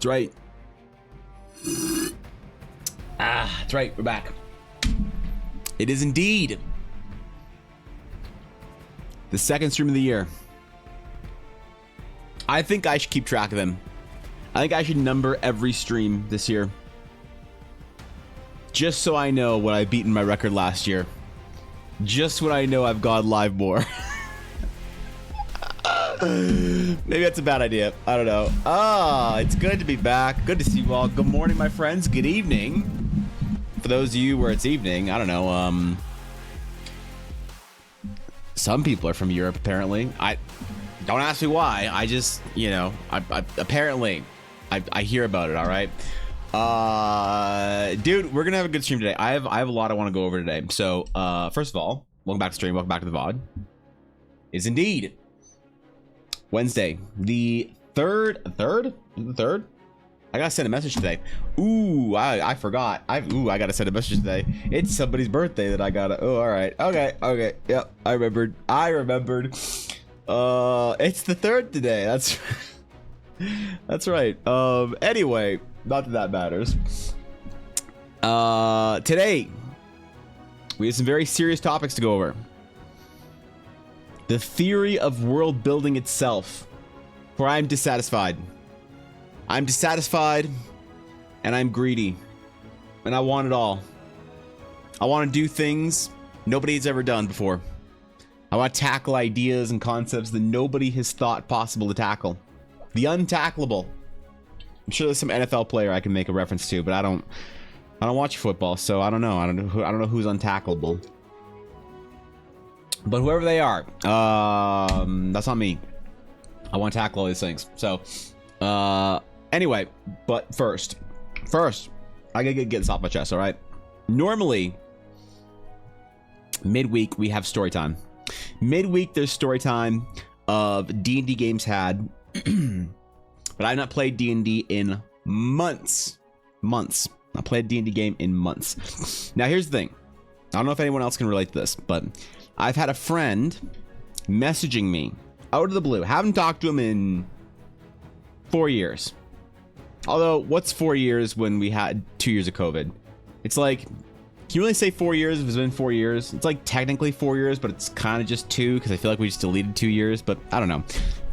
right. That's right. We're back. It is indeed the second stream of the year. I think I should keep track of them. I think I should number every stream this year, just so I know what I beat in my record last year. Just when I know I've gone live more. Maybe that's a bad idea. I don't know. It's good to be back. Good to see you all. Good morning, my friends. Good evening. For those of you where it's evening, I don't know. Some people are from Europe, apparently. Don't ask me why. I just, you know, apparently I hear about it. All right. Dude, we're gonna have a good stream today. I have a lot I want to go over today. So first of all, welcome back to the stream. Welcome back to the VOD. It's indeed Wednesday, the third. I gotta send a message today. Ooh, I forgot. I gotta send a message today. It's somebody's birthday that I gotta. Oh, all right. Okay. Yep, I remembered. It's the third today. That's right. Anyway, not that matters. Today we have some very serious topics to go over. The theory of world building itself, for I'm dissatisfied. I'm dissatisfied, and I'm greedy, and I want it all. I want to do things nobody's ever done before. I want to tackle ideas and concepts that nobody has thought possible to tackle. The untackleable. I'm sure there's some NFL player I can make a reference to, but I don't watch football, so I don't know. I don't know who's untackleable. But whoever they are, that's not me. I want to tackle all these things. So, anyway, but first, I gotta get this off my chest, all right? Normally, midweek, we have story time. Midweek, there's story time of D&D games had, but I've not played D&D in months. I played a D&D game in months. Now, here's the thing. I don't know if anyone else can relate to this, but I've had a friend messaging me out of the blue. Haven't talked to him in 4 years. Although, what's 4 years when we had 2 years of COVID? It's like, can you really say 4 years if it's been 4 years? It's like technically 4 years, but it's kind of just 2 because I feel like we just deleted 2 years, but I don't know.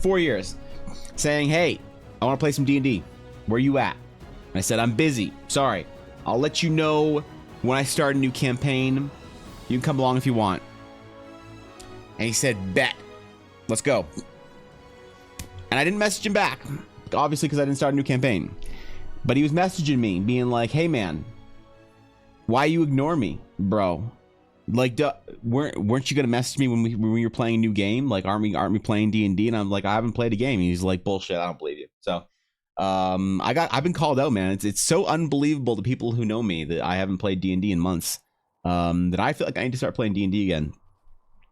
4 years. Saying, hey, I want to play some D&D. Where you at? And I said, I'm busy. Sorry. I'll let you know when I start a new campaign. You can come along if you want. And he said, bet. Let's go. And I didn't message him back, obviously, because I didn't start a new campaign. But he was messaging me, being like, hey, man, why you ignore me, bro? Like, weren't you going to message me when we were playing a new game? Like, aren't we playing D&D? And I'm like, I haven't played a game. And he's like, bullshit, I don't believe you. So, I've been called out, man. It's so unbelievable to people who know me that I haven't played D&D in months. That I feel like I need to start playing D&D again.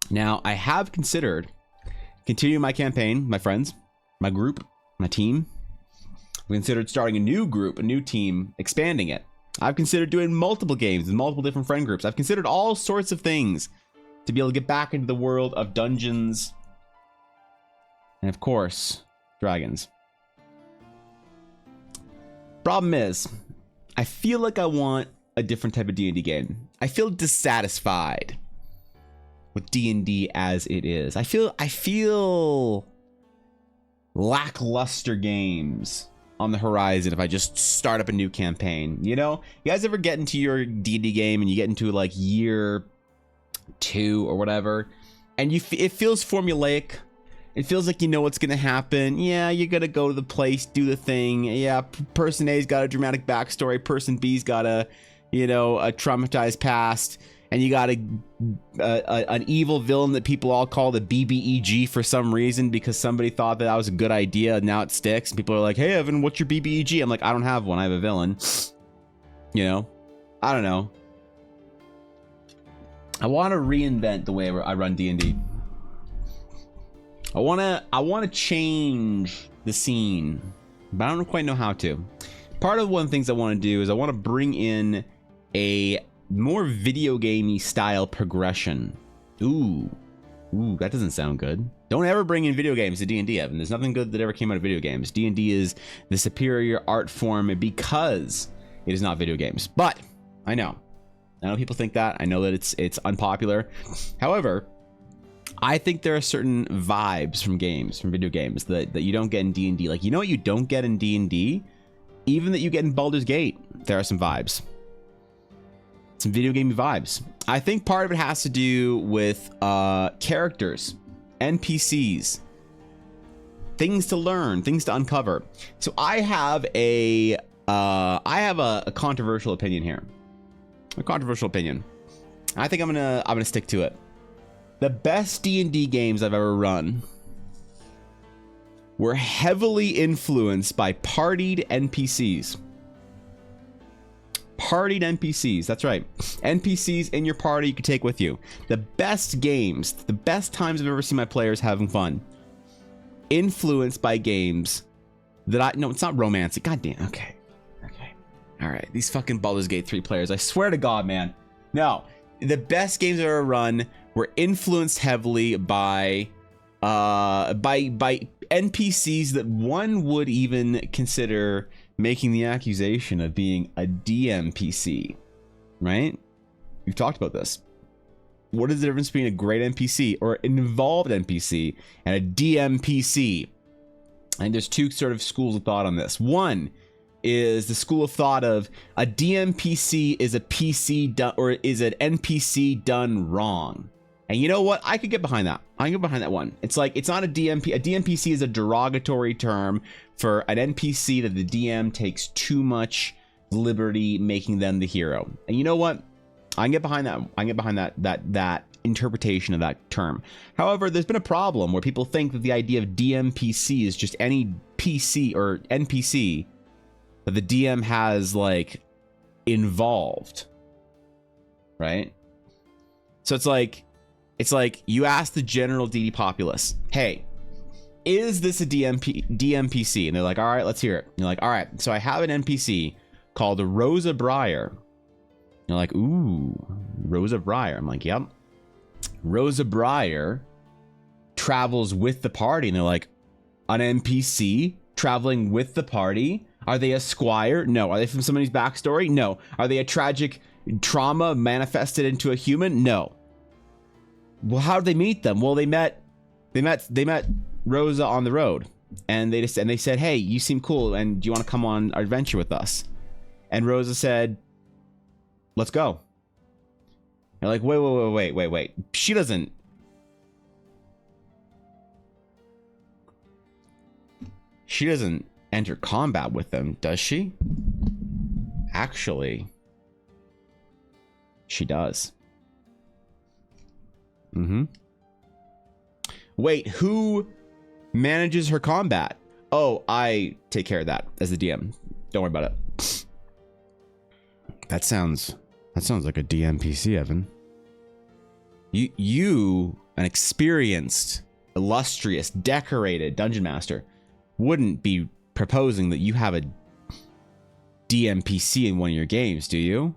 Now, I have considered continuing my campaign, my friends, my group, my team. We considered starting a new group, a new team, expanding it. I've considered doing multiple games with multiple different friend groups. I've considered all sorts of things to be able to get back into the world of dungeons and, of course, dragons. Problem is, I feel like I want a different type of D&D game. I feel dissatisfied with D&D as it is. I feel lackluster games on the horizon if I just start up a new campaign. You know, you guys ever get into your D&D game and you get into like year 2 or whatever, and it feels formulaic. It feels like you know what's gonna happen. Yeah, you're gonna go to the place, do the thing. Yeah, person A's got a dramatic backstory. Person B's got a traumatized past. And you got an evil villain that people all call the BBEG for some reason because somebody thought that was a good idea and now it sticks. And people are like, hey, Evan, what's your BBEG? I'm like, I don't have one. I have a villain. You know? I don't know. I want to reinvent the way I run D&D. I want to change the scene, but I don't quite know how to. Part of one of the things I want to do is I want to bring in a more video gamey style progression. Ooh, that doesn't sound good. Don't ever bring in video games to D&D, Evan. There's nothing good that ever came out of video games. D&D is the superior art form because it is not video games. But I know people think that. I know that it's unpopular. However, I think there are certain vibes from video games that you don't get in D&D. Like, you know what you don't get in D&D? Even that you get in Baldur's Gate, there are some vibes. Some video game vibes. I think part of it has to do with characters, NPCs, things to learn, things to uncover. So I have a controversial opinion here. A controversial opinion. I think I'm gonna stick to it. The best D&D games I've ever run were heavily influenced by partied NPCs. Partied NPCs, that's right. NPCs in your party you can take with you. The best games, the best times I've ever seen my players having fun, influenced by games that no, it's not romantic. God damn. Okay. All right. These fucking Baldur's Gate 3 players. I swear to God, man. No, the best games I've ever run were influenced heavily by NPCs that one would even consider making the accusation of being a DMPC, right? We've talked about this. What is the difference between a great NPC or an involved NPC and a DMPC? I think there's two sort of schools of thought on this. One is the school of thought of a DMPC is a PC done, or is an NPC done wrong. And you know what? I could get behind that. I can get behind that one. It's like, it's not a DMP. A DMPC is a derogatory term for an NPC that the DM takes too much liberty making them the hero. And you know what? I can get behind that. I can get behind that interpretation of that term. However, there's been a problem where people think that the idea of DMPC is just any PC or NPC that the DM has like involved, right? So it's like you ask the general D&D populace, hey, is this a DMPC? And they're like, all right, let's hear it. And you're like, all right, so I have an NPC called Rosa Briar. You're like, ooh, Rosa Briar. I'm like, yep. Rosa Briar travels with the party. And they're like, an NPC traveling with the party? Are they a squire? No. Are they from somebody's backstory? No. Are they a tragic trauma manifested into a human? No. Well, how did they meet them? Well, they met Rosa on the road, and they said, hey, you seem cool, and do you want to come on our adventure with us? And Rosa said, let's go. They're like, wait. She doesn't enter combat with them, does she? Actually, she does. Wait, who manages her combat? Oh, I take care of that as the DM. Don't worry about it. That sounds like a DMPC, Evan. You, an experienced, illustrious, decorated dungeon master, wouldn't be proposing that you have a DMPC in one of your games, do you?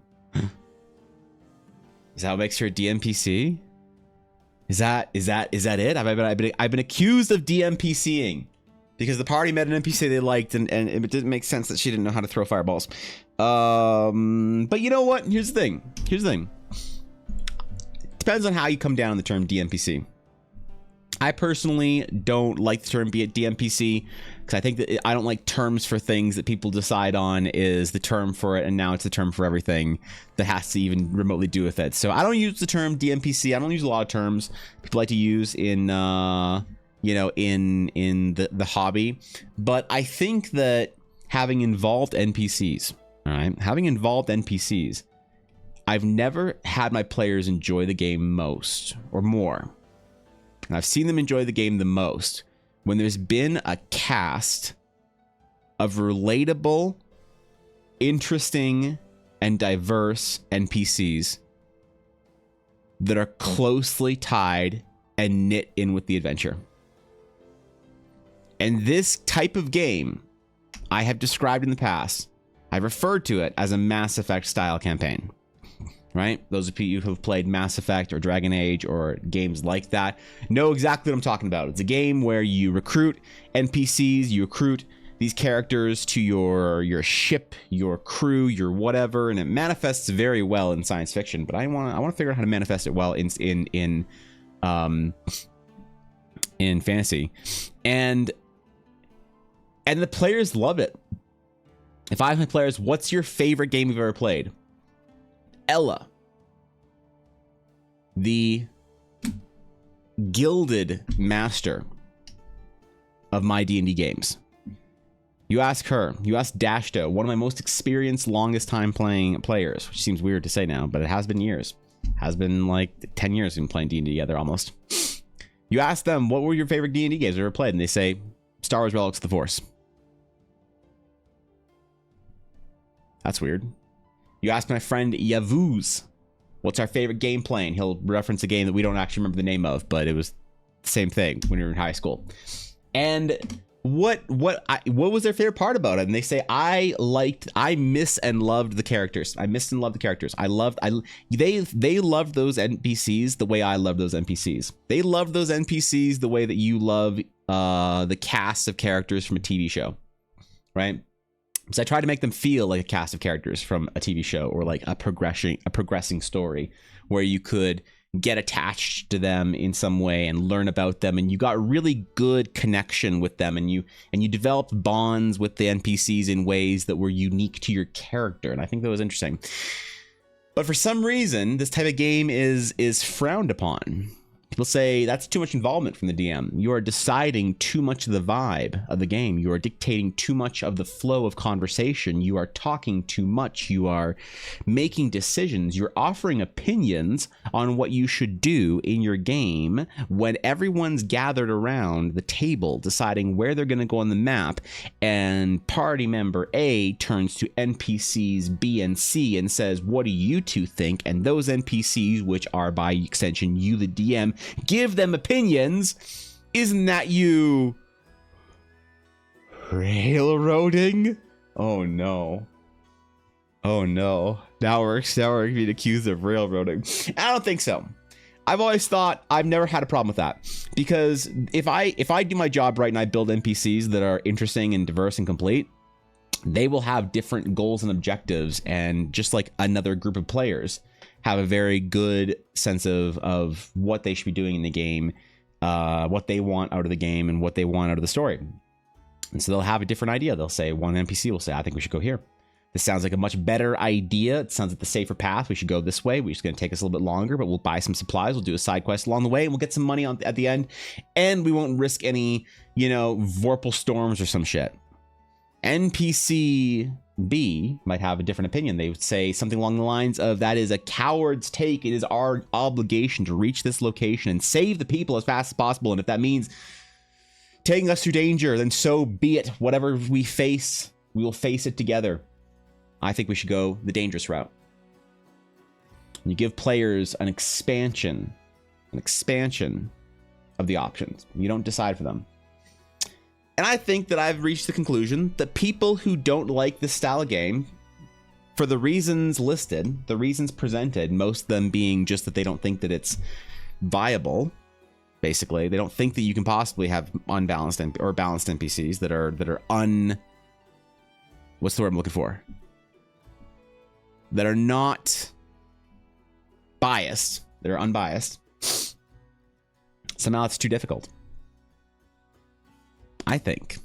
Is that what makes her a DMPC? Is that it? I've been accused of DMPCing because the party met an NPC they liked, and it didn't make sense that she didn't know how to throw fireballs. But you know what? Here's the thing. It depends on how you come down on the term DMPC. I personally don't like the term DMPC because I think that I don't like terms for things that people decide on is the term for it, and now it's the term for everything that has to even remotely do with it. So I don't use the term DMPC. I don't use a lot of terms people like to use in in the hobby, but I think that having involved NPCs, all right, I've never had my players enjoy the game most or more. And I've seen them enjoy the game the most when there's been a cast of relatable, interesting, and diverse NPCs that are closely tied and knit in with the adventure. And this type of game I have described in the past. I've referred to it as a Mass Effect style campaign. right? Those of you who have played Mass Effect or Dragon Age or games like that know exactly what I'm talking about. It's a game where you recruit NPCs, you recruit these characters to your ship, your crew, your whatever, and it manifests very well in science fiction. But I want to figure out how to manifest it well in fantasy, and the players love it. If I ask my players, what's your favorite game you've ever played? Ella, the gilded master of my D&D games. You ask her, you ask Dashto, one of my most experienced, longest time playing players, which seems weird to say now, but it has been years. Has been like 10 years we've been playing D&D together almost. You ask them, what were your favorite D&D games you ever played? And they say, Star Wars Relics of the Force. That's weird. You ask my friend Yavuz, what's our favorite game playing? He'll reference a game that we don't actually remember the name of, but it was the same thing when we were in high school. And what was their favorite part about it? And they say, I miss and loved the characters. I missed and loved the characters. They loved those NPCs the way I love those NPCs. They loved those NPCs the way that you love the cast of characters from a TV show, right? So I try to make them feel like a cast of characters from a TV show, or like a progressing story where you could get attached to them in some way and learn about them, and you got really good connection with them, and you developed bonds with the NPCs in ways that were unique to your character. And I think that was interesting. But for some reason, this type of game is frowned upon. People say that's too much involvement from the DM. You are deciding too much of the vibe of the game. You are dictating too much of the flow of conversation. You are talking too much. You are making decisions. You're offering opinions on what you should do in your game when everyone's gathered around the table deciding where they're going to go on the map, and party member A turns to NPCs B and C and says, what do you two think? And those NPCs, which are by extension you, the DM, give them opinions. Isn't that you railroading? Oh no. Oh no. Now we're being accused of railroading. I don't think so. I've always thought, I've never had a problem with that, because if I do my job right and I build NPCs that are interesting and diverse and complete, they will have different goals and objectives, and just like another group of players have a very good sense of what they should be doing in the game, what they want out of the game, and what they want out of the story. And so they'll have a different idea. They'll say, one NPC will say, I think we should go here. This sounds like a much better idea. It sounds like the safer path. We should go this way. We're just going to take us a little bit longer, but we'll buy some supplies. We'll do a side quest along the way, and we'll get some money at the end. And we won't risk any, Vorpal storms or some shit. NPC B might have a different opinion. They would say something along the lines of, that is a coward's take. It is our obligation to reach this location and save the people as fast as possible. And if that means taking us through danger, then so be it. Whatever we face, we will face it together. I think we should go the dangerous route. You give players an expansion of the options. You don't decide for them. And I think that I've reached the conclusion that people who don't like this style of game, for the reasons listed, the reasons presented, most of them being just that they don't think that it's viable. Basically, they don't think that you can possibly have unbalanced or balanced NPCs that are what's the word I'm looking for? That are not biased, that are unbiased. Somehow it's too difficult. I think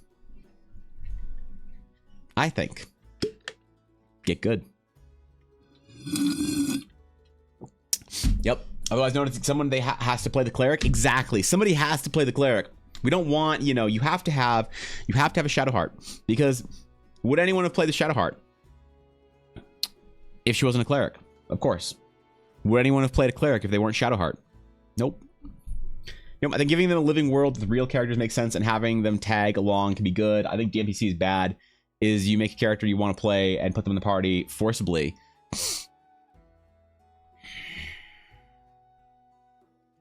get good. Yep. Otherwise known as someone has to play the cleric. Exactly. Somebody has to play the cleric. We don't want, you have to have a Shadowheart, because would anyone have played the Shadowheart if she wasn't a cleric? Of course. Would anyone have played a cleric if they weren't Shadowheart? Nope. I think giving them a living world with real characters makes sense, and having them tag along can be good. I think DMPC is bad. Is you make a character you want to play and put them in the party forcibly.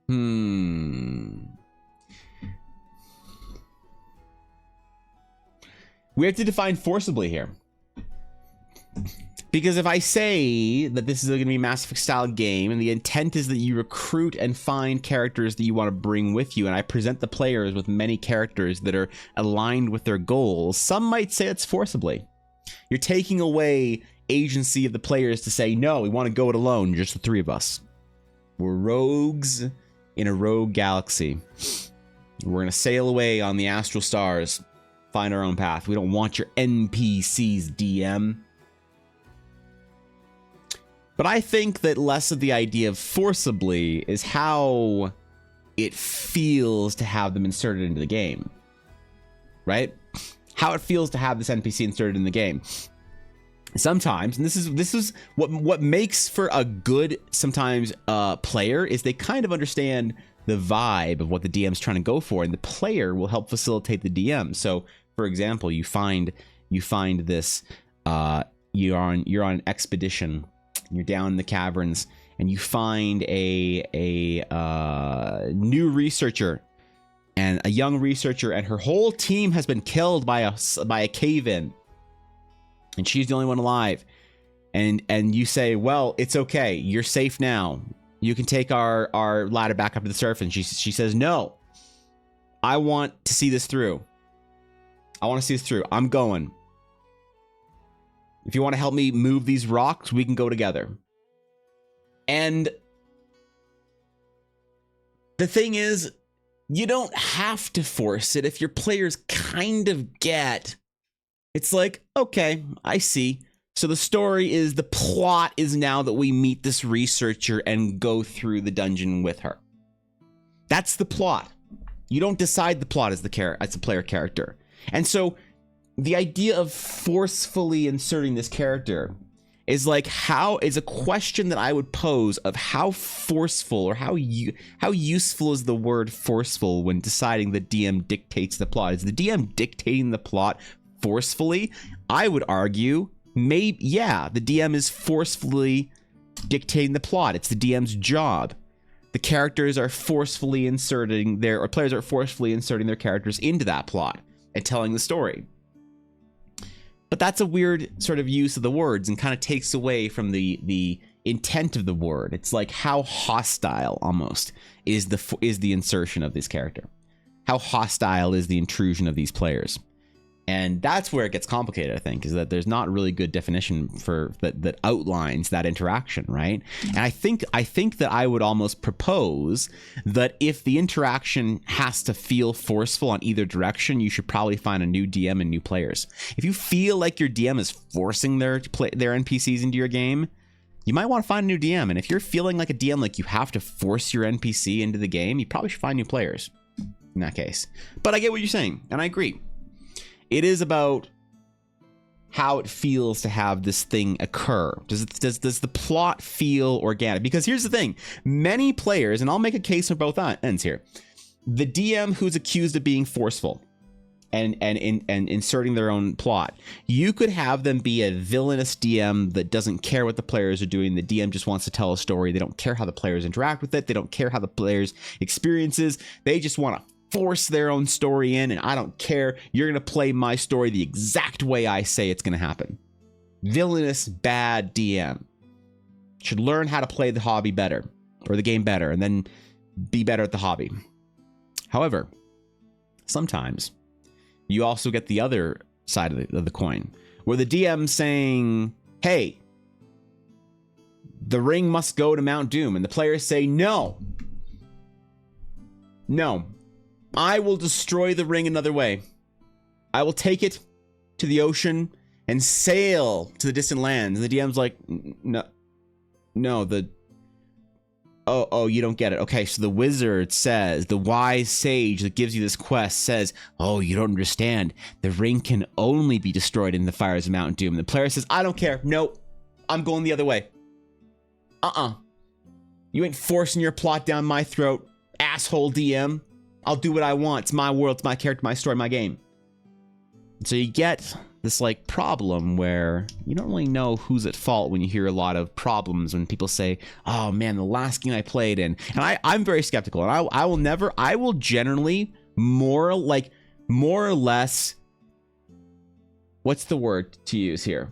We have to define forcibly here. Because if I say that this is going to be a Mass Effect style game and the intent is that you recruit and find characters that you want to bring with you, and I present the players with many characters that are aligned with their goals, some might say it's forcibly. You're taking away agency of the players to say, no, we want to go it alone, just the three of us. We're rogues in a rogue galaxy. We're going to sail away on the astral stars, find our own path. We don't want your NPCs, DM. But I think that less of the idea of forcibly is how it feels to have them inserted into the game. Right? How it feels to have this NPC inserted in the game. Sometimes, and this is what makes for a good sometimes player, is they kind of understand the vibe of what the DM's trying to go for, and the player will help facilitate the DM. So, for example, you find this you're on an expedition, you're down in the caverns, and you find a new researcher, and a young researcher, and her whole team has been killed by a cave-in. And she's the only one alive. And you say, well, it's okay. You're safe now. You can take our ladder back up to the surface. And she says, no. I want to see this through. I want to see this through. I'm going. If you want to help me move these rocks, we can go together. And the thing is, you don't have to force it if your players kind of get... It's like, okay, I see. So the story is, the plot is now that we meet this researcher and go through the dungeon with her. That's the plot. You don't decide the plot as the player character. And so the idea of forcefully inserting this character is like, is a question that I would pose of how forceful, or how useful is the word forceful when deciding the DM dictates the plot? Is the DM dictating the plot forcefully? I would argue, maybe, yeah, the DM is forcefully dictating the plot. It's the DM's job. The characters are forcefully inserting players are forcefully inserting their characters into that plot and telling the story. But that's a weird sort of use of the words and kind of takes away from the intent of the word. It's like, how hostile almost is the insertion of this character? How hostile is the intrusion of these players? And that's where it gets complicated, I think, is that there's not really good definition for that outlines that interaction, right? And I think that I would almost propose that if the interaction has to feel forceful on either direction, you should probably find a new DM and new players. If you feel like your DM is forcing their NPCs into your game, you might want to find a new DM. And if you're feeling like a DM, like you have to force your NPC into the game, you probably should find new players in that case. But I get what you're saying, and I agree. It is about how it feels to have this thing occur. Does the plot feel organic? Because here's the thing. Many players, and I'll make a case for both ends here. The DM who's accused of being forceful and inserting their own plot. You could have them be a villainous DM that doesn't care what the players are doing. The DM just wants to tell a story. They don't care how the players interact with it. They don't care how the players experiences. They just want to force their own story in, and I don't care. You're going to play my story the exact way I say it's going to happen. Villainous, bad DM. Should learn how to play the hobby better, or the game better, and then be better at the hobby. However, sometimes you also get the other side of the coin, where the DM's saying, hey, the ring must go to Mount Doom, and the players say, no, I will destroy the ring another way. I will take it to the ocean and sail to the distant lands. And the DM's like, no, oh, you don't get it. Okay, so the wizard says, the wise sage that gives you this quest says, oh, you don't understand. The ring can only be destroyed in the fires of Mount Doom. And the player says, I don't care. Nope, I'm going the other way. You ain't forcing your plot down my throat, asshole DM. I'll do what I want. It's my world, it's my character, my story, my game. So you get this like problem where you don't really know who's at fault when you hear a lot of problems when people say, oh man, the last game I played in. And I'm very skeptical, and I will generally more or less, what's the word to use here?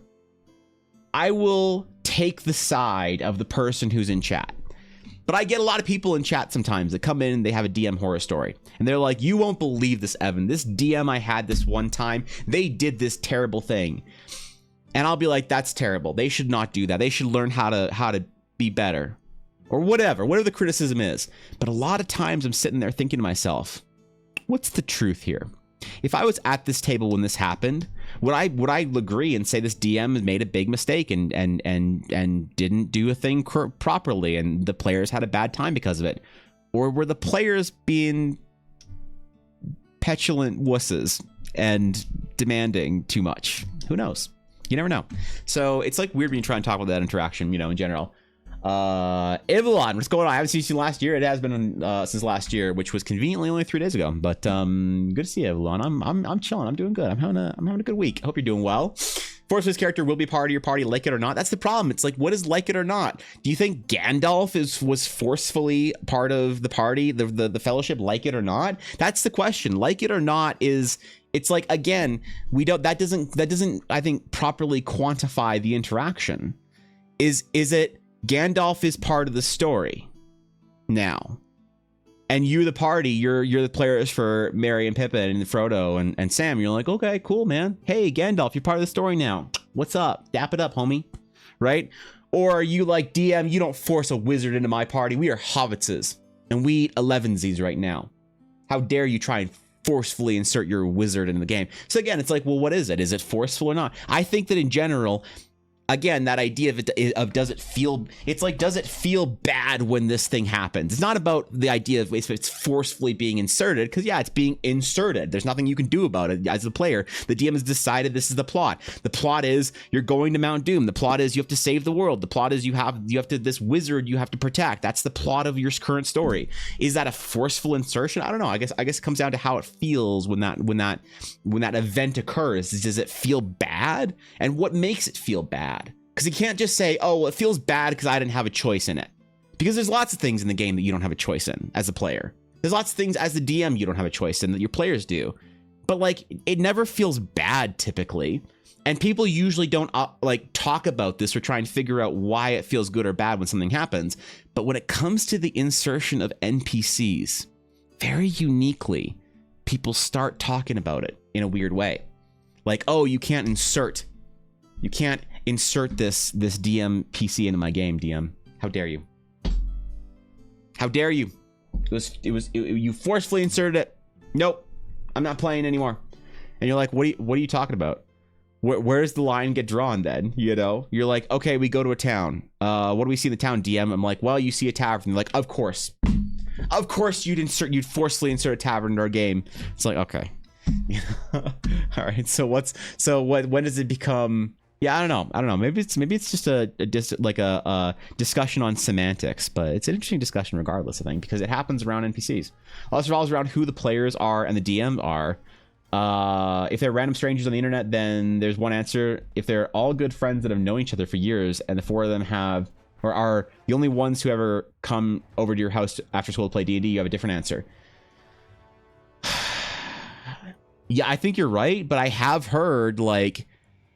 I will take the side of the person who's in chat. But I get a lot of people in chat sometimes that come in and they have a DM horror story. And they're like, you won't believe this, Evan. This DM I had this one time, they did this terrible thing. And I'll be like, that's terrible. They should not do that. They should learn how to be better. Or whatever the criticism is. But a lot of times I'm sitting there thinking to myself, what's the truth here? If I was at this table when this happened, would I agree and say this DM made a big mistake and didn't do a thing properly and the players had a bad time because of it? Or were the players being petulant wusses and demanding too much? Who knows? You never know. So it's like weird when you try and talk about that interaction, in general. Evelyn, what's going on? I haven't seen you last year. It has been since last year, which was conveniently only 3 days ago. But good to see you, Evelyn. I'm chilling. I'm doing good. I'm having a good week. I hope you're doing well. Force character will be part of your party, like it or not. That's the problem. It's like, what is like it or not? Do you think Gandalf was forcefully part of the party, the fellowship, like it or not? That's the question. Like it or not is. It's like, again, that doesn't I think properly quantify the interaction. Is it Gandalf is part of the story now, and you, the party, you're the players for Merry and Pippin and Frodo and Sam. You're like, okay, cool, man. Hey, Gandalf, you're part of the story now. What's up? Dap it up, homie. Right? Or are you like, DM, you don't force a wizard into my party. We are hobbitses, and we eat 11sies right now. How dare you try and forcefully insert your wizard into the game? So again, it's like, well, what is it? Is it forceful or not? I think that in general, again, that idea of does it feel, it's like, does it feel bad when this thing happens? It's not about the idea of if it's forcefully being inserted, because yeah, it's being inserted. There's nothing you can do about it as a player. The DM has decided this is the plot. The plot is you're going to Mount Doom. The plot is you have to save the world. The plot is you have to this wizard you have to protect. That's the plot of your current story. Is that a forceful insertion? I don't know. I guess it comes down to how it feels when that event occurs. Does it feel bad? And what makes it feel bad? Because you can't just say, oh, well, it feels bad because I didn't have a choice in it. Because there's lots of things in the game that you don't have a choice in as a player. There's lots of things as the DM you don't have a choice in that your players do. But like, it never feels bad typically. And people usually don't like talk about this or try and figure out why it feels good or bad when something happens. But when it comes to the insertion of NPCs, very uniquely, people start talking about it in a weird way. Like, oh, you can't insert this DM PC into my game, DM. How dare you? How dare you? You forcefully inserted it. Nope, I'm not playing anymore. And you're like, what are you talking about? Where's the line get drawn then? You're like, okay, we go to a town. What do we see in the town, DM? I'm like, well, you see a tavern. They're like, of course you'd forcefully insert a tavern into our game. It's like, okay. All right. So when does it become? Yeah, I don't know. Maybe it's just a discussion on semantics, but it's an interesting discussion regardless, I think, because it happens around NPCs. It also revolves around who the players are and the DM are. If they're random strangers on the internet, then there's one answer. If they're all good friends that have known each other for years, and the 4 of them are the only ones who ever come over to your house after school to play D&D, you have a different answer. Yeah, I think you're right, but I have heard like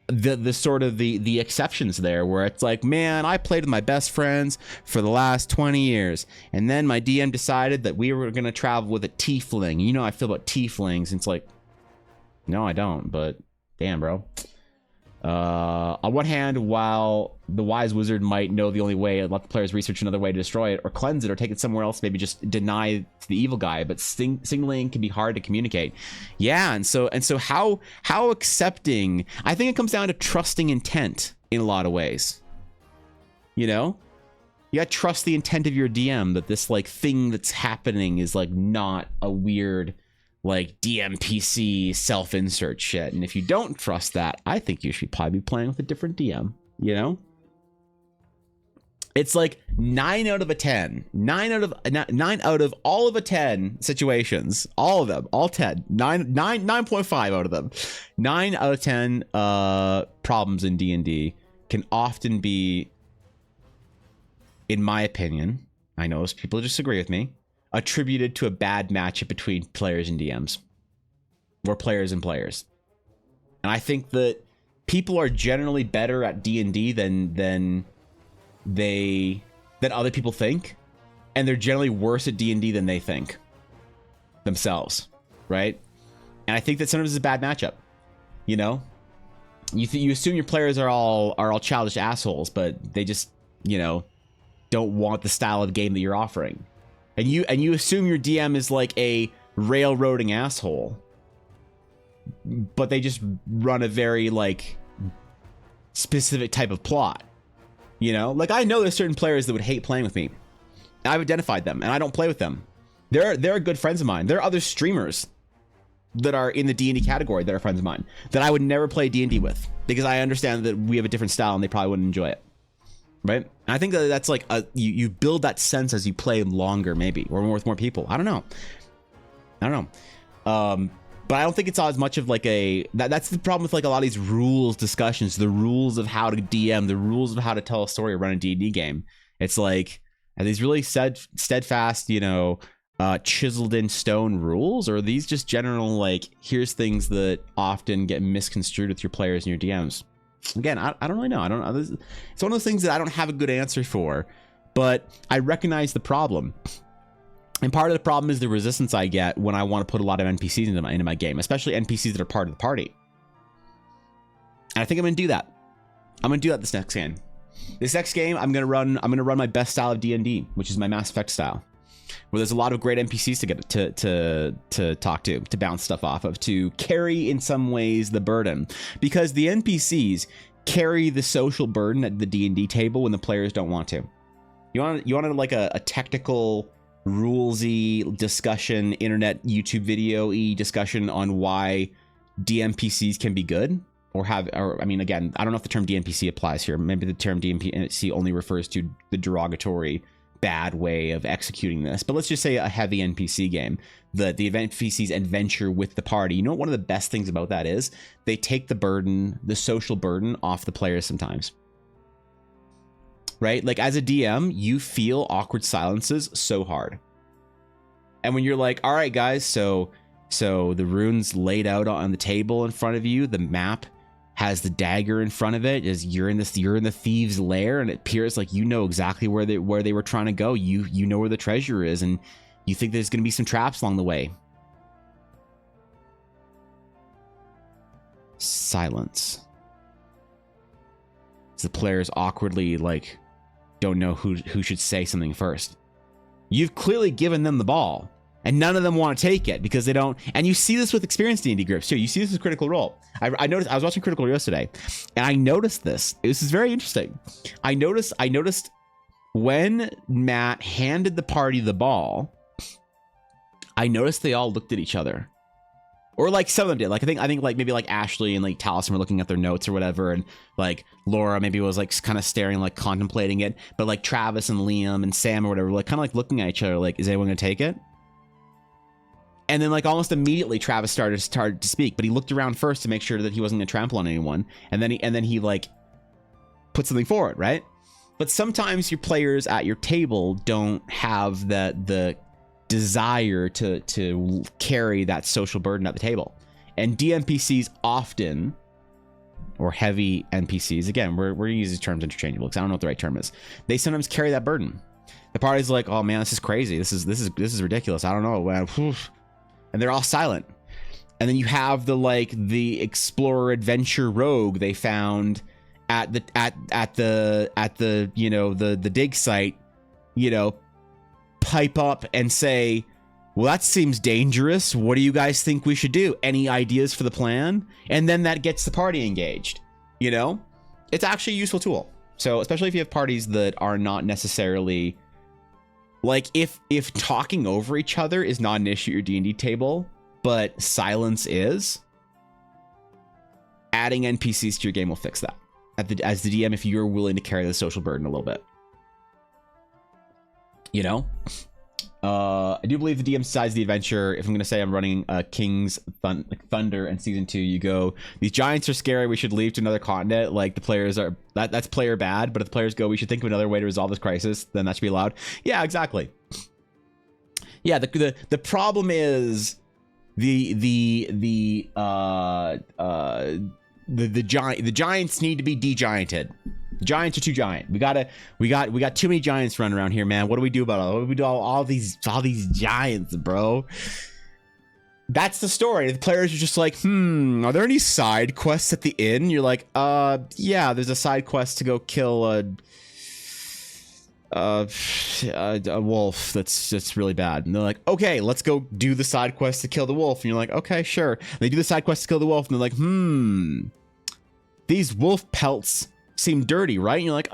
the sort of the exceptions there, where it's like, man, I played with my best friends for the last 20 years, and then my DM decided that we were going to travel with a tiefling. You know how I feel about tieflings. And it's like, no, I don't, but damn, bro. On one hand, while the wise wizard might know the only way, let the players research another way to destroy it or cleanse it or take it somewhere else, maybe just deny to the evil guy, but signaling can be hard to communicate. Yeah, and so how accepting, I think it comes down to trusting intent in a lot of ways. You gotta trust the intent of your DM, that this like thing that's happening is like not a weird like DMPC self-insert shit. And if you don't trust that, I think you should probably be playing with a different DM, It's like 9 out of all of a 10 situations, all of them, all 10, 9.5 out of them, 9 out of 10 problems in D&D can often be, in my opinion, I know people disagree with me, attributed to a bad matchup between players and DMs, or players and players. And I think that people are generally better at D&D than other people think, and they're generally worse at D&D than they think themselves, right? And I think that sometimes it's a bad matchup. You know, you assume your players are all childish assholes, but they just, you know, don't want the style of game that you're offering, and you assume your DM is like a railroading asshole, but they just run a very like specific type of plot. You know, like I know there's certain players that would hate playing with me. I've identified them, and I don't play with them. They're good friends of mine. There are other streamers that are in the D&D category that are friends of mine that I would never play D&D with, because I understand that we have a different style and they probably wouldn't enjoy it, right? And I think that that's like you build that sense as you play longer, maybe, or more with more people. I don't know. But I don't think it's as much of like that's the problem with like a lot of these rules discussions, the rules of how to DM, the rules of how to tell a story or run a D&D game. It's like, are these really steadfast, you know, chiseled in stone rules, or are these just general like, here's things that often get misconstrued with your players and your DMs? Again, I don't really know. I don't know. It's one of those things that I don't have a good answer for, but I recognize the problem. And part of the problem is the resistance I get when I want to put a lot of NPCs into my game, especially NPCs that are part of the party. And I think I'm going to do that. I'm going to do that this next game. This next game, I'm going to run my best style of D&D, which is my Mass Effect style, where there's a lot of great NPCs to get to talk to bounce stuff off of, to carry in some ways the burden, because the NPCs carry the social burden at the D&D table when the players don't want to. You want like a technical, rulesy discussion, internet YouTube video-y discussion on why DMPCs can be good, or I mean, again, I don't know if the term DMPC applies here. Maybe the term DMPC only refers to the derogatory, bad way of executing this. But let's just say a heavy NPC game, the NPCs adventure with the party. You know what one of the best things about that is? They take the burden, the social burden, off the players sometimes. Right? Like as a DM, you feel awkward silences so hard. And when you're like, all right, guys, so the rune's laid out on the table in front of you, the map has the dagger in front of it, is you're in the thieves' lair, and it appears like you know exactly where they were trying to go. You know where the treasure is, and you think there's going to be some traps along the way. Silence. The players awkwardly like don't know who should say something first. You've clearly given them the ball, and none of them want to take it because they don't. And you see this with experienced D&D groups too. You see this with Critical Role. I noticed. I was watching Critical Role yesterday, and I noticed this. This is very interesting. I noticed when Matt handed the party the ball, I noticed they all looked at each other, or like some of them did. Like I think like maybe like Ashley and like Taliesin were looking at their notes or whatever, and like Laura maybe was like kind of staring, like contemplating it. But like Travis and Liam and Sam or whatever, like kind of like looking at each other, like, is anyone gonna take it? And then like almost immediately Travis started to speak, but he looked around first to make sure that he wasn't gonna trample on anyone, and then he like put something forward, right? But sometimes your players at your table don't have the desire to carry that social burden at the table. And DMPCs often, or heavy NPCs, again, we're using terms interchangeable because I don't know what the right term is, they sometimes carry that burden. The party's like, oh man, this is crazy, this is ridiculous, I don't know, and they're all silent. And then you have the explorer adventure rogue they found at the you know, the dig site, you know, pipe up and say, well, that seems dangerous, what do you guys think we should do? Any ideas for the plan? And then that gets the party engaged. You know, it's actually a useful tool. So especially if you have parties that are not necessarily like, if talking over each other is not an issue at your D&D table, but silence is, adding NPCs to your game will fix that. As the DM, if you're willing to carry the social burden a little bit. You know? I do believe the DM decides the adventure. If I'm going to say I'm running King's Thunder in Season 2, you go, these giants are scary, we should leave to another continent. Like, the players are... That's player bad, but if the players go, we should think of another way to resolve this crisis, then that should be allowed. Yeah, exactly. Yeah, the problem is... the giants need to be de-gianted. The giants are too giant. We got too many giants running around here, man. What do we do about it? What do we do all these giants, bro? That's the story. The players are just like, are there any side quests at the inn? You're like, yeah, there's a side quest to go kill a wolf that's really bad. And they're like, okay, let's go do the side quest to kill the wolf. And you're like, okay, sure. And they do the side quest to kill the wolf, and they're like, these wolf pelts seem dirty, right? And you're like,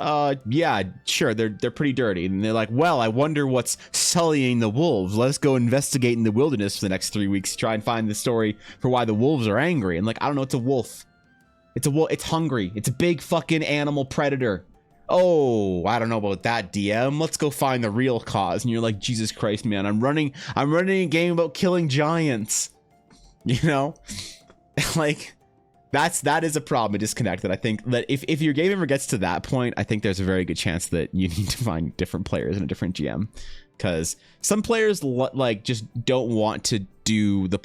yeah, sure, they're pretty dirty. And they're like, well, I wonder what's sullying the wolves. Let's go investigate in the wilderness for the next 3 weeks to try and find the story for why the wolves are angry. And like, I don't know, it's a wolf. It's a wolf. It's hungry. It's a big fucking animal predator. Oh, I don't know about that, DM. Let's go find the real cause. And you're like, Jesus Christ, man, I'm running a game about killing giants. You know? Like, that is a problem, a disconnect that I think that if your game ever gets to that point, I think there's a very good chance that you need to find different players and a different GM, because some players like just don't want to do the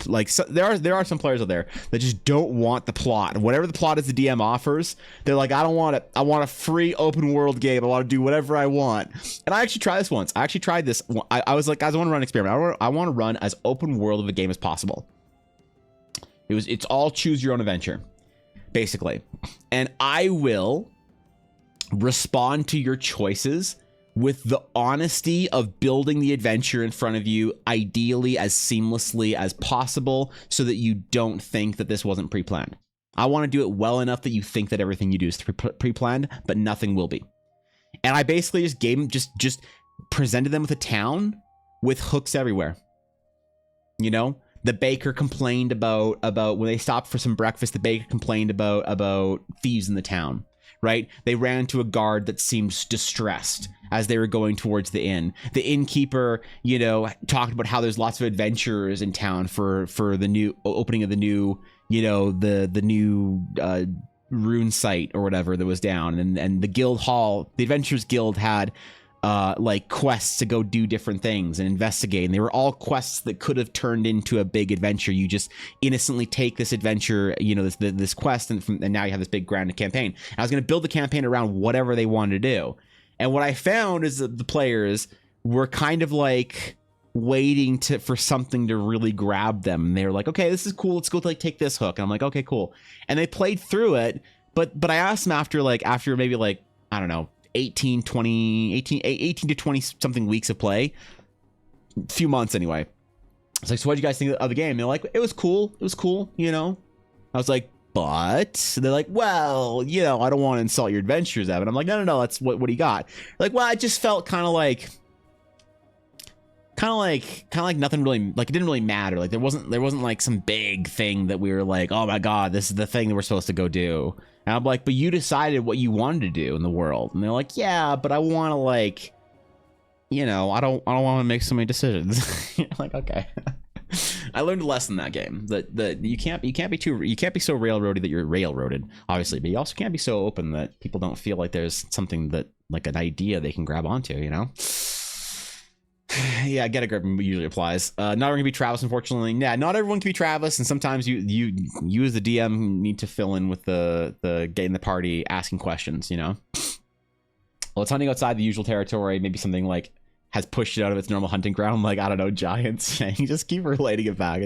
there are some players out there that just don't want the plot. Whatever the plot is the DM offers, they're like, I don't want it. I want a free open world game. I want to do whatever I want. And I actually tried this once. I actually tried this. I was like, guys, I want to run an experiment. I want to run as open world of a game as possible. It's all choose your own adventure, basically. And I will respond to your choices with the honesty of building the adventure in front of you, ideally as seamlessly as possible, so that you don't think that this wasn't pre-planned. I want to do it well enough that you think that everything you do is pre-planned, but nothing will be. And I basically just presented them with a town with hooks everywhere. You know? The baker complained about when they stopped for some breakfast, the baker complained about thieves in the town, right? They ran into a guard that seemed distressed as they were going towards the inn. The innkeeper, you know, talked about how there's lots of adventurers in town for the new opening of the new, you know, the new rune site or whatever that was down. And the guild hall, the Adventurers Guild had like quests to go do different things and investigate, and they were all quests that could have turned into a big adventure. You just innocently take this adventure, you know, this quest, and now you have this big grand campaign. And I was going to build the campaign around whatever they wanted to do. And what I found is that the players were kind of like waiting for something to really grab them, and they were like, okay, this is cool, let's go take this hook. And I'm like, okay, cool. And they played through it, but I asked them after maybe like, I don't know, 18 to 20 something weeks of play, a few months anyway. I was like, so what did you guys think of the game? And they're like, it was cool, you know. I was like, but they're like, well, you know, I don't want to insult your adventures, Evan. I'm like, no, that's what do you got? They're like, well, I just felt kind of like nothing really, like, it didn't really matter. Like there wasn't like some big thing that we were like, oh my god, this is the thing that we're supposed to go do. And I'm like, but you decided what you wanted to do in the world. And they're like, yeah, but I want to, like, you know, I don't want to make so many decisions. Like, okay. I learned a lesson in that game that you can't be so railroady that you're railroaded, obviously, but you also can't be so open that people don't feel like there's something that, like, an idea they can grab onto, you know? Yeah, get a grip usually applies. Not everyone can be Travis, unfortunately. Yeah, not everyone can be Travis, and sometimes you as the DM need to fill in with the getting the party asking questions, you know? Well, it's hunting outside the usual territory, maybe something like has pushed it out of its normal hunting ground, like, I don't know, giants. You just keep relating it back.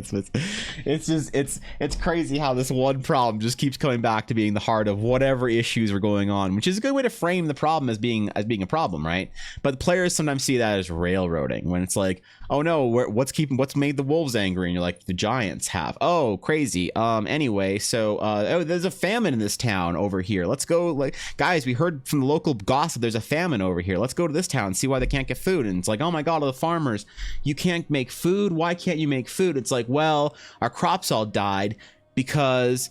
It's crazy how this one problem just keeps coming back to being the heart of whatever issues are going on, which is a good way to frame the problem as being a problem, right? But the players sometimes see that as railroading, when it's like, oh no, what's made the wolves angry? And you're like, the giants have. Oh, crazy. Anyway, so oh, there's a famine in this town over here. Let's go, like, guys, we heard from the local gossip there's a famine over here. Let's go to this town and see why they can't get food. And it's like, oh my god, all the farmers, you can't make food. Why can't you make food? It's like, well, our crops all died because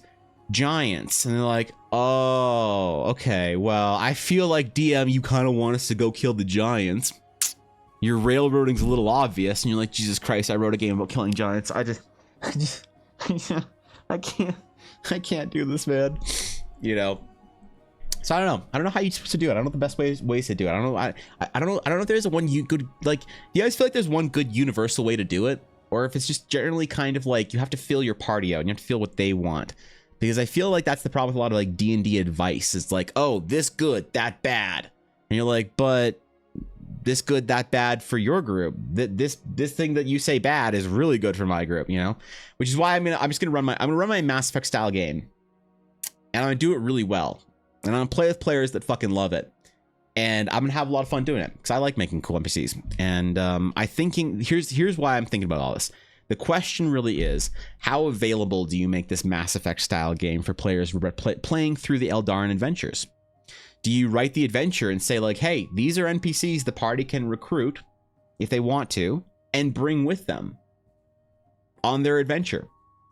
giants. And they're like, oh, okay, well, I feel like, DM, you kind of want us to go kill the giants. Your railroading's a little obvious. And you're like, Jesus Christ, I wrote a game about killing giants. I can't do this, man. You know. So I don't know how you're supposed to do it. I don't know the best ways to do it. I don't know if there's one good, like, do you guys feel like there's one good universal way to do it? Or if it's just generally kind of like you have to feel your party out and you have to feel what they want. because I feel like that's the problem with a lot of like D&D advice. It's like, oh, this good, that bad. And you're like, but this good, that bad for your group. This thing that you say bad is really good for my group, you know? Which is why I'm just gonna run my Mass Effect style game. And I'm gonna do it really well. And I'm gonna play with players that fucking love it. And I'm gonna have a lot of fun doing it because I like making cool NPCs. And here's why I'm thinking about all this. The question really is, how available do you make this Mass Effect style game for players playing through the Eldarin adventures? Do you write the adventure and say like, hey, these are NPCs the party can recruit if they want to and bring with them on their adventure,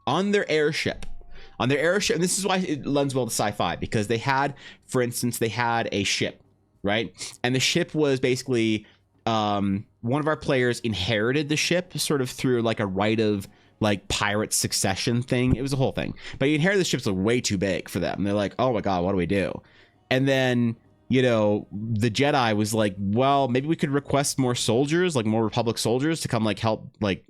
on their airship? And this is why it lends well to sci-fi, because they had, for instance, they had a ship, right? And the ship was basically, one of our players inherited the ship sort of through like a right of like pirate succession thing. It was a whole thing, but he inherited the ship's like way too big for them. And they're like, oh my God, what do we do? And then, you know, the Jedi was like, well, maybe we could request more soldiers, like more Republic soldiers to come like help like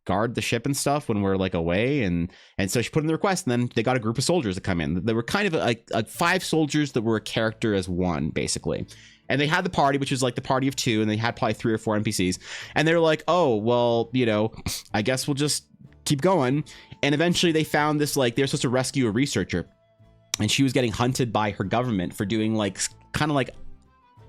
guard the ship and stuff when we're like away. And so she put in the request, and then they got a group of soldiers to come in. There were kind of like 5 soldiers that were a character as one, basically. And they had the party, which was like the party of 2, and they had probably 3 or 4 NPCs. And they were like, oh, well, you know, I guess we'll just keep going. And eventually they found this, like, they're supposed to rescue a researcher. And she was getting hunted by her government for doing like kind of like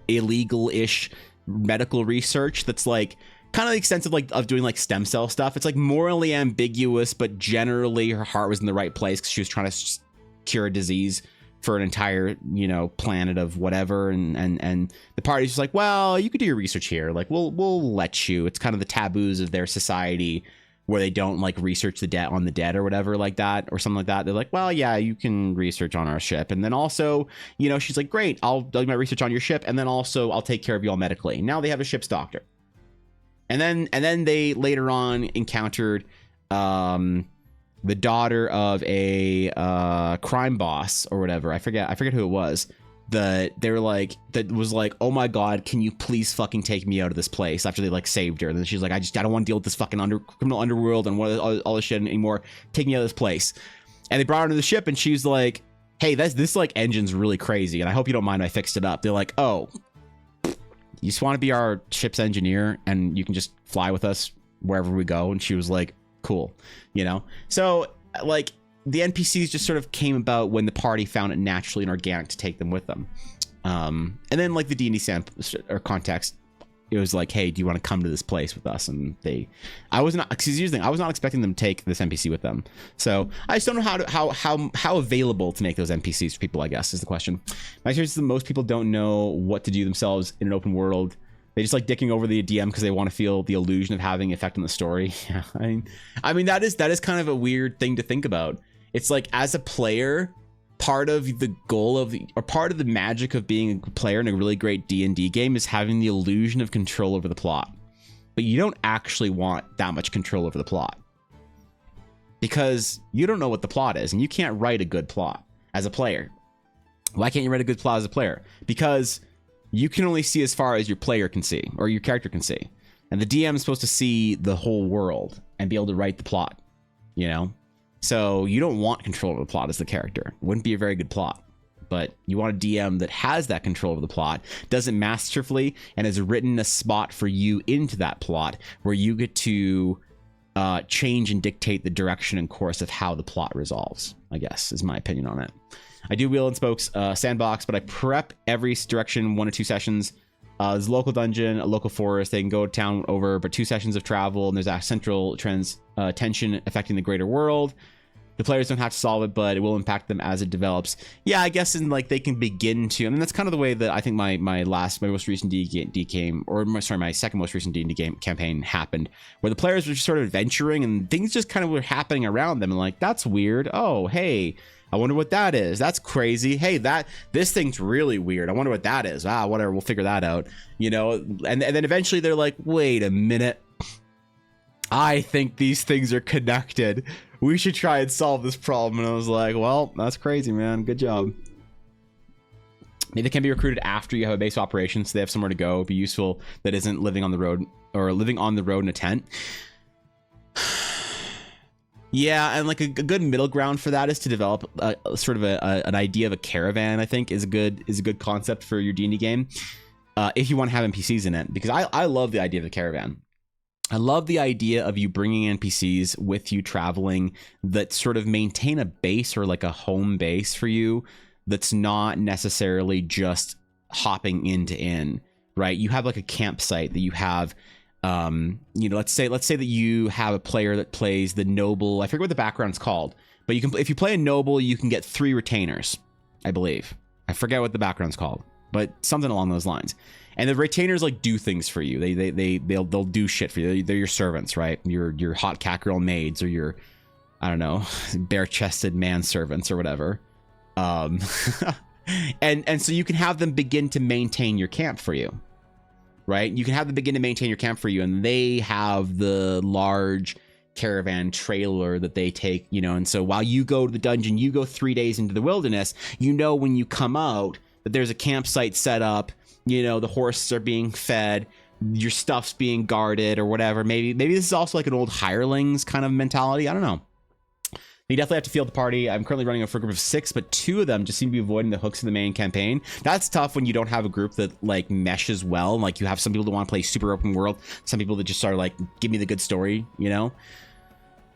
illegal-ish medical research that's like kind of extensive, like of doing like stem cell stuff. It's like morally ambiguous, but generally her heart was in the right place because she was trying to cure a disease for an entire, you know, planet of whatever. And the party's just like, well, you could do your research here. Like, we'll let you. It's kind of the taboos of their society where they don't like research the debt on the dead or whatever like that or something like that. They're like, well, yeah, you can research on our ship. And then also, you know, she's like, great, I'll do my research on your ship. And then also I'll take care of you all medically. Now they have a ship's doctor. And then they later on encountered the daughter of a crime boss or whatever. I forget who it was. That was like, oh my God, can you please fucking take me out of this place after they like saved her. And then she's like, I don't want to deal with this fucking criminal underworld and all this shit anymore. Take me out of this place. And they brought her to the ship, and she's like, hey, this like engine's really crazy, and I hope you don't mind I fixed it up. They're like, oh, you just want to be our ship's engineer and you can just fly with us wherever we go? And she was like, cool, you know? So like the NPCs just sort of came about when the party found it naturally and organic to take them with them. And then like the D&D context, it was like, hey, do you want to come to this place with us? And I was not expecting them to take this NPC with them. So I just don't know how available to make those NPCs for people, I guess, is the question. My experience is that most people don't know what to do themselves in an open world. They just like dicking over the DM because they want to feel the illusion of having effect on the story. Yeah, I mean that is kind of a weird thing to think about. It's like, as a player, part of the goal of part of the magic of being a player in a really great D&D game is having the illusion of control over the plot. But you don't actually want that much control over the plot, because you don't know what the plot is, and you can't write a good plot as a player. Why can't you write a good plot as a player? Because you can only see as far as your player can see, or your character can see. And the DM is supposed to see the whole world and be able to write the plot, you know? So you don't want control over the plot as the character. It wouldn't be a very good plot. But you want a DM that has that control over the plot, does it masterfully, and has written a spot for you into that plot where you get to change and dictate the direction and course of how the plot resolves, I guess, is my opinion on it. I do wheel and spokes sandbox, but I prep every direction 1 or 2 sessions. There's a local dungeon, a local forest. They can go town over, but 2 sessions of travel, and there's a central tension affecting the greater world. The players don't have to solve it, but it will impact them as it develops. Yeah, I guess, and like they can begin to. I mean, that's kind of the way that I think my most recent D game, or my second most recent D&D game campaign happened, where the players were just sort of adventuring and things just kind of were happening around them, and like, that's weird. Oh, hey, I wonder what that is. That's crazy. Hey, this thing's really weird. I wonder what that is. Whatever, we'll figure that out. You know, and then eventually they're like, wait a minute. I think these things are connected. We should try and solve this problem. And I was like, well, that's crazy, man. Good job. Maybe they can be recruited after you have a base operation, so they have somewhere to go. It'd be useful that isn't living on the road, or living on the road in a tent. Yeah, and like a good middle ground for that is to develop sort of an idea of a caravan. I think is a good concept for your D&D game, if you want to have NPCs in it, because I love the idea of the caravan. I love the idea of you bringing NPCs with you traveling that sort of maintain a base or like a home base for you that's not necessarily just hopping in to inn, right? You have like a campsite that you have. You know, let's say that you have a player that plays the noble. I forget what the background's called, but you can, if you play a noble, you can get 3 retainers, I believe. I forget what the background's called, but something along those lines. And the retainers like do things for you. They'll do shit for you. They're your servants, right? Your hot cat girl maids, or your, I don't know, bare-chested manservants or whatever. And so you can have them begin to maintain your camp for you. Right? You can have them begin to maintain your camp for you, and they have the large caravan trailer that they take, you know, and so while you go to the dungeon, you go 3 days into the wilderness, you know, when you come out that there's a campsite set up, you know, the horses are being fed, your stuff's being guarded or whatever. Maybe this is also like an old hirelings kind of mentality. I don't know. You definitely have to feel the party. I'm currently running for a group of 6, but 2 of them just seem to be avoiding the hooks of the main campaign. That's tough when you don't have a group that like meshes well. Like you have some people that want to play super open world, some people that just are like, give me the good story, you know?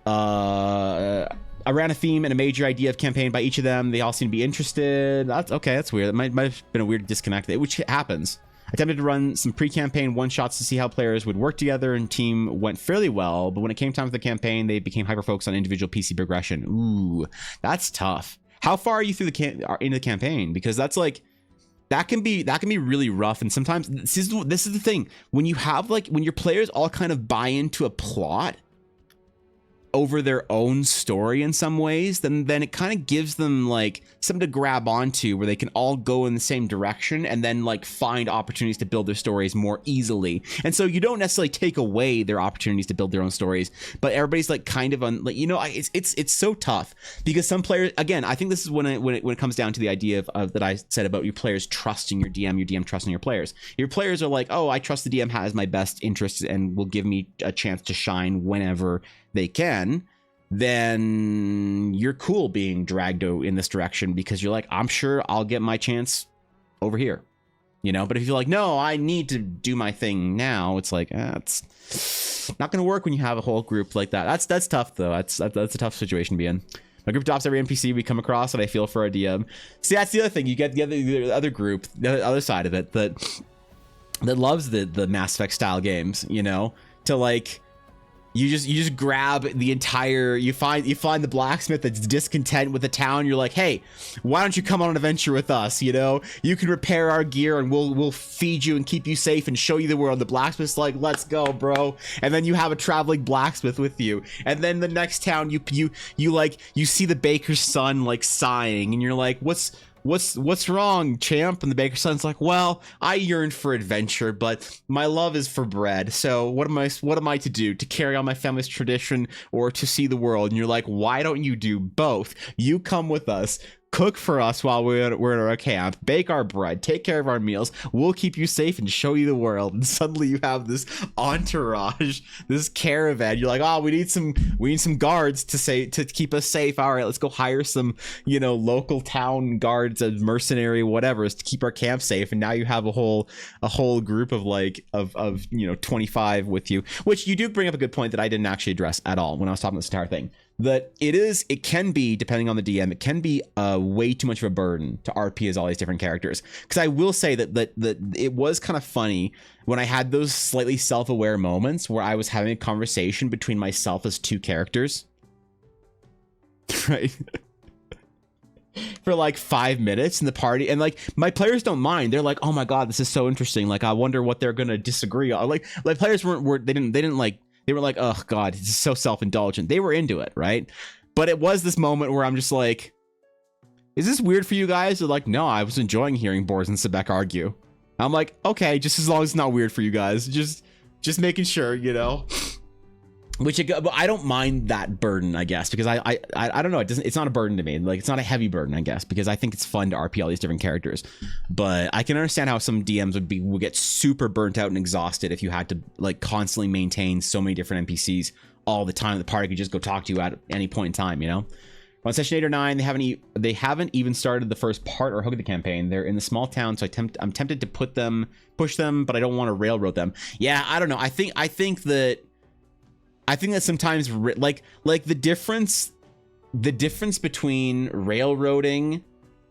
I ran a theme and a major idea of campaign by each of them. They all seem to be interested. That's okay. That's weird. It might have been a weird disconnect, which happens. I attempted to run some pre-campaign one-shots to see how players would work together, and team went fairly well, but when it came time for the campaign, they became hyper-focused on individual PC progression. Ooh, that's tough. How far are you through into the campaign? Because that's like, that can be really rough, and sometimes this is the thing. When you have like, when your players all kind of buy into a plot over their own story in some ways, then it kind of gives them like something to grab onto where they can all go in the same direction and then like find opportunities to build their stories more easily. And so you don't necessarily take away their opportunities to build their own stories, but everybody's like kind of like, you know, it's so tough because some players, again, I think this is when it comes down to the idea of that I said about your players trusting your DM trusting your players. Your players are like, oh, I trust the DM has my best interests and will give me a chance to shine whenever they can. Then you're cool being dragged in this direction because you're like, I'm sure I'll get my chance over here, you know. But if you're like, no, I need to do my thing now, it's like, it's not going to work when you have a whole group like that. That's tough though. That's a tough situation to be in. My group adopts every NPC we come across that I feel for a DM. See, that's the other thing. You get the other group, the other side of it that loves the Mass Effect style games, you know, to like, you just grab the entire, you find the blacksmith that's discontent with the town. You're like, hey, why don't you come on an adventure with us? You know, you can repair our gear and we'll feed you and keep you safe and show you the world. The blacksmith's like, let's go, bro. And then you have a traveling blacksmith with you. And then the next town, you see the baker's son like sighing, and you're like, what's wrong, champ? And the baker's son's like, well, I yearn for adventure, but my love is for bread. So what am I to do? To carry on my family's tradition or to see the world? And you're like, why don't you do both? You come with us, cook for us while we're in our camp, bake our bread, take care of our meals, we'll keep you safe and show you the world. And suddenly you have this entourage, this caravan. You're like, oh, we need some guards to keep us safe. All right, let's go hire some, you know, local town guards, a mercenary, whatever, to keep our camp safe. And now you have a whole group of like of you know, 25 with you, which you do bring up a good point that I didn't actually address at all when I was talking this entire thing. That it can be, depending on the DM, it can be way too much of a burden to RP as all these different characters. Because I will say that it was kind of funny when I had those slightly self-aware moments where I was having a conversation between myself as 2 characters. Right? For like 5 minutes in the party, and like my players don't mind. They're like, oh my god, this is so interesting. Like, I wonder what they're gonna disagree on. Like players they didn't like, they were like, oh god, this is so self-indulgent. They were into it, right? But it was this moment where I'm just like, is this weird for you guys? They're like, no, I was enjoying hearing Boris and Sebek argue. I'm like, okay, just as long as it's not weird for you guys. Just making sure, you know. But I don't mind that burden, I guess, because I don't know, it's not a burden to me. Like, it's not a heavy burden, I guess, because I think it's fun to RP all these different characters. But I can understand how some DMs would get super burnt out and exhausted if you had to like constantly maintain so many different NPCs all the time. The party could just go talk to you at any point in time, you know. On session 8 or 9, they haven't even started the first part or hook of the campaign. They're in the small town, so I'm tempted to push them, but I don't want to railroad them. Yeah, I don't know. I think that sometimes like the difference between railroading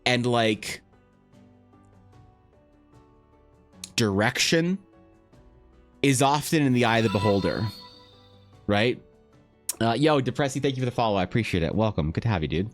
and like direction is often in the eye of the beholder, right? Yo, Depressy, thank you for the follow. I appreciate it. Welcome. Good to have you, dude.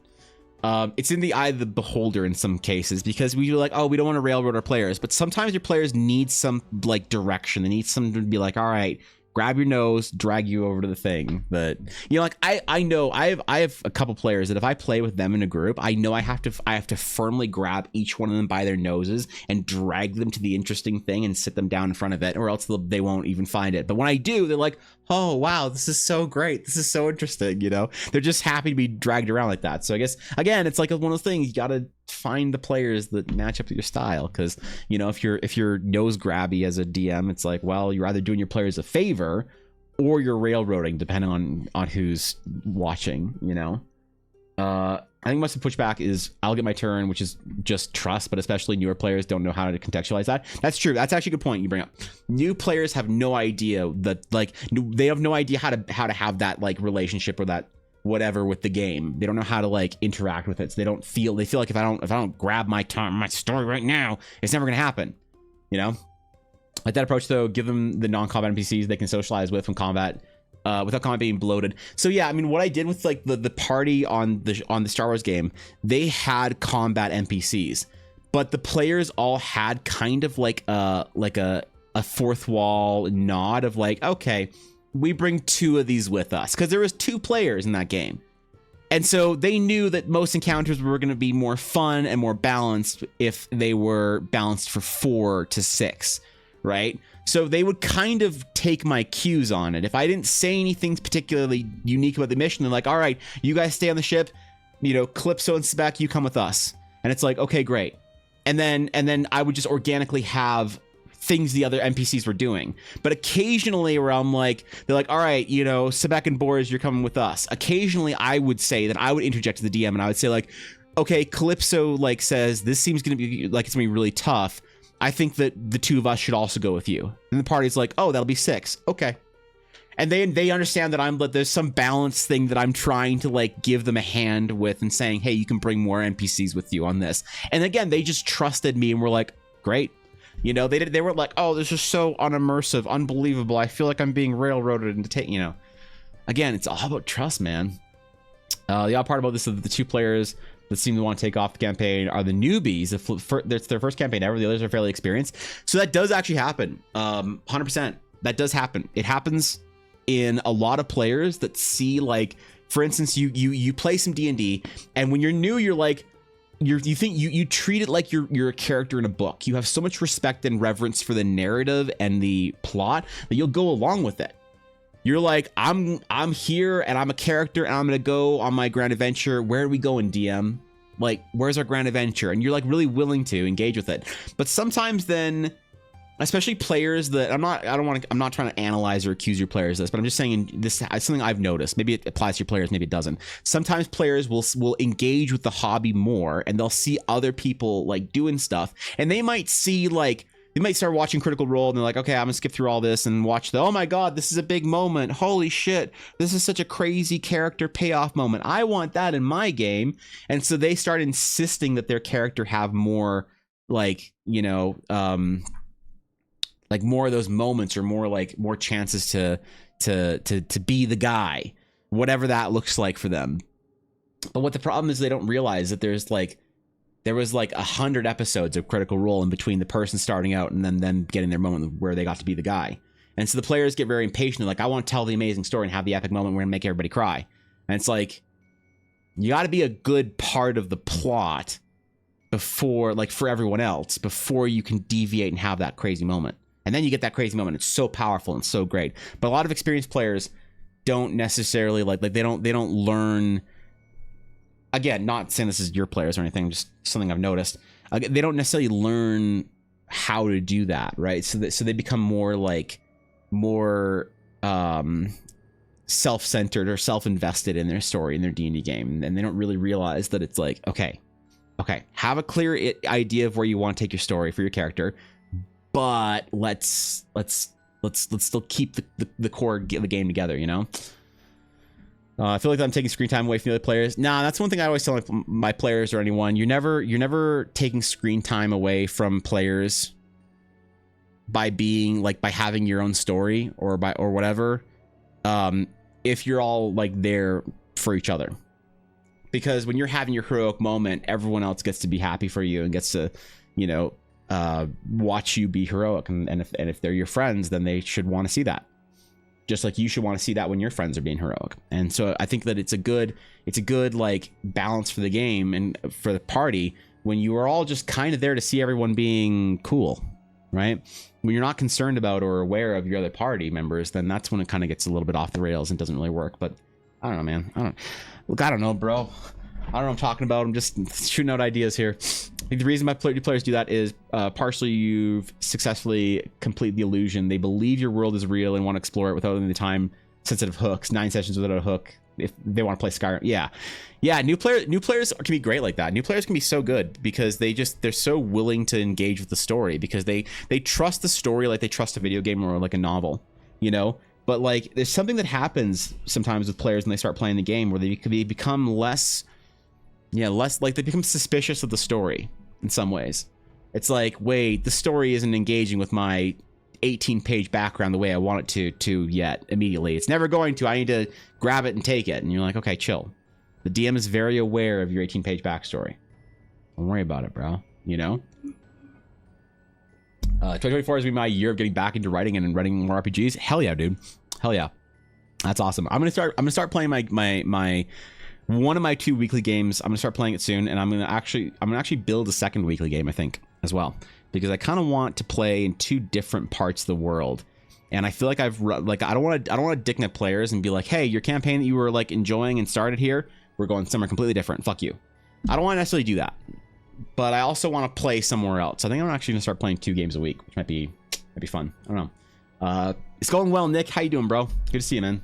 It's in the eye of the beholder in some cases, because we like, oh, we don't want to railroad our players, but sometimes your players need some like direction. They need something to be like, all right, grab your nose, drag you over to the thing. But you know, like I know I have a couple players that if I play with them in a group, I know I have to firmly grab each one of them by their noses and drag them to the interesting thing and sit them down in front of it, or else they won't even find it. But when I do, they're like, oh wow, this is so great, this is so interesting, you know. They're just happy to be dragged around like that. So I guess again, it's like one of those things, you gotta find the players that match up to your style, because you know, if you're nose grabby as a DM, it's like, well, you're either doing your players a favor or you're railroading, depending on who's watching, you know. I think most of the pushback is I'll get my turn, which is just trust, but especially newer players don't know how to contextualize that. That's true. That's actually a good point you bring up. New players have no idea that, like, they have no idea how to have that like relationship or that whatever with the game. They don't know how to like interact with it. So they feel like if I don't grab my story right now, it's never gonna happen. You know? Like that approach though, give them the non-combat NPCs they can socialize with from combat. Without combat being bloated. So yeah, I mean, what I did with like the party on the Star Wars game, they had combat NPCs, but the players all had kind of like a fourth wall nod of like, okay, we bring 2 of these with us, because there was 2 players in that game, and so they knew that most encounters were going to be more fun and more balanced if they were balanced for 4 to 6, right? So they would kind of take my cues on it. If I didn't say anything particularly unique about the mission, they're like, all right, you guys stay on the ship, you know, Calypso and Spec, you come with us. And it's like, okay, great. And then I would just organically have things the other NPCs were doing. But occasionally where I'm like, they're like, all right, you know, Sebek and Boris, you're coming with us. Occasionally I would say that I would interject to the DM and I would say like, okay, Calypso like says, this seems going to be like, it's going to be really tough. I think that the 2 of us should also go with you. And the party's like, oh, that'll be 6. Okay. And they understand that there's some balance thing that I'm trying to like give them a hand with and saying, hey, you can bring more NPCs with you on this. And again, they just trusted me and were like, great. You know, they weren't like, oh, this is so unimmersive, unbelievable. I feel like I'm being railroaded into taking, you know. Again, it's all about trust, man. The odd part about this is the 2 players that seem to want to take off the campaign are the newbies. It's their first campaign ever. The others are fairly experienced. So that does actually happen. 100%. That does happen. It happens in a lot of players that see, like, for instance, you play some D&D, and when you're new, you're like, you think you treat it like you're a character in a book. You have so much respect and reverence for the narrative and the plot that you'll go along with it. You're like, I'm here and I'm a character and I'm gonna go on my grand adventure. Where are we going, DM? Like, where's our grand adventure? And you're like really willing to engage with it. But sometimes then, especially players that I'm not trying to analyze or accuse your players of this, but I'm just saying this is something I've noticed. Maybe it applies to your players, maybe it doesn't. Sometimes players will engage with the hobby more and they'll see other people like doing stuff, and they might see like, they might start watching Critical Role and they're like, okay, I'm gonna skip through all this and watch oh my god, this is a big moment, holy shit, this is such a crazy character payoff moment, I want that in my game. And so they start insisting that their character have more, like, you know, like more of those moments, or more chances to be the guy, whatever that looks like for them. But what the problem is, they don't realize that there was like 100 episodes of Critical Role in between the person starting out and then them getting their moment where they got to be the guy. And so the players get very impatient. They're like, I want to tell the amazing story and have the epic moment where we're gonna make everybody cry. And it's like, you got to be a good part of the plot before, like, for everyone else, before you can deviate and have that crazy moment. And then you get that crazy moment. It's so powerful and so great. But a lot of experienced players don't necessarily like they don't learn. Again, not saying this is your players or anything, just something I've noticed. They don't necessarily learn how to do that, right? So they become more self-centered or self-invested in their story in their D&D game, and they don't really realize that it's like, okay, have a clear idea of where you want to take your story for your character, but let's still keep the core of the game together, you know. I feel like I'm taking screen time away from the other players. Nah, that's one thing I always tell my players or anyone. You're never taking screen time away from players by having your own story or whatever. If you're all like there for each other, because when you're having your heroic moment, everyone else gets to be happy for you and gets to, you know, watch you be heroic. And if they're your friends, then they should want to see that. Just like you should want to see that when your friends are being heroic. And so I think that it's a good like balance for the game and for the party when you are all just kind of there to see everyone being cool, right? When you're not concerned about or aware of your other party members, then that's when it kind of gets a little bit off the rails and doesn't really work. But I don't know, man. I don't know, bro. I don't know what I'm talking about. I'm just shooting out ideas here. I think the reason my players do that is partially you've successfully completed the illusion. They believe your world is real and want to explore it without any time-sensitive hooks. 9 sessions without a hook. If they want to play Skyrim, yeah. New players can be great like that. New players can be so good because they're so willing to engage with the story because they trust the story like they trust a video game or like a novel, you know. But like, there's something that happens sometimes with players when they start playing the game where they become less like they become suspicious of the story in some ways. It's like, wait, the story isn't engaging with my 18-page background the way I want it to yet immediately. It's never going to. I need to grab it and take it. And you're like, okay, chill. The DM is very aware of your 18-page backstory. Don't worry about it, bro. You know? 2024 is going to be my year of getting back into writing and writing more RPGs. Hell yeah, dude. Hell yeah. That's awesome. I'm gonna start playing my one of my 2 weekly games. I'm gonna start playing it soon, and I'm gonna actually build a second weekly game, I think, as well, because I kind of want to play in 2 different parts of the world. And I feel like I don't want to dick my players and be like, hey, your campaign that you were like enjoying and started here, we're going somewhere completely different. Fuck you. I don't want to necessarily do that, but I also want to play somewhere else. I think I'm actually gonna start playing 2 games a week, which might be fun. I don't know. It's going well, Nick. How you doing, bro? Good to see you, man.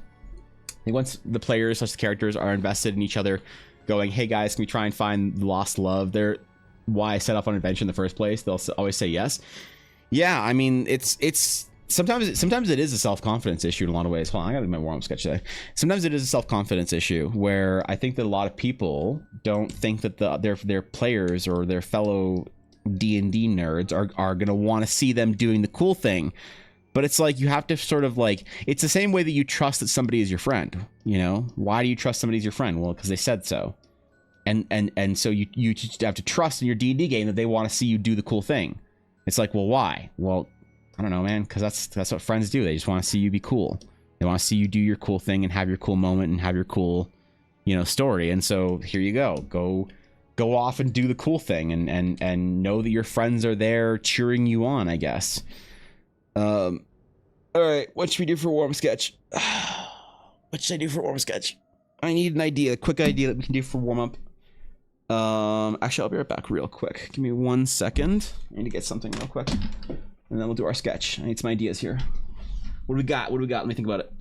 I think once the players such the characters are invested in each other, going, hey guys, can we try and find lost love? They're why I set off on adventure in the first place. They'll always say yes. Yeah, I mean, it's sometimes it is a self-confidence issue in a lot of ways. Hold on, I gotta do my warm-up sketch today. Sometimes it is a self-confidence issue where I think that a lot of people don't think that their players or their fellow D&D nerds are gonna want to see them doing the cool thing. But it's like, you have to sort of like, it's the same way that you trust that somebody is your friend, you know? Why do you trust somebody is your friend? Well, because they said so. And so you just have to trust in your D&D game that they want to see you do the cool thing. It's like, well, why? Well, I don't know, man, because that's what friends do. They just want to see you be cool. They want to see you do your cool thing and have your cool moment and have your cool, you know, story. And so here you go off and do the cool thing and know that your friends are there cheering you on, I guess. All right, what should we do for warm sketch? What should I do for warm sketch? I need an idea, a quick idea that we can do for warm up. Actually, I'll be right back real quick. Give me 1 second. I need to get something real quick, and then we'll do our sketch. I need some ideas here. What do we got? Let me think about it.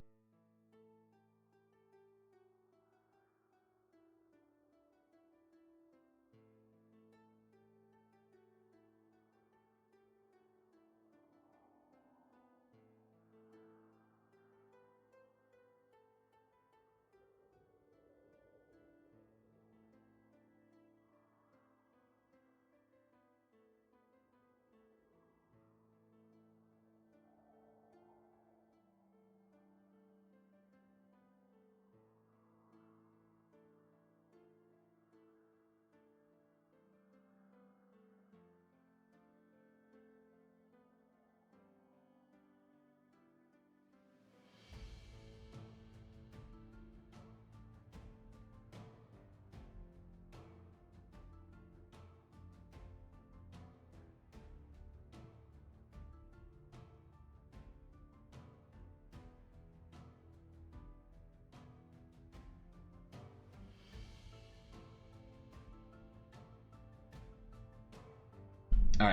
All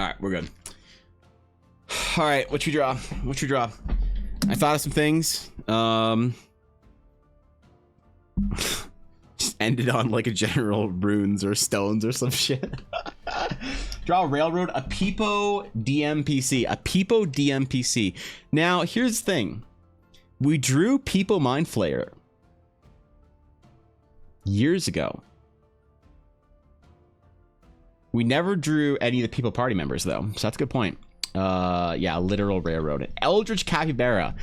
right, we're good. All right, what you draw? I thought of some things. Just ended on like a general runes or stones or some shit. Draw a railroad, a Peepo DMPC, a Peepo DMPC. Now, here's the thing. We drew Peepo Mind Flayer years ago. We never drew any of the Peepo party members, though. So that's a good point. Yeah, literal railroad. Eldritch Capybara.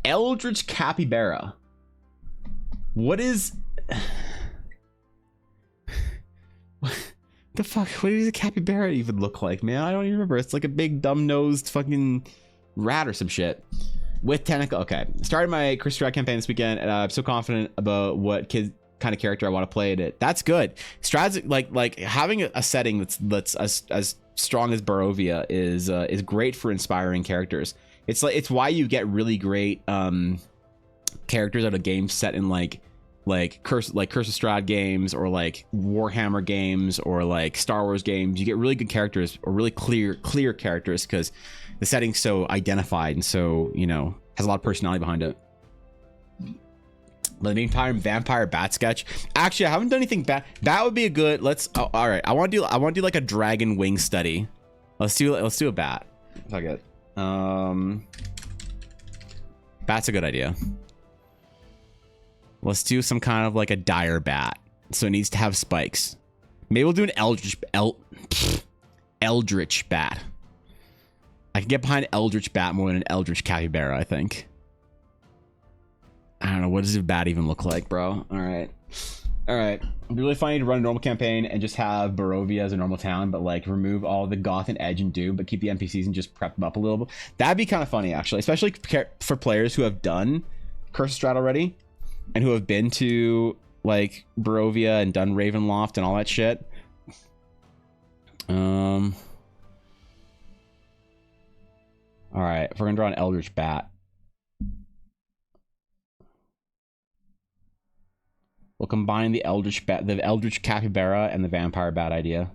Eldritch Capybara. What is... What the fuck? What does a capybara even look like, man? I don't even remember. It's like a big dumb-nosed fucking rat or some shit. With tentacle. Okay. Started my Chris Strat campaign this weekend, and I'm so confident about what kind of character I want to play in it. That's good. Strats, like having a setting that's as strong as Barovia is great for inspiring characters. It's why you get really great characters out of games set in like Curse of Strahd games, or like Warhammer games, or like Star Wars games. You get really good characters, or really clear characters, because the setting's so identified and so, you know, has a lot of personality behind it. The vampire bat sketch. Actually, I haven't done anything bad. That would be a good. All right. I want to do like a dragon wing study. Let's do a bat. Fuck it. Bat's a good idea. Let's do some kind of like a dire bat. So it needs to have spikes. Maybe we'll do an eldritch bat. I can get behind eldritch bat more than an eldritch capybara, I think. I don't know. What does a bat even look like, bro? All right. It'd be really funny to run a normal campaign and just have Barovia as a normal town, but like remove all the goth and edge and doom, but keep the NPCs and just prep them up a little bit. That'd be kind of funny, actually, especially for players who have done Curse of Strahd already and who have been to like Barovia and done Ravenloft and all that shit. All right, if we're gonna draw an eldritch bat, we'll combine the eldritch capybara and the vampire bat idea.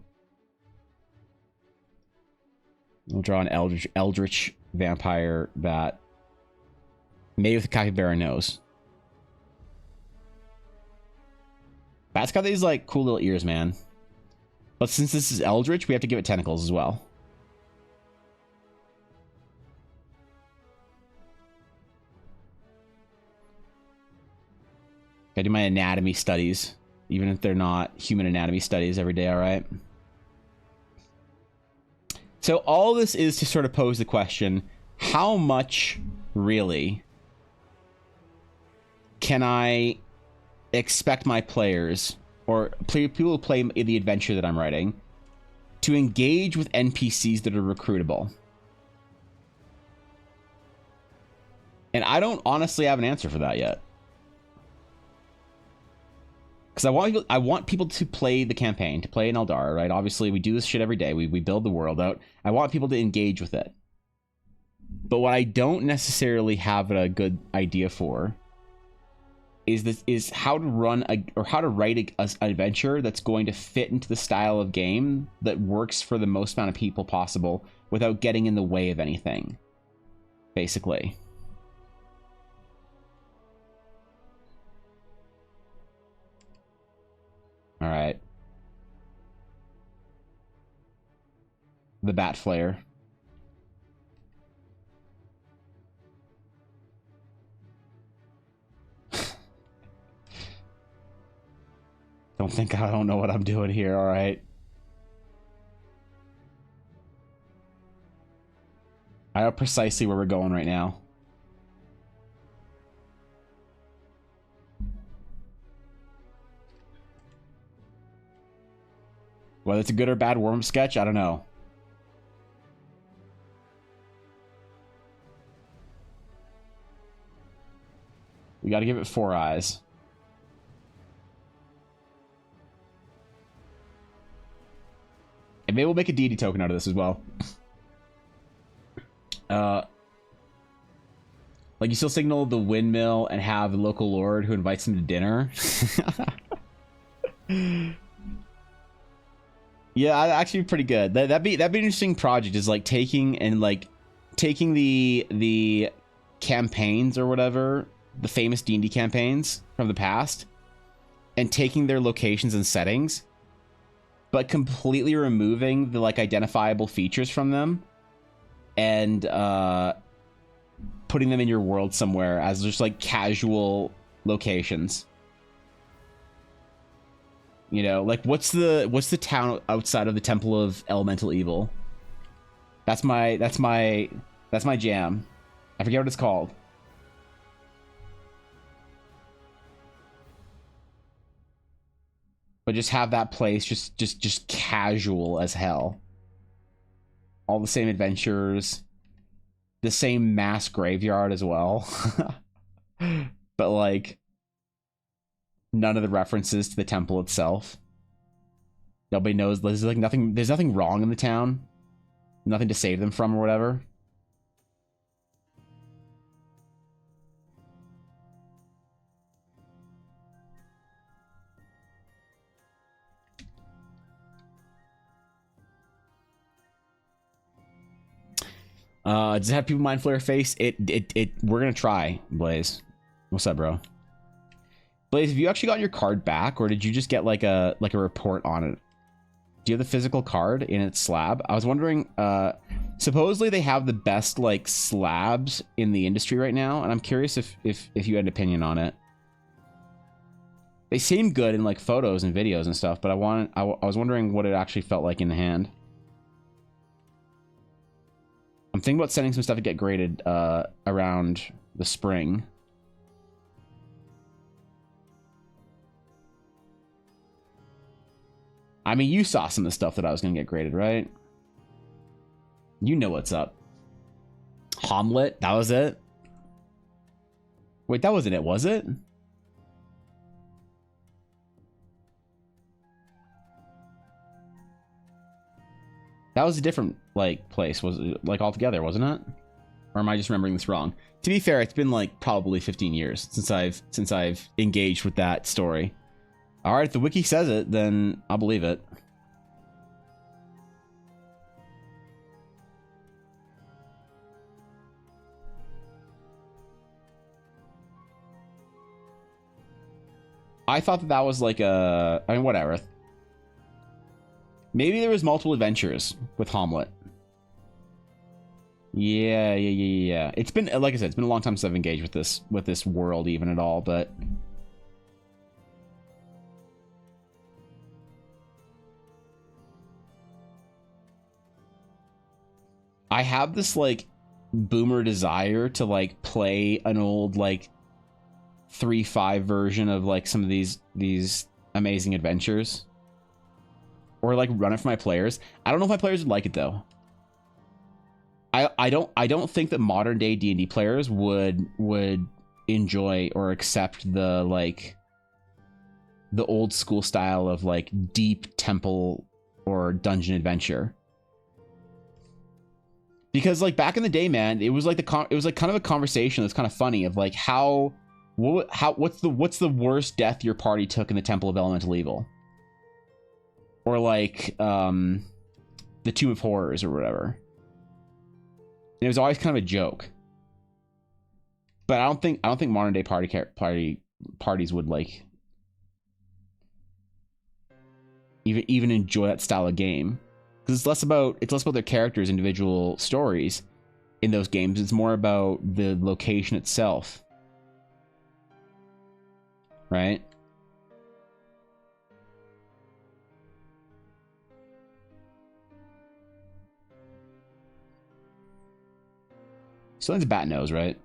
We'll draw an eldritch vampire bat, maybe with a capybara nose. Bat's got these like cool little ears, man. But since this is eldritch, we have to give it tentacles as well. I do my anatomy studies, even if they're not human anatomy studies every day, all right? So all this is to sort of pose the question, how much really can I expect my players, or people who play the adventure that I'm writing, to engage with NPCs that are recruitable? And I don't honestly have an answer for that yet. Because I want people to play the campaign, to play in Eldar, right? Obviously, we do this shit every day. We build the world out. I want people to engage with it. But what I don't necessarily have a good idea for is how to run how to write an adventure that's going to fit into the style of game that works for the most amount of people possible without getting in the way of anything, basically. All right. The bat flare. Don't think I don't know what I'm doing here, all right? I know precisely where we're going right now. Whether it's a good or bad worm sketch, I don't know. We got to give it 4 eyes. And maybe we'll make a deity token out of this as well. Like you still signal the windmill and have the local lord who invites him to dinner. Yeah, actually pretty good. That'd be an interesting project, is like taking the campaigns or whatever, the famous D&D campaigns from the past, and taking their locations and settings, but completely removing the like identifiable features from them and putting them in your world somewhere as just like casual locations. You know, like what's the town outside of the Temple of Elemental Evil? That's my jam. I forget what it's called. But just have that place just casual as hell. All the same adventures, the same mass graveyard as well. But like none of the references to the temple itself. Nobody knows. There's like nothing. There's nothing wrong in the town. Nothing to save them from or whatever. Does it have people mind flare face? We're gonna try, Blaze. What's up, bro? Blaze, have you actually got your card back, or did you just get like a report on it? Do you have the physical card in its slab? I was wondering, supposedly they have the best like slabs in the industry right now, and I'm curious if you had an opinion on it. They seem good in like photos and videos and stuff, but I was wondering what it actually felt like in the hand. I'm thinking about sending some stuff to get graded around the spring. I mean, you saw some of the stuff that I was going to get graded, right? You know what's up. Homlet, that was it? Wait, that wasn't it, was it? That was a different, like, place, was it, like, altogether, wasn't it? Or am I just remembering this wrong? To be fair, it's been, like, probably 15 years since I've engaged with that story. Alright, if the wiki says it, then I'll believe it. I thought that was like a... I mean, whatever. Maybe there was multiple adventures with Homlet. Yeah. It's been, like I said, it's been a long time since I've engaged with this world even at all, but... I have this, like, boomer desire to, like, play an old, like, 3.5 version of, like, some of these amazing adventures. Or, like, run it for my players. I don't know if my players would like it, though. I don't think that modern day D&D players would enjoy or accept the, like, the old school style of, like, deep temple or dungeon adventure. Because, like, back in the day, man, it was like it was like kind of a conversation that's kind of funny of like what's the worst death your party took in the Temple of Elemental Evil, or like the Tomb of Horrors or whatever. And it was always kind of a joke. But I don't think modern day parties would like even enjoy that style of game. Because it's less about their characters' individual stories in those games. It's more about the location itself, right? So that's a bat nose, right?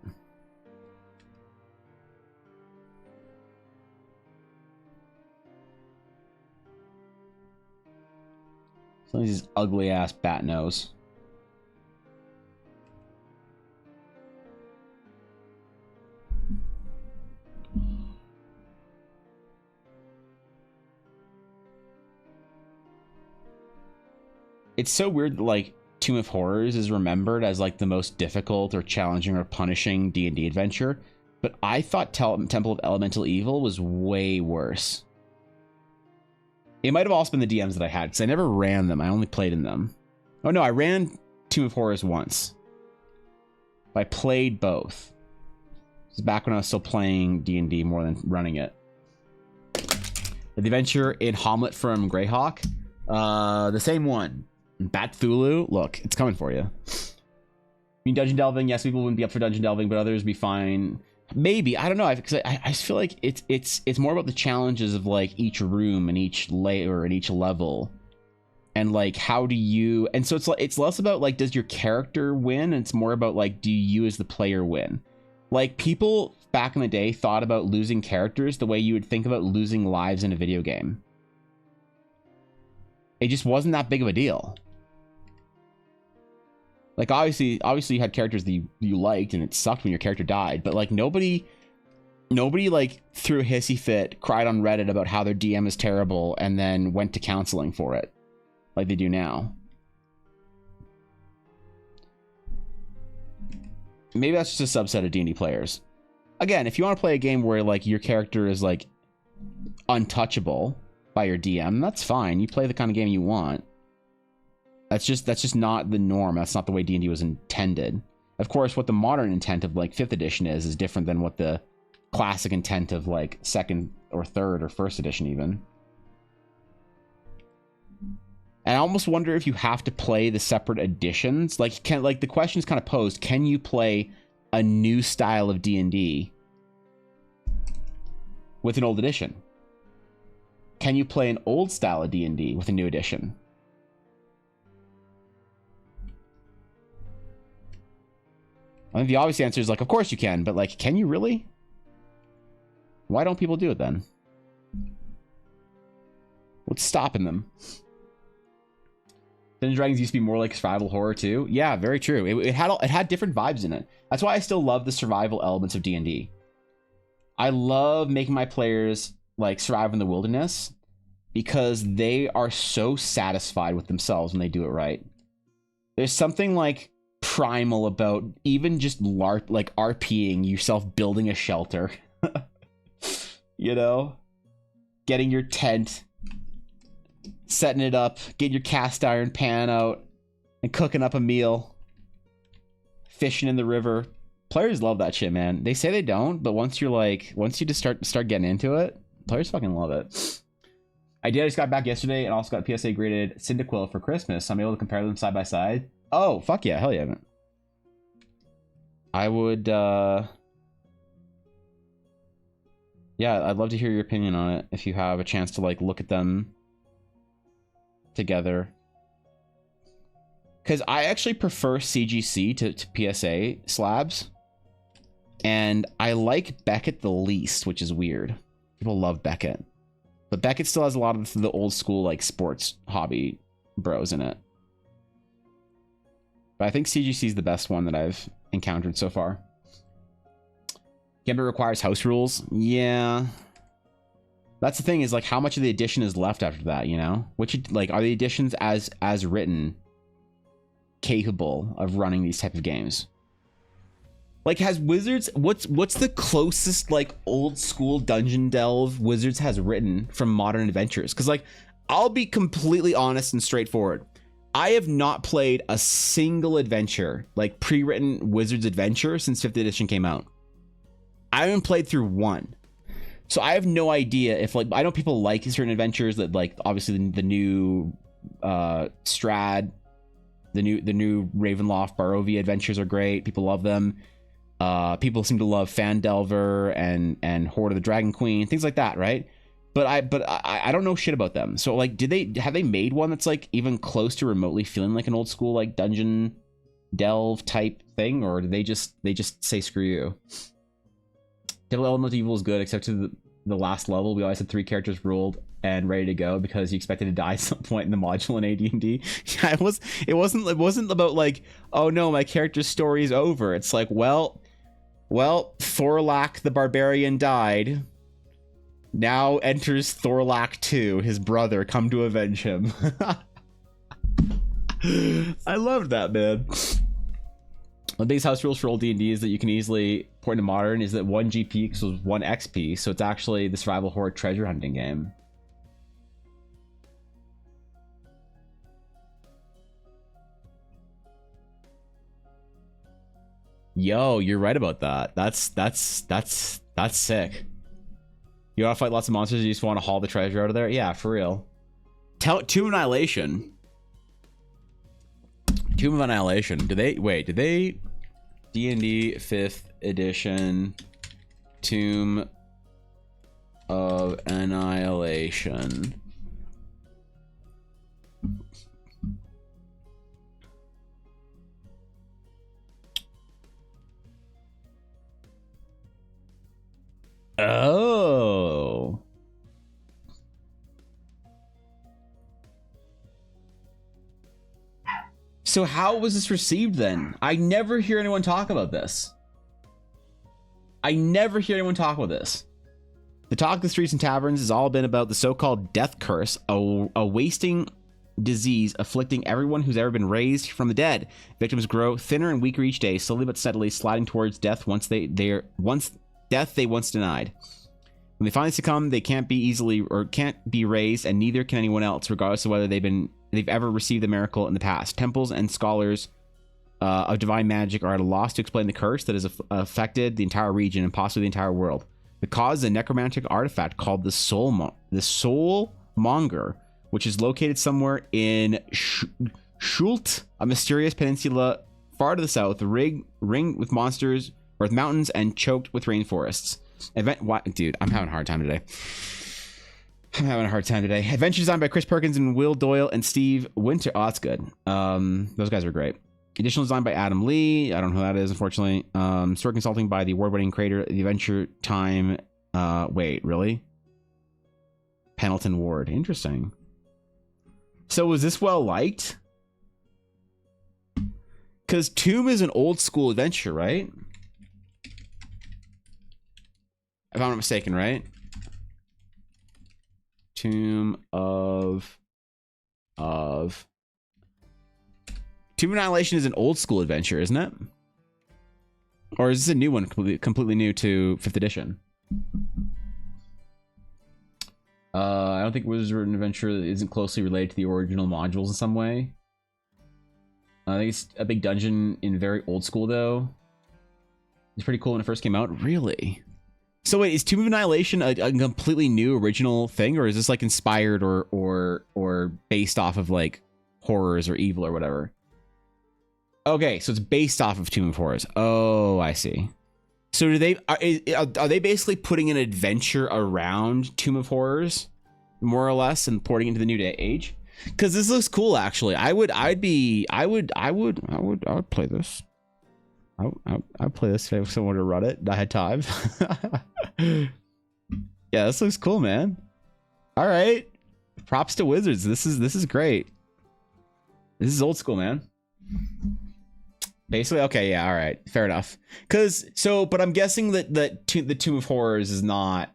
So this ugly ass bat nose. It's so weird that, like, Tomb of Horrors is remembered as like the most difficult or challenging or punishing D&D adventure, but I thought Temple of Elemental Evil was way worse. It might have also been the DMs that I had, because I never ran them. I only played in them. Oh no, I ran Tomb of Horrors once. I played both. It's back when I was still playing D&D more than running it. The adventure in Hamlet from Greyhawk. The same one. Bat Thulu. Look, it's coming for you. I mean, dungeon delving. Yes, people wouldn't be up for dungeon delving, but others would be fine. Maybe, I don't know, because I just feel like it's more about the challenges of like each room and each layer and each level, and like how do you, and so it's less about like does your character win, and it's more about like do you as the player win. Like people back in the day thought about losing characters the way you would think about losing lives in a video game. It just wasn't that big of a deal. Like, obviously you had characters that you liked, and it sucked when your character died. But, like, nobody, like, threw a hissy fit, cried on Reddit about how their DM is terrible, and then went to counseling for it. Like they do now. Maybe that's just a subset of D&D players. Again, if you want to play a game where, like, your character is, like, untouchable by your DM, that's fine. You play the kind of game you want. That's just not the norm. That's not the way D&D was intended. Of course, what the modern intent of like 5th edition is different than what the classic intent of like 2nd or 3rd or 1st edition even. And I almost wonder if you have to play the separate editions. Like, the question is kind of posed: can you play a new style of D&D with an old edition? Can you play an old style of D&D with a new edition? I think the obvious answer is like, of course you can, but like, can you really? Why don't people do it then? What's stopping them? Dungeons & Dragons used to be more like survival horror too. Yeah, very true. It had different vibes in it. That's why I still love the survival elements of D&D. I love making my players like survive in the wilderness because they are so satisfied with themselves when they do it right. There's something like primal about even just like RPing yourself, building a shelter. You know, getting your tent, setting it up, getting your cast iron pan out, and cooking up a meal, fishing in the river. Players love that shit, man. They say they don't, but once you just start getting into it, players fucking love it. I just got back yesterday and also got PSA graded Cyndaquil for Christmas, so I'm able to compare them side by side. Oh, fuck yeah, hell yeah. I would, yeah, I'd love to hear your opinion on it if you have a chance to, like, look at them together. Because I actually prefer CGC to PSA slabs. And I like Beckett the least, which is weird. People love Beckett. But Beckett still has a lot of the old school, like, sports hobby bros in it. But I think CGC is the best one that I've encountered so far. Gambit requires house rules. Yeah. That's the thing, is like how much of the edition is left after that, you know? Which, like, are the editions as written capable of running these type of games? Like, has Wizards, what's the closest like old school dungeon delve Wizards has written from modern adventures? Because, like, I'll be completely honest and straightforward. I have not played a single adventure, like pre-written Wizards adventure, since 5th edition came out. I haven't played through one. So I have no idea if, like, I know people like certain adventures that, like, obviously the new Strad, the new Ravenloft Barovia adventures are great. People love them. People seem to love Fandelver and Hoard of the Dragon Queen, things like that, right? But I don't know shit about them. So, like, have they made one that's like even close to remotely feeling like an old school like dungeon delve type thing, or do they just say screw you? Devil Element of Evil is good, except to the last level. We always had 3 characters ruled and ready to go because you expected to die at some point in the module in AD&D. Yeah, it wasn't about like, oh no, my character's story is over. It's like, well, Thorlak the Barbarian died. Now enters Thorlak 2, his brother, come to avenge him. I loved that, man. The biggest house rules for old D&D is that you can easily port into modern is that 1 GP equals 1 XP, so it's actually the survival horde treasure hunting game. Yo, you're right about that. That's sick. You want to fight lots of monsters? You just want to haul the treasure out of there? Yeah, for real. Tomb Annihilation. Tomb of Annihilation. Did they D&D 5th edition Tomb of Annihilation. Oh. So how was this received then? I never hear anyone talk about this. I never hear anyone talk about this. The talk of the streets and taverns has all been about the so-called death curse, a wasting disease afflicting everyone who's ever been raised from the dead. Victims grow thinner and weaker each day, slowly but steadily sliding towards death once they once denied. When they finally succumb, they can't be raised, and neither can anyone else, regardless of whether they've ever received the miracle in the past. Temples and scholars of divine magic are at a loss to explain the curse that has affected the entire region and possibly the entire world. The cause is a necromantic artifact called the Soul Monger, which is located somewhere in Schult, a mysterious peninsula far to the south, ringed with monsters, or with mountains, and choked with rainforests. Dude, I'm having a hard time today. Adventure designed by Chris Perkins and Will Doyle and Steve Winter. Oh, that's good. Those guys are great. Additional design by Adam Lee. I don't know who that is, unfortunately. Story consulting by the award-winning creator of the Adventure Time. Wait, really? Pendleton Ward. Interesting. So was this well liked? Because Tomb is an old school adventure, right? If I'm not mistaken, right? Tomb of Annihilation is an old school adventure, isn't it? Or is this a new one, completely new to 5th edition? I don't think Wizard Adventure isn't closely related to the original modules in some way. I think it's a big dungeon in very old school, though. It's pretty cool when it first came out. Really? So wait, is Tomb of Annihilation a completely new original thing, or is this like inspired or based off of like horrors or evil or whatever? Okay, so it's based off of Tomb of Horrors. Oh, I see. So are they basically putting an adventure around Tomb of Horrors, more or less, and porting into the new age? Because this looks cool, actually. I would play this. I'd play this if someone to run it. I had time. Yeah, this looks cool, man. All right, props to Wizards. This is great. This is old school, man. Basically, okay, yeah, all right, fair enough. But I'm guessing that the Tomb of Horrors is not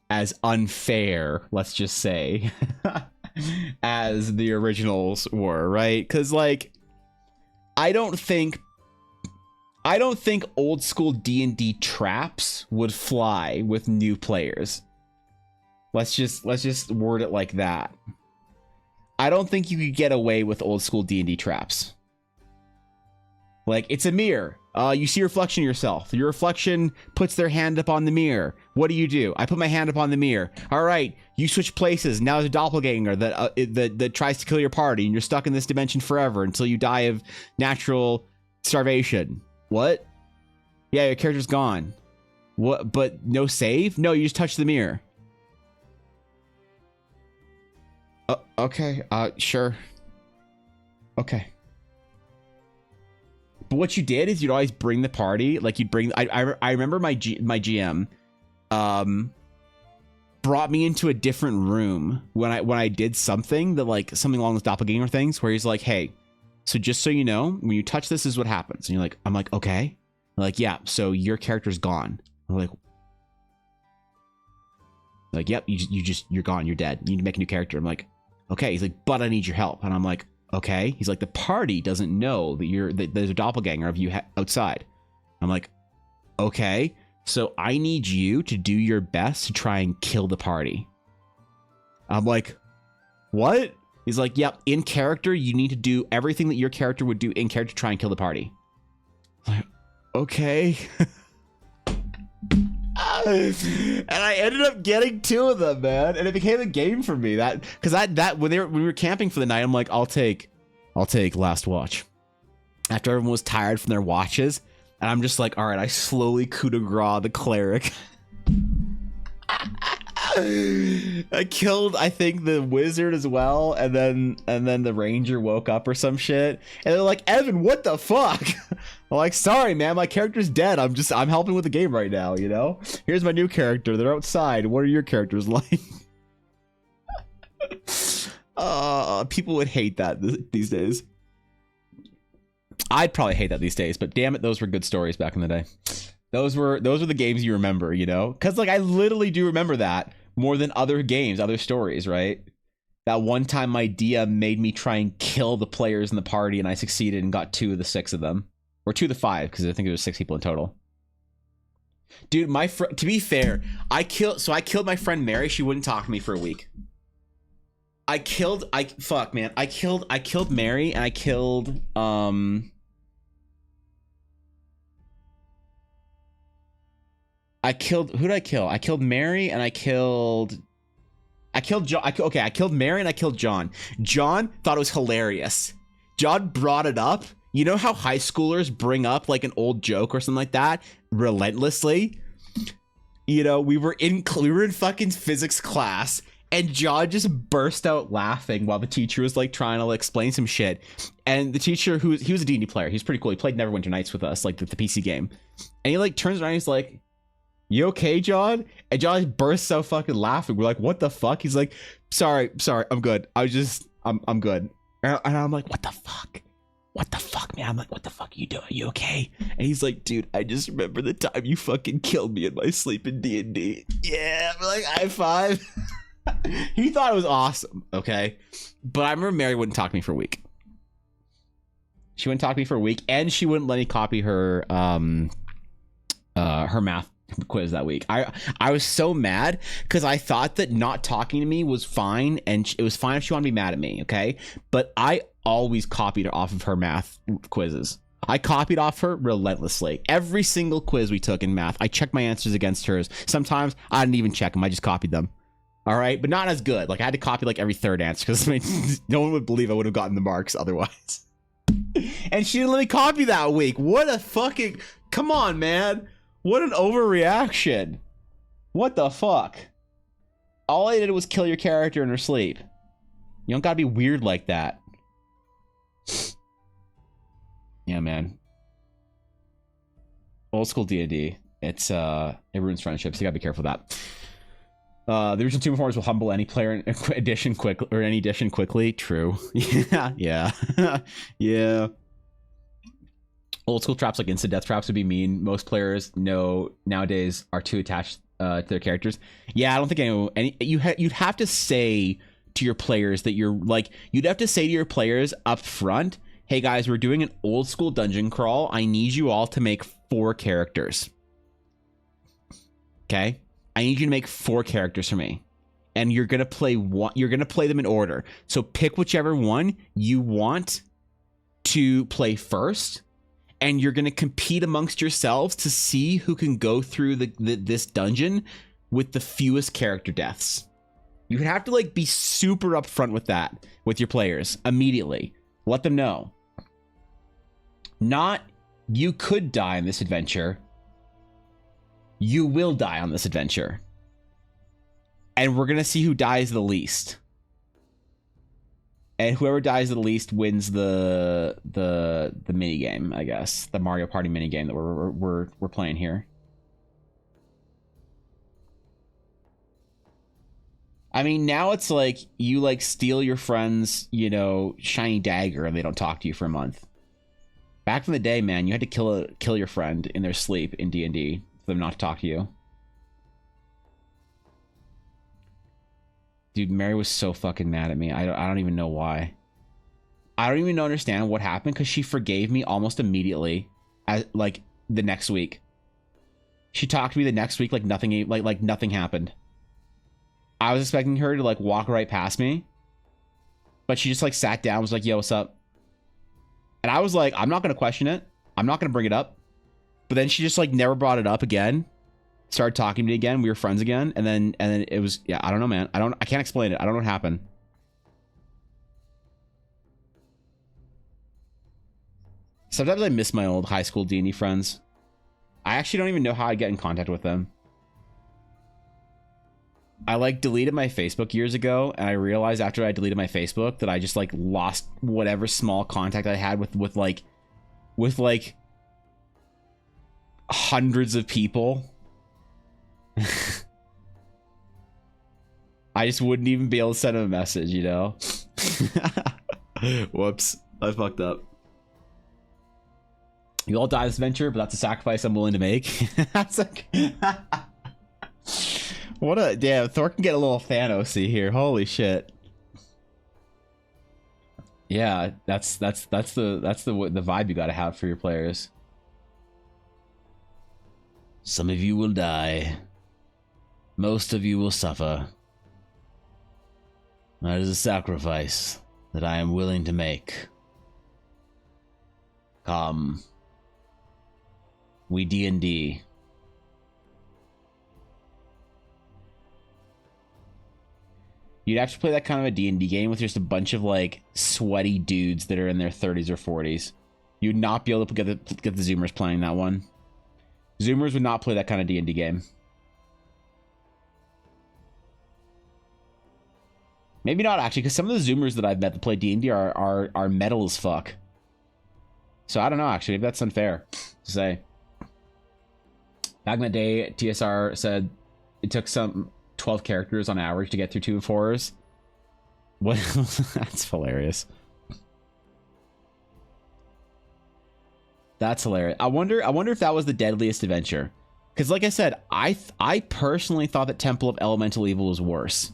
as unfair, let's just say, as the originals were, right? Because like, I don't think old school D&D traps would fly with new players. Let's just word it like that. I don't think you could get away with old school D&D traps. Like, it's a mirror. You see a reflection of yourself. Your reflection puts their hand up on the mirror. What do? I put my hand up on the mirror. All right, you switch places. Now there's a doppelganger that tries to kill your party, and you're stuck in this dimension forever until you die of natural starvation. What? Yeah, your character's gone. What? But no save? No, you just touch the mirror. Okay. Sure. Okay. But what you did is you'd always bring the party, like you'd bring. I remember my GM, brought me into a different room when I did something that like something along those doppelganger things, where he's like, hey, so just so you know, when you touch this is what happens. And you're like, I'm like, okay. I'm like, yeah. So your character's gone. I'm like, yep. You're gone. You're dead. You need to make a new character. I'm like, okay. He's like, but I need your help. And I'm like, okay. He's like, the party doesn't know that there's a doppelganger of you outside. I'm like, okay. So I need you to do your best to try and kill the party. I'm like, what? He's like, yep. In character, you need to do everything that your character would do in character to try and kill the party. Like, okay. And I ended up getting 2 of them, man, and it became a game for me. That because that when we were camping for the night, I'm like, I'll take last watch. After everyone was tired from their watches, and I'm just like, all right, I slowly coup de grace the cleric. I killed, I think, the wizard as well, and then the ranger woke up or some shit, and they're like, Evan, what the fuck? I'm like, sorry, man, my character's dead. I'm helping with the game right now, you know? Here's my new character. They're outside. What are your characters like? People would hate that these days. I'd probably hate that these days, but damn it, those were good stories back in the day. Those were the games you remember, you know? Because like I literally do remember that more than other games, other stories, right? That one time my DM made me try and kill the players in the party, and I succeeded and got 2 of the 6 of them. Or 2 of the 5, because I think there was 6 people in total. Dude, to be fair, I killed my friend Mary. She wouldn't talk to me for a week. I killed Mary, and I killed who did I kill? I killed Mary, and I killed John. I killed Mary, and I killed John. John thought it was hilarious. John brought it up. You know how high schoolers bring up like an old joke or something like that relentlessly? You know, we were in fucking physics class, and John just burst out laughing while the teacher was like trying to like explain some shit. And the teacher, he was a D&D player. He's pretty cool. He played Neverwinter Nights with us, like the PC game. And he like turns around and he's like, "You okay, John?" And John just bursts out fucking laughing. We're like, "What the fuck?" He's like, sorry, I'm good. I'm good. And I'm like, what the fuck? What the fuck, man? I'm like, what the fuck are you doing? You okay? And he's like, dude, I just remember the time you fucking killed me in my sleep in D&D. Yeah, I'm like, high five. He thought it was awesome, okay? But I remember Mary wouldn't talk to me for a week. She wouldn't talk to me for a week, and she wouldn't let me copy her math quiz that week. I was so mad because I thought that not talking to me was fine, and it was fine if she wanted to be mad at me, okay? But I always copied her off of her math quizzes. I copied off her relentlessly. Every single quiz we took in math, I checked my answers against hers. Sometimes I didn't even check them. I just copied them. All right, but not as good. Like I had to copy like every 3rd answer because no one would believe I would have gotten the marks otherwise. And she didn't let me copy that week. What a fucking... Come on, man. What an overreaction. What the fuck? All I did was kill your character in her sleep. You don't gotta be weird like that. Yeah, man. Old school D&D. It ruins friendships. You gotta be careful of that. The original 2 performers will humble any player in addition quickly. True. Yeah. Yeah. Old school traps like instant death traps would be mean. Most players nowadays are too attached to their characters. Yeah, I don't think you'd have to say to your players that you'd have to say to your players up front, hey guys, we're doing an old school dungeon crawl. I need you all to make 4 characters. Okay? I need you to make 4 characters for me. And you're gonna play them in order. So pick whichever one you want to play first. And you're going to compete amongst yourselves to see who can go through this dungeon with the fewest character deaths. You have to like be super upfront with that with your players immediately. Let them know. Not, you could die on this adventure. You will die on this adventure. And we're going to see who dies the least. And whoever dies the least wins the mini game, I guess, the Mario Party mini game that we're playing here. I mean, now it's like you like steal your friend's, shiny dagger, and they don't talk to you for a month. Back in the day, man, you had to kill your friend in their sleep in D&D for them not to talk to you. Dude, Mary was so fucking mad at me. I don't even know why. I don't even understand what happened because she forgave me almost immediately, like the next week. She talked to me the next week like nothing, like nothing happened. I was expecting her to like walk right past me, but she just like sat down, was like, "Yo, what's up?" And I was like, I'm not gonna question it. I'm not gonna bring it up. But then she just like never brought it up again. Started talking to me again. We were friends again, and then it was, yeah, I don't know, man. I can't explain it. I don't know what happened. Sometimes I miss my old high school D&D friends. I actually don't even know how I get in contact with them. I like deleted my Facebook years ago, and I realized after I deleted my Facebook that I just like lost whatever small contact I had with like hundreds of people. I just wouldn't even be able to send them a message, you know? Whoops, I fucked up. You all die this venture, but that's a sacrifice I'm willing to make. That's like what a damn. Thor can get a little Thanos-y here. Holy shit. Yeah, that's the vibe you gotta have for your players. Some of you will die. Most of you will suffer. That is a sacrifice that I am willing to make. Come. We D&D. You'd have to play that kind of a D&D game with just a bunch of like sweaty dudes that are in their 30s or 40s. You'd not be able to get the Zoomers playing that one. Zoomers would not play that kind of D&D game. Maybe not actually, because some of the Zoomers that I've met that play D&D are metal as fuck. So I don't know actually. Maybe that's unfair to say. Back in the day, TSR said it took some 12 characters on average to get through 2 and 4s. What? That's hilarious. That's hilarious. I wonder if that was the deadliest adventure. Because like I said, I personally thought that Temple of Elemental Evil was worse.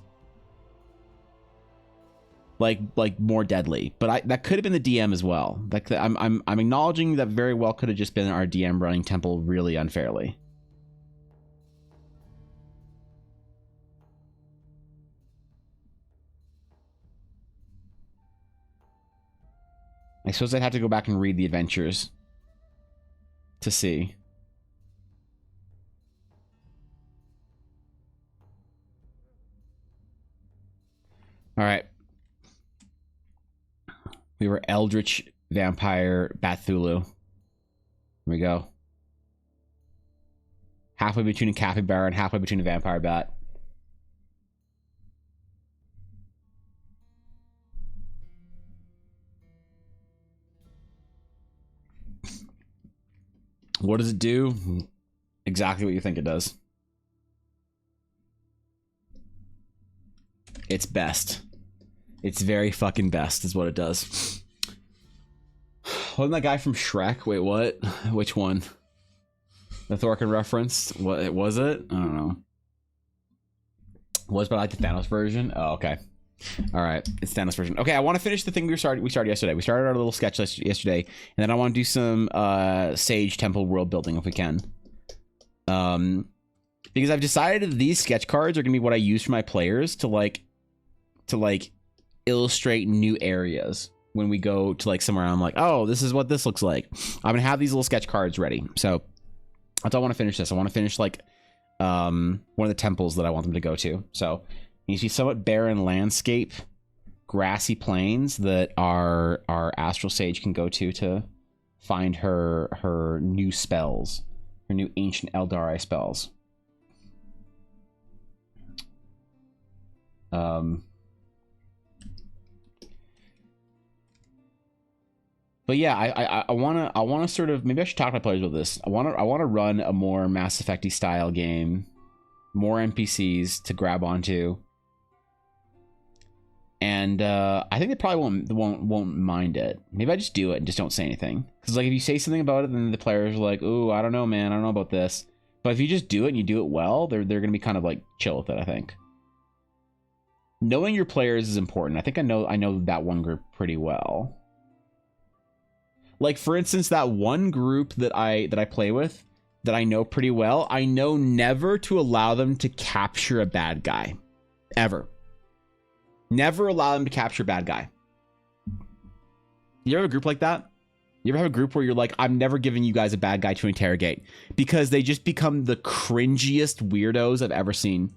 Like more deadly. But that could have been the DM as well. Like I'm acknowledging that very well could have just been our DM running Temple really unfairly. I suppose I'd have to go back and read the adventures to see. All right. We were Eldritch Vampire Cthulhu. Here we go. Halfway between a capybara and halfway between a vampire bat. What does it do? Exactly what you think it does. It's best. It's very fucking best is what it does. Wasn't that guy from Shrek? Wait, what? Which one? The Thorkin reference? What was it? I don't know. Was but like the Thanos version? Oh, okay. All right, it's Thanos version. Okay, I want to finish the thing we started yesterday. We started our little sketch list yesterday, and then I want to do some Sage Temple world building if we can. Because I've decided that these sketch cards are gonna be what I use for my players to like illustrate new areas when we go to like somewhere. I'm like, oh, this is what this looks like. I'm gonna have these little sketch cards ready. So that's how I want to finish this. I want to finish like one of the temples that I want them to go to. So you see somewhat barren landscape, grassy plains that our Astral Sage can go to find her new spells, her new ancient Eldari spells. But yeah, I wanna sort of, maybe I should talk to my players about this. I wanna run a more Mass Effect-y style game, more NPCs to grab onto. And I think they probably won't mind it. Maybe I just do it and just don't say anything. Because like if you say something about it, then the players are like, "Ooh, I don't know, man. I don't know about this." But if you just do it and you do it well, they're gonna be kind of like chill with it. I think knowing your players is important. I think I know that one group pretty well. Like for instance, that one group that I play with that I know pretty well. I know never to allow them to capture a bad guy, ever. Never allow them to capture a bad guy. You have a group like that? You ever have a group where you're like, I'm never giving you guys a bad guy to interrogate because they just become the cringiest weirdos I've ever seen.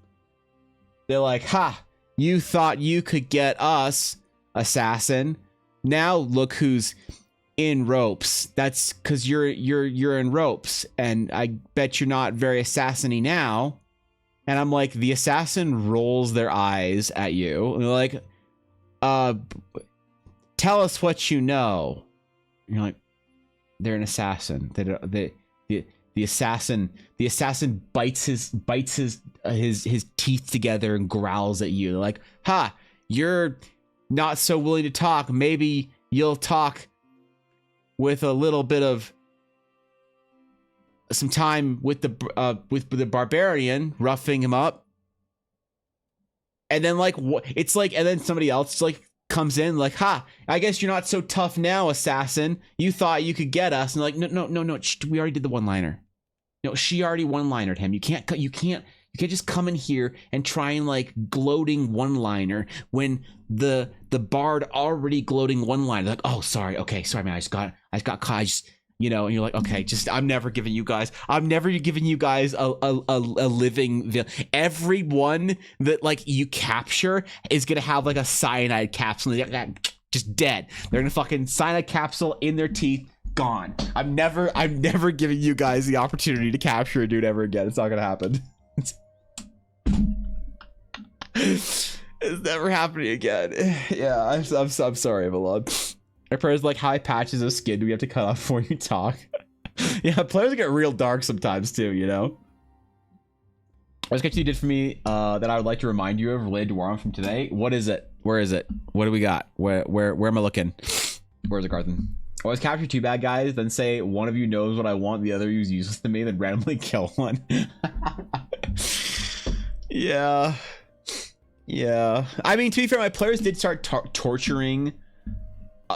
They're like, ha, you thought you could get us, assassin. Now look who's in ropes. That's because you're in ropes, and I bet you're not very assassiny now. And I'm like, the assassin rolls their eyes at you, and they're like, tell us what you know. And you're like, they're an assassin. The assassin bites his teeth together and growls at you. They're like, ha, you're not so willing to talk. Maybe you'll talk with a little bit of some time with the barbarian, roughing him up. And then like what it's like, and then somebody else like comes in like, ha, I guess you're not so tough now, assassin. You thought you could get us. And like, no, we already did the one-liner. No, she already one-linered him. You can't just come in here and try and like gloating one-liner when the bard already gloating one-liner. Like, oh, sorry, okay, sorry, man, I just got caught. And you're like, okay, I'm never giving you guys a living. Everyone that like you capture is gonna have like a cyanide capsule, just dead. They're gonna fucking cyanide capsule in their teeth. Gone. I'm never giving you guys the opportunity to capture a dude ever again. It's not gonna happen. It's never happening again. Yeah, I'm sorry, Valod. Our players like high patches of skin. Do we have to cut off before you talk? Yeah, players get real dark sometimes too. What sketch you did for me that I would like to remind you of related to Warm from today. What is it? Where is it? What do we got? Where am I looking? Where's it, Garthen? Always capture 2 bad guys, then say one of you knows what I want, the other is useless to me, then randomly kill one. Yeah. I mean, to be fair, my players did start torturing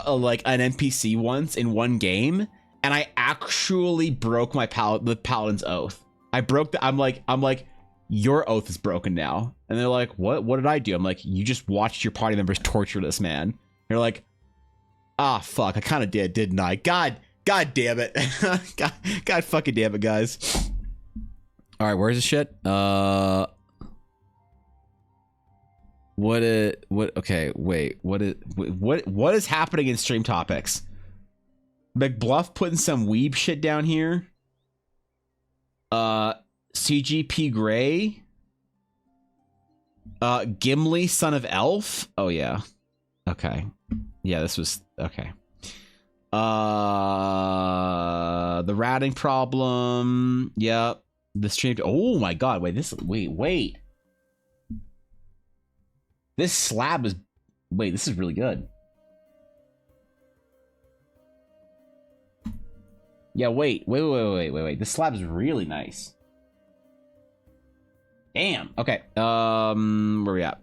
like an NPC once in one game, and I actually broke the paladin's oath. I'm like, your oath is broken now. And they're like, what did I do? I'm like, you just watched your party members torture this man. They're like, ah, fuck, I kind of did, didn't I? God damn it. God fucking damn it, guys. All right, where's the shit? Okay, wait, what is happening in stream topics? McBluff putting some weeb shit down here. CGP Gray. Gimli, son of Elf. Oh yeah. Okay. Yeah, this was okay. The ratting problem. Yep. The stream. Oh my god. Wait. This slab is. Wait. This is really good. Yeah. Wait. This slab is really nice. Damn. Okay. Where we at?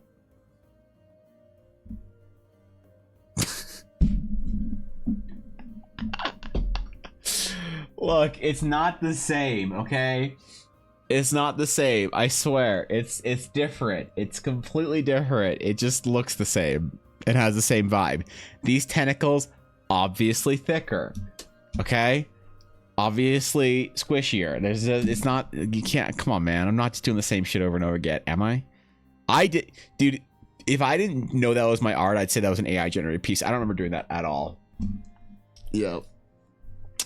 Look, it's not the same, okay? It's not the same. I swear. It's different. It's completely different. It just looks the same. It has the same vibe. These tentacles, obviously thicker. Okay? Obviously squishier. It's not, you can't, come on, man. I'm not just doing the same shit over and over again, am I? Dude, if I didn't know that was my art, I'd say that was an AI generated piece. I don't remember doing that at all. Yep.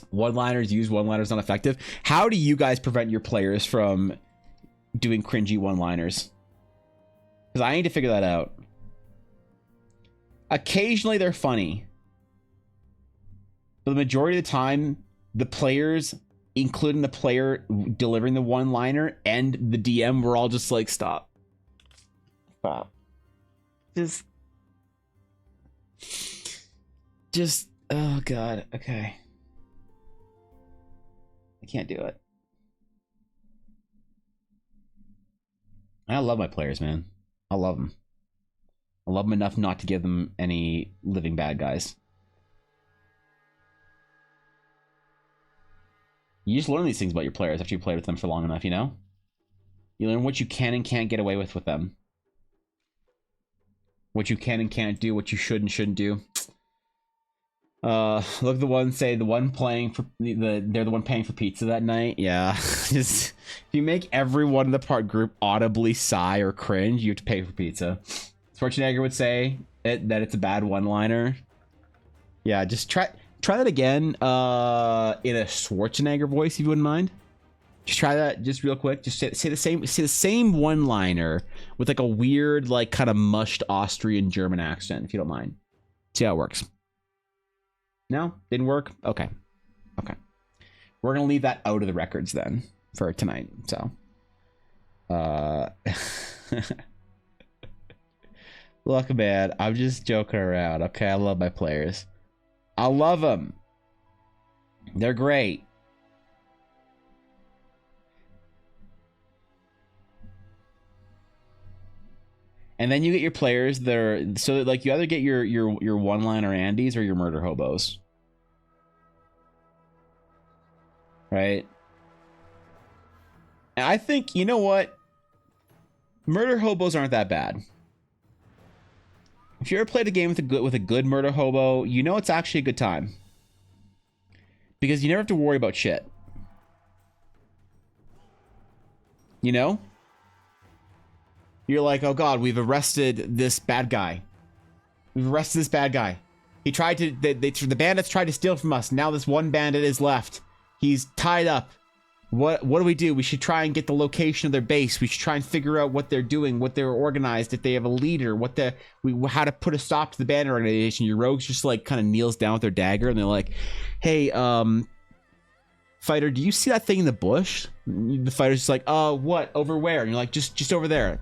One-liners, use one-liners, not effective. How do you guys prevent your players from doing cringy one-liners? Because I need to figure that out. Occasionally they're funny, but the majority of the time, the players, including the player delivering the one-liner and the DM, were all just like, stop. Just, oh god, okay. I can't do it. I love my players, man. I love them. I love them enough not to give them any living bad guys. You just learn these things about your players after you play with them for long enough, you know? You learn what you can and can't get away with them. What you can and can't do, what you should and shouldn't do. Look at the one say the one playing for they're the one paying for pizza that night. Yeah. Just if you make everyone in the part group audibly sigh or cringe, you have to pay for pizza. Schwarzenegger would say that it's a bad one-liner. Yeah, just try that again in a Schwarzenegger voice if you wouldn't mind. Just try that just real quick. Just say the same one-liner with like a weird like kind of mushed Austrian German accent if you don't mind. See how it works. No? Didn't work? Okay. Okay. We're going to leave that out of the records then for tonight. So, look, man, I'm just joking around. Okay, I love my players. I love them. They're great. And then you get your players that are so like you either get your one-liner Andes or your murder hobos. Right? And I think, you know what? Murder hobos aren't that bad. If you ever played a game with a good murder hobo, you know it's actually a good time. Because you never have to worry about shit. You know? You're like, oh god, we've arrested this bad guy. We've arrested this bad guy. He tried to, the bandits tried to steal from us. Now this one bandit is left. He's tied up. What do we do? We should try and get the location of their base. We should try and figure out what they're doing, what they're organized, if they have a leader, how to put a stop to the bandit organization. Your rogues just like kind of kneels down with their dagger and they're like, hey, fighter, do you see that thing in the bush? The fighter's just like, what? Over where? And you're like, just over there.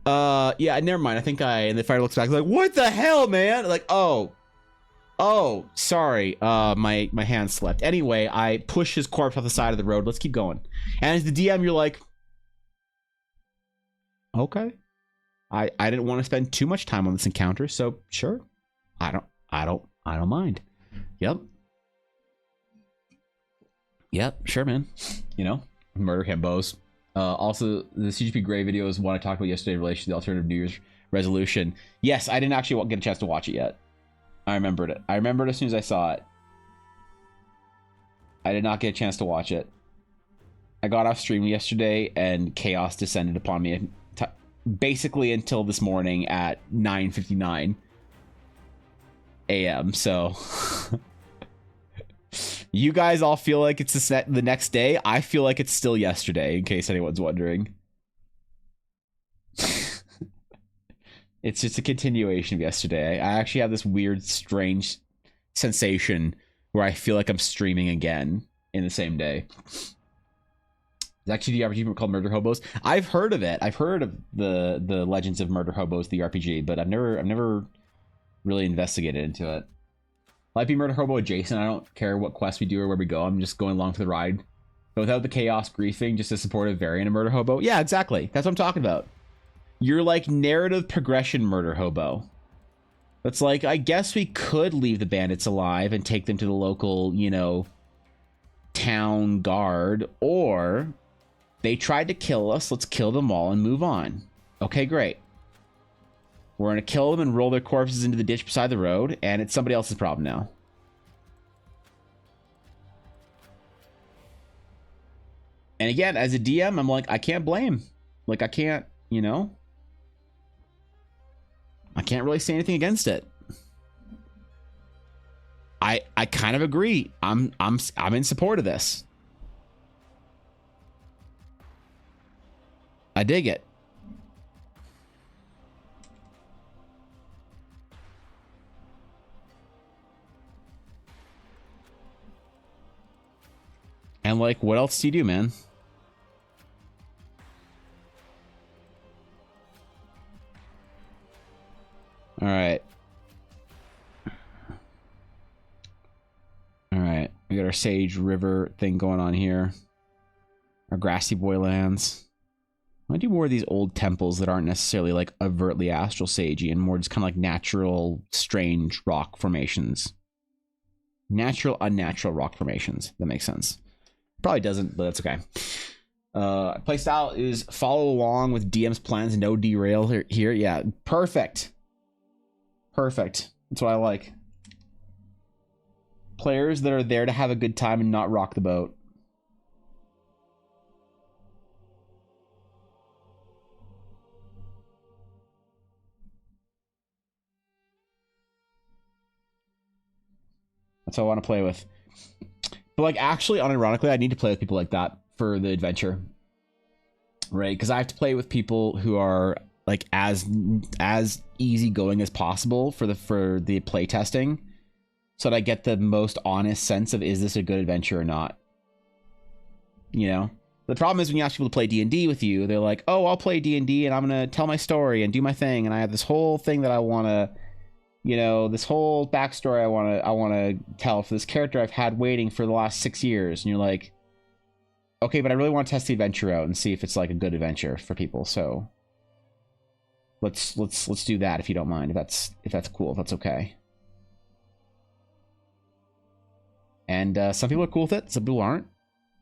Yeah, never mind. And the fighter looks back like, what the hell, man? Like, oh, sorry. My hand slipped. Anyway, I push his corpse off the side of the road. Let's keep going. And as the DM, you're like, okay. I didn't want to spend too much time on this encounter, so sure. I don't mind. Yep, sure, man. You know, murder himbos. Also, the CGP Grey videos one I talked about yesterday in relation to the alternative New Year's resolution. Yes, I didn't actually get a chance to watch it yet. I remembered it. I remembered as soon as I saw it. I did not get a chance to watch it. I got off stream yesterday and chaos descended upon me basically until this morning at 9:59 a.m. So you guys all feel like it's the next day. I feel like it's still yesterday, in case anyone's wondering. It's just a continuation of yesterday. I actually have this weird, strange sensation where I feel like I'm streaming again in the same day. It's actually the RPG called Murder Hobos. I've heard of it. I've heard of the Legends of Murder Hobos, the RPG, but I've never really investigated into it. Might be Murder Hobo adjacent. I don't care what quest we do or where we go. I'm just going along for the ride. But without the chaos griefing, just a supportive variant of Murder Hobo. Yeah, exactly. That's what I'm talking about. You're like narrative progression Murder Hobo. It's like, I guess we could leave the bandits alive and take them to the local, you know, town guard, or they tried to kill us. Let's kill them all and move on. Okay, great. We're going to kill them and roll their corpses into the ditch beside the road, and it's somebody else's problem now. And again, as a DM, I'm like, I can't blame. Like, I can't, you know? I can't really say anything against it. I kind of agree. I'm in support of this. I dig it. And like, what else do you do, man? All right. All right. We got our Sage River thing going on here. Our Grassy Boy lands. I want to do more of these old temples that aren't necessarily like overtly astral sagey and more just kind of like natural, strange rock formations. Natural, unnatural rock formations. That makes sense. Probably doesn't, but that's okay. Playstyle is follow along with DM's plans and no derail here. Yeah, perfect. Perfect. That's what I like. Players that are there to have a good time and not rock the boat. That's what I want to play with. But like, actually, unironically, I need to play with people like that for the adventure, right? Because I have to play with people who are like as easygoing as possible for the play testing, so that I get the most honest sense of, is this a good adventure or not? You know, the problem is when you ask people to play D&D with you, they're like, oh, I'll play D&D and I'm gonna tell my story and do my thing, and I have this whole thing that I want to, you know, this whole backstory I want to tell for this character I've had waiting for the last 6 years. And you're like, okay, but I really want to test the adventure out and see if it's like a good adventure for people. So let's do that, if you don't mind, if that's cool, if that's okay. And some people are cool with it, some people aren't.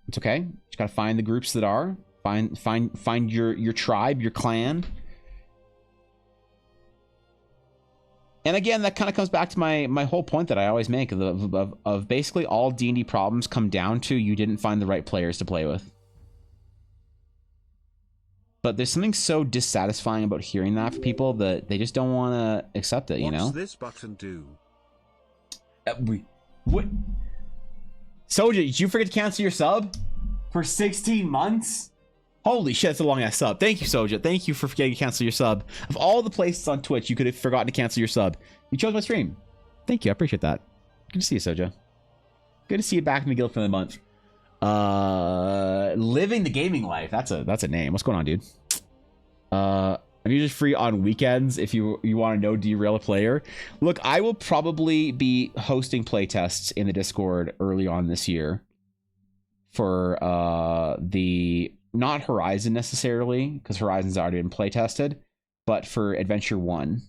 It's okay. You just gotta find the groups that are. Find your tribe, your clan. And again, that kind of comes back to my whole point that I always make of basically all D&D problems come down to you didn't find the right players to play with. But there's something so dissatisfying about hearing that for people that they just don't want to accept it, you know? What's this button do? What? Soja, did you forget to cancel your sub? For 16 months? Holy shit, that's a long ass sub. Thank you, Soja. Thank you for forgetting to cancel your sub. Of all the places on Twitch you could have forgotten to cancel your sub, you chose my stream. Thank you, I appreciate that. Good to see you, Soja. Good to see you back in the guild for the month. Living the gaming life. That's a name. What's going on, dude? I'm usually free on weekends if you want to know derail a player. Look, I will probably be hosting playtests in the Discord early on this year for the not Horizon necessarily, because Horizon's already been playtested, but for Adventure 1.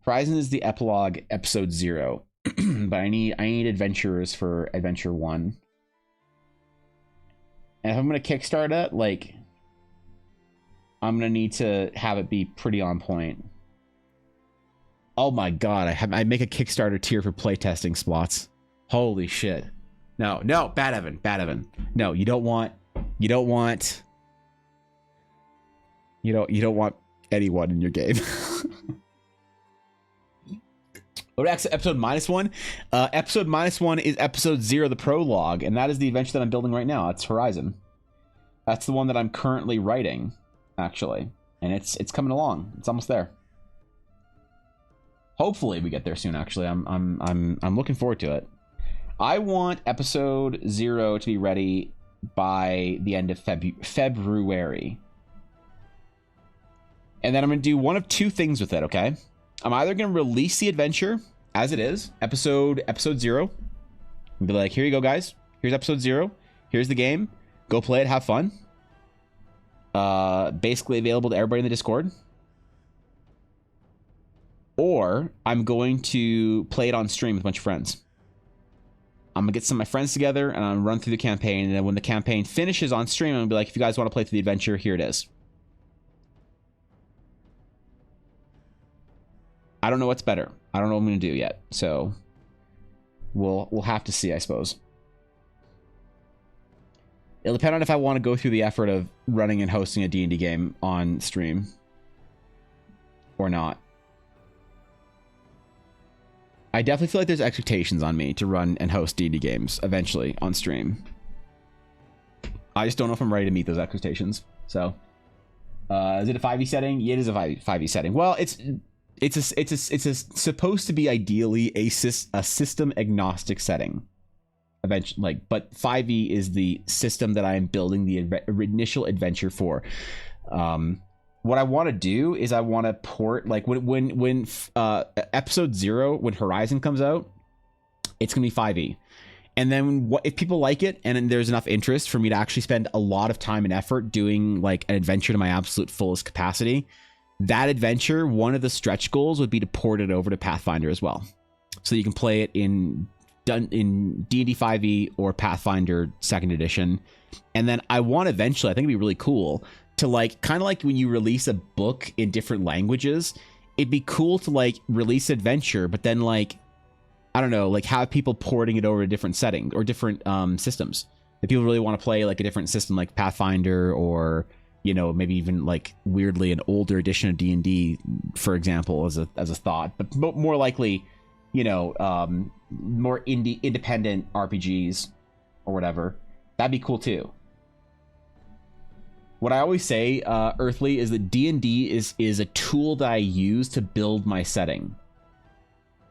Horizon is the epilogue, episode 0. But I need adventurers for Adventure 1. And if I'm gonna kickstart it, like, I'm gonna need to have it be pretty on point. Oh my god, I make a Kickstarter tier for playtesting spots. Holy shit. No, bad Evan. No, you don't want anyone in your game. What episode -1? Episode -1 is episode 0, the prologue, and that is the adventure that I'm building right now. It's Horizon. That's the one that I'm currently writing, actually, and it's coming along. It's almost there. Hopefully, we get there soon. Actually, I'm looking forward to it. I want episode 0 to be ready by the end of February, and then I'm gonna do one of two things with it. Okay. I'm either going to release the adventure as it is, episode 0, and be like, here you go, guys. Here's episode 0. Here's the game. Go play it. Have fun. Basically available to everybody in the Discord. Or I'm going to play it on stream with a bunch of friends. I'm going to get some of my friends together, and I'm going to run through the campaign. And then when the campaign finishes on stream, I'm going to be like, if you guys want to play through the adventure, here it is. I don't know what's better. I don't know what I'm going to do yet. So we'll have to see, I suppose. It'll depend on if I want to go through the effort of running and hosting a D&D game on stream or not. I definitely feel like there's expectations on me to run and host D&D games eventually on stream. I just don't know if I'm ready to meet those expectations. So, is it a 5e setting? Yeah, it is a 5e setting. Well, it's supposed to be ideally a system agnostic setting. Eventually, like, but 5e is the system that I am building the initial adventure for. What I want to do is I want to port, like, when episode 0, when Horizon comes out, it's gonna be 5e. And then if people like it and then there's enough interest for me to actually spend a lot of time and effort doing like an adventure to my absolute fullest capacity, that adventure, one of the stretch goals would be to port it over to Pathfinder as well, so you can play it in D&D 5e or Pathfinder 2nd edition. And then I want eventually, I think it'd be really cool to, like, kind of like when you release a book in different languages, it'd be cool to like release adventure, but then like I don't know, like have people porting it over to different settings or different systems. If people really want to play like a different system like Pathfinder, or you know, maybe even like weirdly an older edition of D&D, for example, as a thought, but more likely, you know, more independent RPGs or whatever, that'd be cool too. What I always say, Earthly, is that D&D is a tool that I use to build my setting.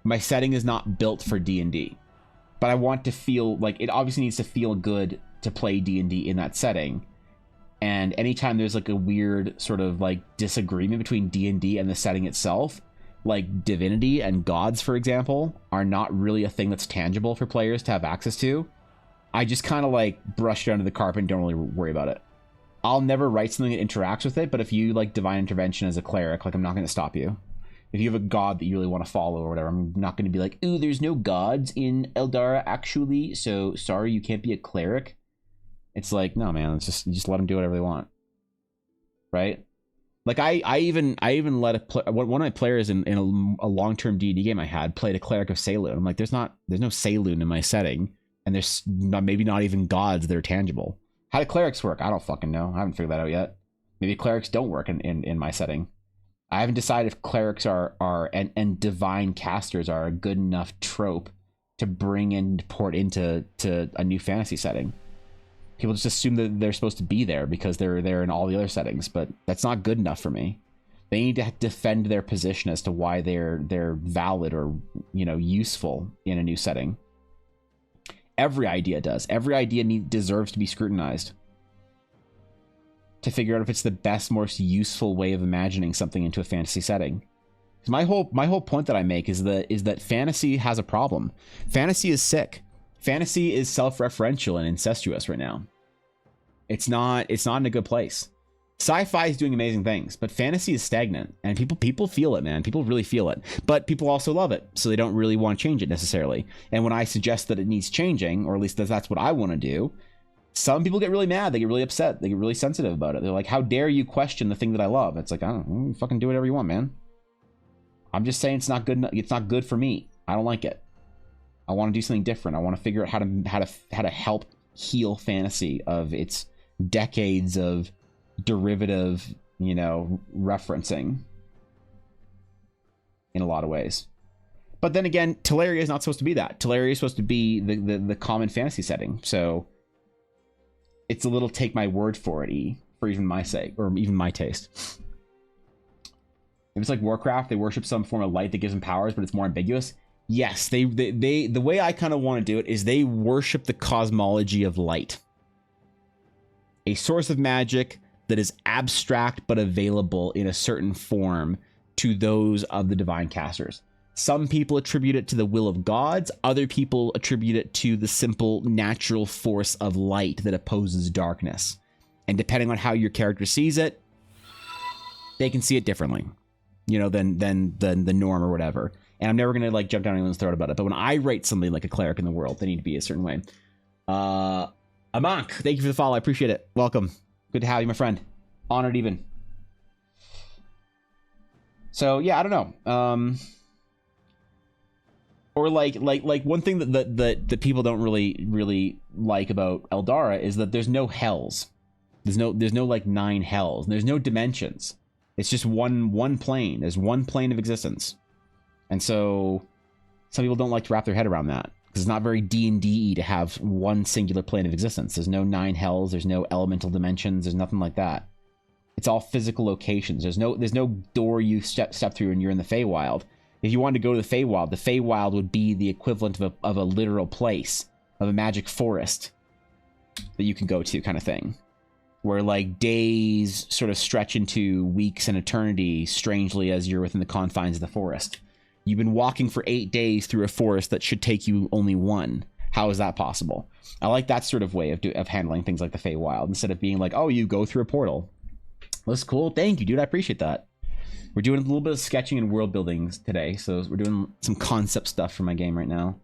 My setting is not built for D&D, but I want to feel like it obviously needs to feel good to play D&D in that setting. And anytime there's like a weird sort of like disagreement between D&D and the setting itself, like divinity and gods, for example, are not really a thing that's tangible for players to have access to, I just kind of like brush it under the carpet and don't really worry about it. I'll never write something that interacts with it, but if you like divine intervention as a cleric, like I'm not going to stop you. If you have a god that you really want to follow or whatever, I'm not going to be like, ooh, there's no gods in Eldara actually, so sorry, you can't be a cleric. It's like, no, man, it's just, you just let them do whatever they want, right? Like I even let one of my players in a long-term D&D game I had played a cleric of Saloon. I'm like, there's no Saloon in my setting, and there's maybe not even gods that are tangible. How do clerics work? I don't fucking know. I haven't figured that out yet. Maybe clerics don't work in my setting. I haven't decided if clerics and divine casters are a good enough trope to bring and port into a new fantasy setting. People just assume that they're supposed to be there because they're there in all the other settings, but that's not good enough for me. They need to defend their position as to why they're valid or, you know, useful in a new setting. Every idea does. Every idea deserves to be scrutinized to figure out if it's the best, most useful way of imagining something into a fantasy setting. My whole point that I make is that fantasy has a problem. Fantasy is sick. Fantasy is self-referential and incestuous right now. It's not in a good place. Sci-fi is doing amazing things, but fantasy is stagnant, and people feel it, man. People really feel it, but people also love it, so they don't really want to change it necessarily. And when I suggest that it needs changing, or at least that's what I want to do, some people get really mad. They get really upset. They get really sensitive about it. They're like, "How dare you question the thing that I love?" It's like, I don't know, fucking do whatever you want, man. I'm just saying it's not good. It's not good for me. I don't like it. I want to do something different. I want to figure out how to help heal fantasy of its decades of derivative, you know, referencing in a lot of ways. But then again, Teleria is not supposed to be that. Teleria is supposed to be the common fantasy setting. So it's a little take my word for it, for even my sake, or even my taste. If it's like Warcraft, they worship some form of light that gives them powers, but it's more ambiguous. Yes, they the way I kind of want to do it is they worship the cosmology of light. A source of magic that is abstract but available in a certain form to those of the divine casters. Some people attribute it to the will of gods, other people attribute it to the simple natural force of light that opposes darkness. And depending on how your character sees it, they can see it differently, you know, than the norm or whatever. And I'm never going to like jump down anyone's throat about it. But when I write something like a cleric in the world, they need to be a certain way. Amonk, thank you for the follow. I appreciate it. Welcome. Good to have you, my friend. Honored even. So yeah, I don't know. Or like one thing that people don't really like about Eldara is that there's no hells. There's no like 9 hells. There's no dimensions. It's just one plane. There's one plane of existence. And so some people don't like to wrap their head around that because it's not very D&D to have one singular plane of existence. There's no 9 hells. There's no elemental dimensions. There's nothing like that. It's all physical locations. There's no door you step through and you're in the Feywild. If you wanted to go to the Feywild would be the equivalent of a literal place, of a magic forest that you can go to, kind of thing. Where like days sort of stretch into weeks and eternity, strangely, as you're within the confines of the forest. You've been walking for 8 days through a forest that should take you only 1. How is that possible? I like that sort of way of handling things like the Feywild, instead of being like, oh, you go through a portal. That's cool. Thank you, dude. I appreciate that. We're doing a little bit of sketching and world building today, so we're doing some concept stuff for my game right now.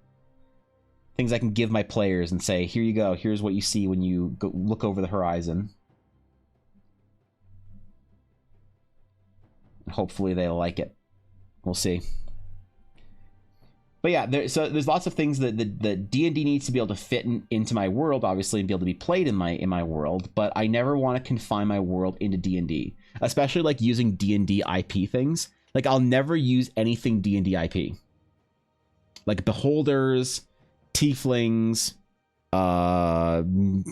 Things I can give my players and say, here you go. Here's what you see when you go look over the horizon. Hopefully they'll like it. We'll see. But yeah, there's lots of things that the D&D needs to be able to fit into my world, obviously, and be able to be played in my world. But I never want to confine my world into D&D, especially like using D&D IP things. Like I'll never use anything D&D IP, like beholders, tieflings. I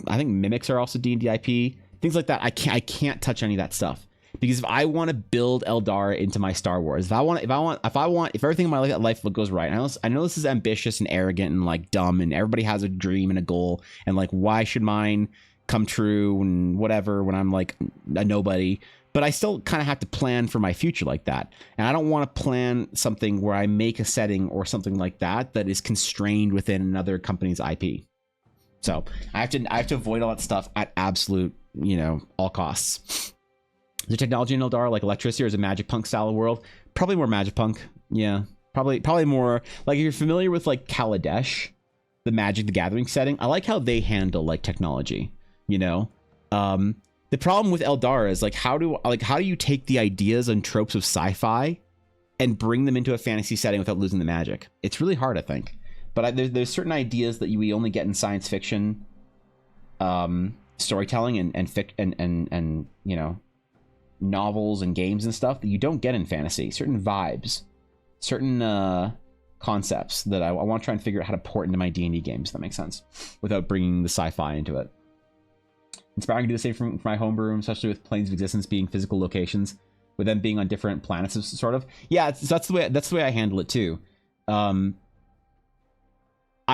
think mimics are also D&D IP. Things like that. I can't touch any of that stuff. Because if I want to build Eldara into my Star Wars, if everything in my life goes right, I know this is ambitious and arrogant and like dumb, and everybody has a dream and a goal, and like why should mine come true and whatever when I'm like a nobody, but I still kind of have to plan for my future like that, and I don't want to plan something where I make a setting or something like that that is constrained within another company's IP. So I have to avoid all that stuff at absolute, all costs. The technology in Eldara, like electricity, or is a magic punk style of world? Probably more magic punk. Yeah, probably more like if you're familiar with like Kaladesh, the Magic the Gathering setting. I like how they handle like technology. The problem with Eldara is like how do you take the ideas and tropes of sci-fi and bring them into a fantasy setting without losing the magic? It's really hard, I think. But there's certain ideas that we only get in science fiction, storytelling and novels and games and stuff that you don't get in fantasy. Certain vibes, certain concepts that I want to try and figure out how to port into my D&D games, if that makes sense, without bringing the sci-fi into it. Inspiring to do the same for my homebrew, especially with planes of existence being physical locations, with them being on different planets, sort of. Yeah, that's the way I handle it too. I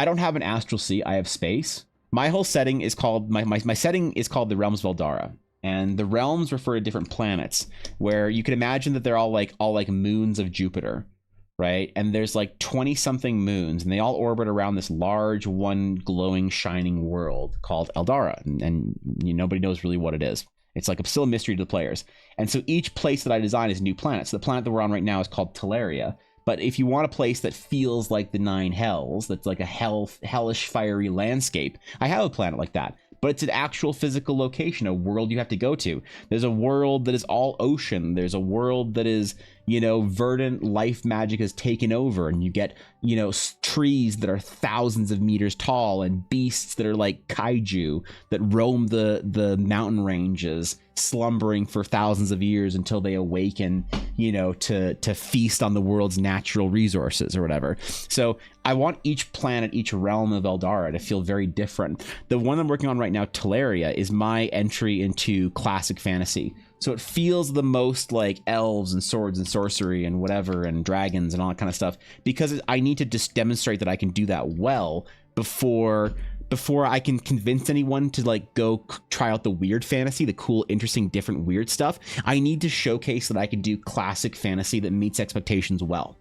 don't have an astral sea. I have space. My whole setting is called my setting is called the Realms of Eldara. And the realms refer to different planets, where you can imagine that they're all like moons of Jupiter, right? And there's like 20 something moons, and they all orbit around this large, one glowing, shining world called Eldara, and nobody knows really what it is. It's like still a mystery to the players. And so each place that I design is a new planet. So the planet that we're on right now is called Teleria. But if you want a place that feels like the Nine Hells, that's like a hellish, fiery landscape, I have a planet like that. But it's an actual physical location, a world you have to go to. There's a world that is all ocean. There's a world that is, verdant life magic has taken over, and you get, trees that are thousands of meters tall, and beasts that are like kaiju that roam the mountain ranges, slumbering for thousands of years until they awaken, to feast on the world's natural resources or whatever. So I want each planet, each realm of Eldara to feel very different. The one I'm working on right now, Teleria, is my entry into classic fantasy. So it feels the most like elves and swords and sorcery and whatever and dragons and all that kind of stuff, because I need to just demonstrate that I can do that well before I can convince anyone to like go try out the weird fantasy, the cool, interesting, different, weird stuff. I need to showcase that I can do classic fantasy that meets expectations well.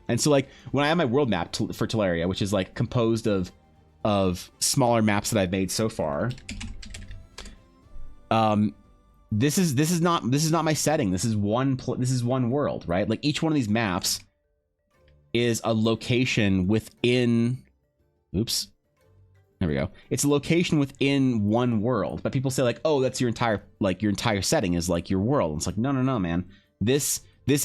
And so like when I have my world map for Teleria, which is like composed of smaller maps that I've made so far, this is not my setting. This is one world, right? Like each one of these maps is a location within. Oops. There we go. It's a location within one world, but people say like, "Oh, that's your entire setting is like your world." And it's like, no, man. This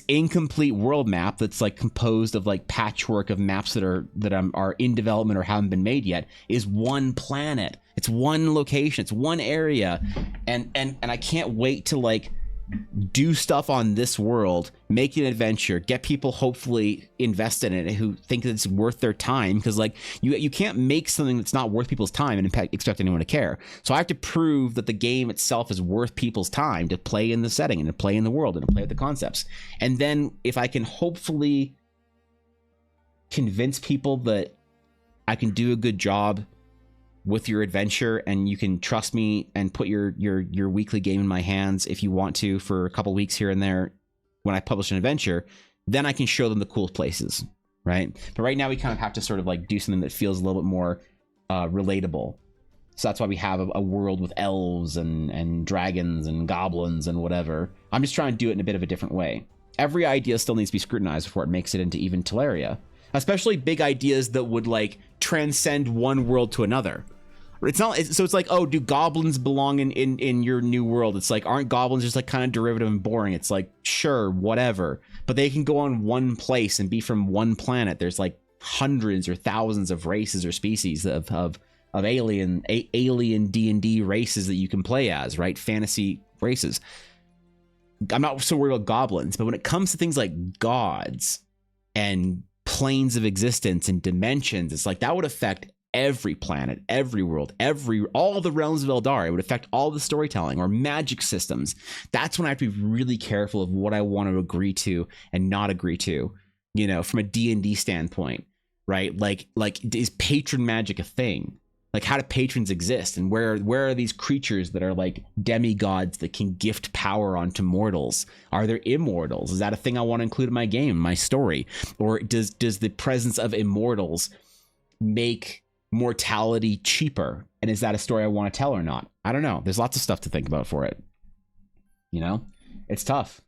incomplete world map that's like composed of like patchwork of maps that are in development or haven't been made yet is one planet. It's one location. It's one area, and I can't wait to like do stuff on this world, make an adventure, get people hopefully invested in it who think that it's worth their time, because like you can't make something that's not worth people's time and expect anyone to care. So I have to prove that the game itself is worth people's time to play in the setting and to play in the world and to play with the concepts. And then if I can hopefully convince people that I can do a good job with your adventure, and you can trust me and put your weekly game in my hands if you want to for a couple weeks here and there when I publish an adventure, then I can show them the cool places, right? But right now we kind of have to sort of like do something that feels a little bit more relatable. So that's why we have a world with elves and dragons and goblins and whatever. I'm just trying to do it in a bit of a different way. Every idea still needs to be scrutinized before it makes it into even Teleria, especially big ideas that would like transcend one world to another. It's not so it's like, oh, do goblins belong in your new world? It's like, aren't goblins just like kind of derivative and boring? It's like, sure, whatever, but they can go on one place and be from one planet. There's like hundreds or thousands of races or species of alien D&D races that you can play as, right? Fantasy races. I'm not so worried about goblins, but when it comes to things like gods and planes of existence and dimensions, it's like that would affect every planet, every world, all the realms of Eldar. It would affect all the storytelling or magic systems. That's when I have to be really careful of what I want to agree to and not agree to, you know, from a D&D standpoint, right? Like is patron magic a thing? Like, how do patrons exist, and where are these creatures that are like demigods that can gift power onto mortals? Are there immortals? Is that a thing I want to include in my game, my story? Or does the presence of immortals make mortality cheaper? And is that a story I want to tell or not? I don't know. There's lots of stuff to think about for it. You know, it's tough.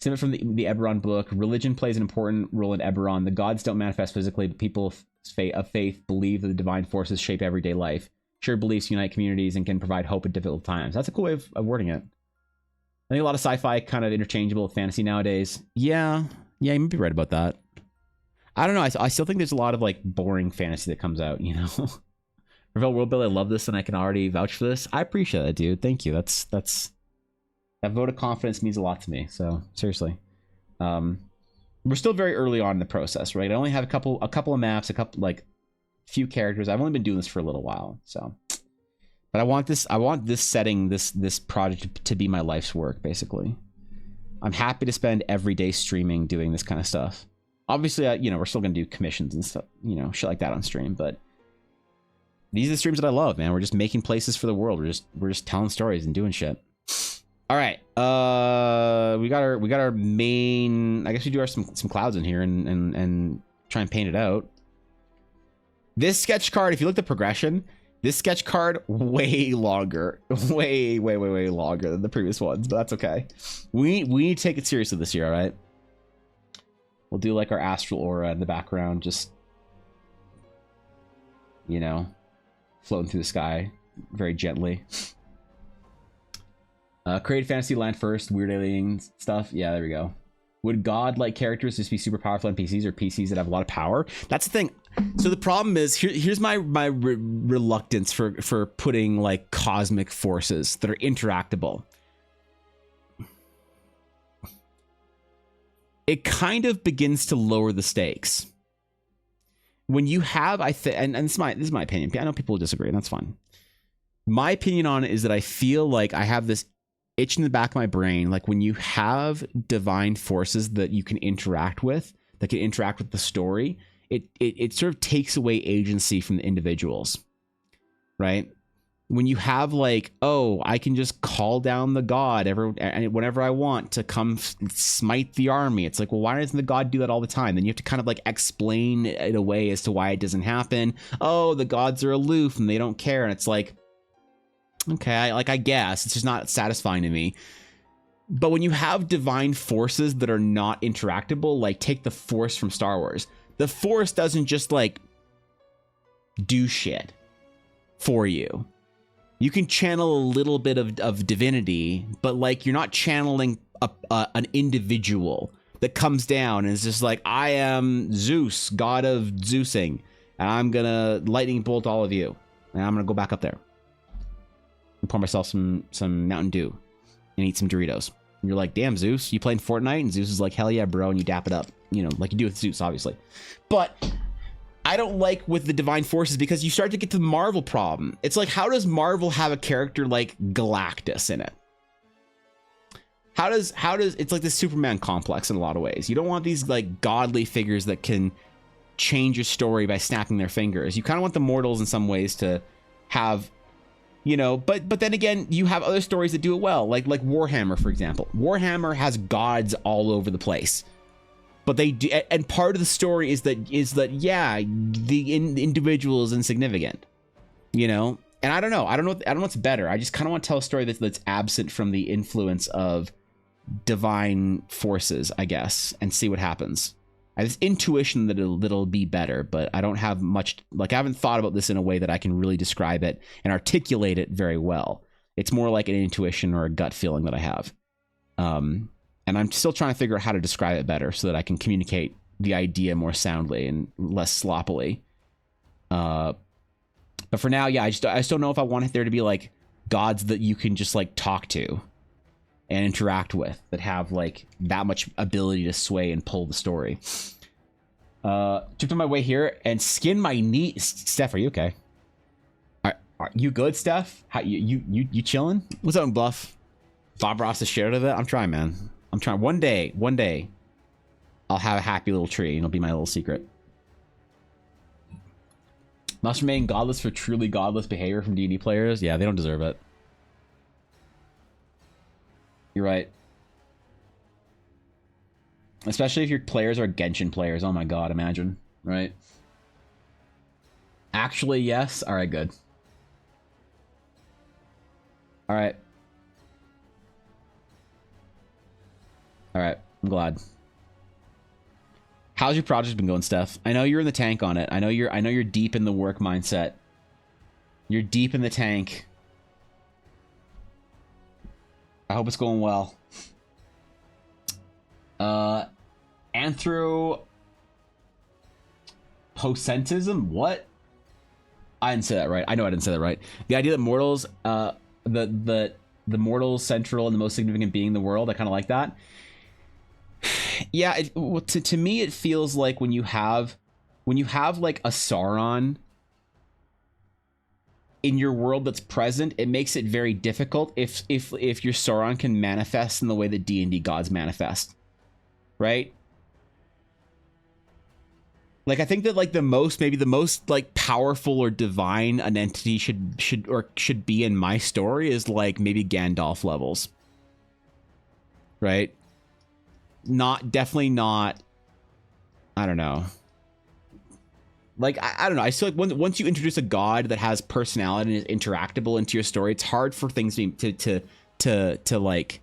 Snippet from the Eberron book. Religion plays an important role in Eberron. The gods don't manifest physically, but people of faith believe that the divine forces shape everyday life. Shared beliefs unite communities and can provide hope at difficult times. That's a cool way of wording it. I think a lot of sci-fi kind of interchangeable with fantasy nowadays. Yeah, you might be right about that. I don't know. I still think there's a lot of like boring fantasy that comes out, you know. Revel Worldbuilding, I love this, and I can already vouch for this. I appreciate that, dude. Thank you. That's that vote of confidence means a lot to me. So seriously, we're still very early on in the process, right? I only have a couple of maps, few characters. I've only been doing this for a little while, so. But I want this setting, this project to be my life's work, basically. I'm happy to spend every day streaming, doing this kind of stuff. Obviously, we're still gonna do commissions and stuff, shit like that on stream. But these are the streams that I love, man. We're just making places for the world. We're just telling stories and doing shit. All right, we got our main. I guess we do have some clouds in here and try and paint it out. This sketch card, if you look at the progression, this sketch card way longer, way longer than the previous ones, but that's okay. We need to take it seriously this year, all right? We'll do like our astral aura in the background, just floating through the sky very gently. Create fantasy land first, weird alien stuff. Yeah, there we go. Would god-like characters just be super powerful NPCs or PCs that have a lot of power? That's the thing. So the problem is, here's my reluctance for putting like cosmic forces that are interactable. It kind of begins to lower the stakes. When you have, and this is my opinion. I know people will disagree, and that's fine. My opinion on it is that I feel like I have this itch in the back of my brain, like when you have divine forces that you can interact with, that can interact with the story, it sort of takes away agency from the individuals, right? When you have like, oh, I can just call down the god whenever I want to come smite the army. It's like, well, why doesn't the god do that all the time? Then you have to kind of like explain it away as to why it doesn't happen. Oh, the gods are aloof and they don't care. And it's like, okay, I guess it's just not satisfying to me. But when you have divine forces that are not interactable, like take the Force from Star Wars, the Force doesn't just like do shit for you. You can channel a little bit of divinity, but like you're not channeling an individual that comes down and is just like, I am Zeus, god of Zeusing, and I'm gonna lightning bolt all of you, and I'm gonna go back up there and pour myself some Mountain Dew and eat some Doritos. And you're like, damn, Zeus, you playing Fortnite? And Zeus is like, hell yeah, bro, and you dap it up, like you do with Zeus, obviously. But I don't like with the divine forces, because you start to get to the Marvel problem. It's like, how does Marvel have a character like Galactus in it? How does it's like this Superman complex in a lot of ways. You don't want these like godly figures that can change your story by snapping their fingers. You kind of want the mortals in some ways to have, but then again, you have other stories that do it well, like Warhammer, for example. Warhammer has gods all over the place. But they do, and part of the story is that yeah, the individual is insignificant, and I don't know what's better. I just kind of want to tell a story that's absent from the influence of divine forces, I guess, and see what happens. I have this intuition that it'll be better, but I don't have much, like I haven't thought about this in a way that I can really describe it and articulate it very well. It's more like an intuition or a gut feeling that I have. And I'm still trying to figure out how to describe it better so that I can communicate the idea more soundly and less sloppily. But for now, yeah, I just don't know if I want there to be like gods that you can just like talk to and interact with that have like that much ability to sway and pull the story. Tripped on my way here and skinned my knee. Steph, are you okay? Are you good, Steph? How you chilling? What's up, Bluff? Bob Ross is shared of it. I'm trying, man. I'm trying. One day, I'll have a happy little tree, and it'll be my little secret. Must remain godless for truly godless behavior from D&D players. Yeah, they don't deserve it. You're right. Especially if your players are Genshin players. Oh my god, imagine. Right? Actually, yes. All right, good. All right. All right. I'm glad. How's your project been going, Steph? I know you're in the tank on it. I know you're deep in the work mindset. You're deep in the tank. I hope it's going well. Anthropocentism? What? I didn't say that right. I know I didn't say that right. The idea that mortals, the mortals central and the most significant being in the world. I kind of like that. Yeah, to me it feels like when you have like a Sauron in your world that's present, it makes it very difficult if your Sauron can manifest in the way that D&D gods manifest, right? Like I think that like the most like powerful or divine an entity should be in my story is like maybe Gandalf levels, right? Definitely not. I don't know. Like I don't know. I feel like once you introduce a god that has personality and is interactable into your story, it's hard for things to like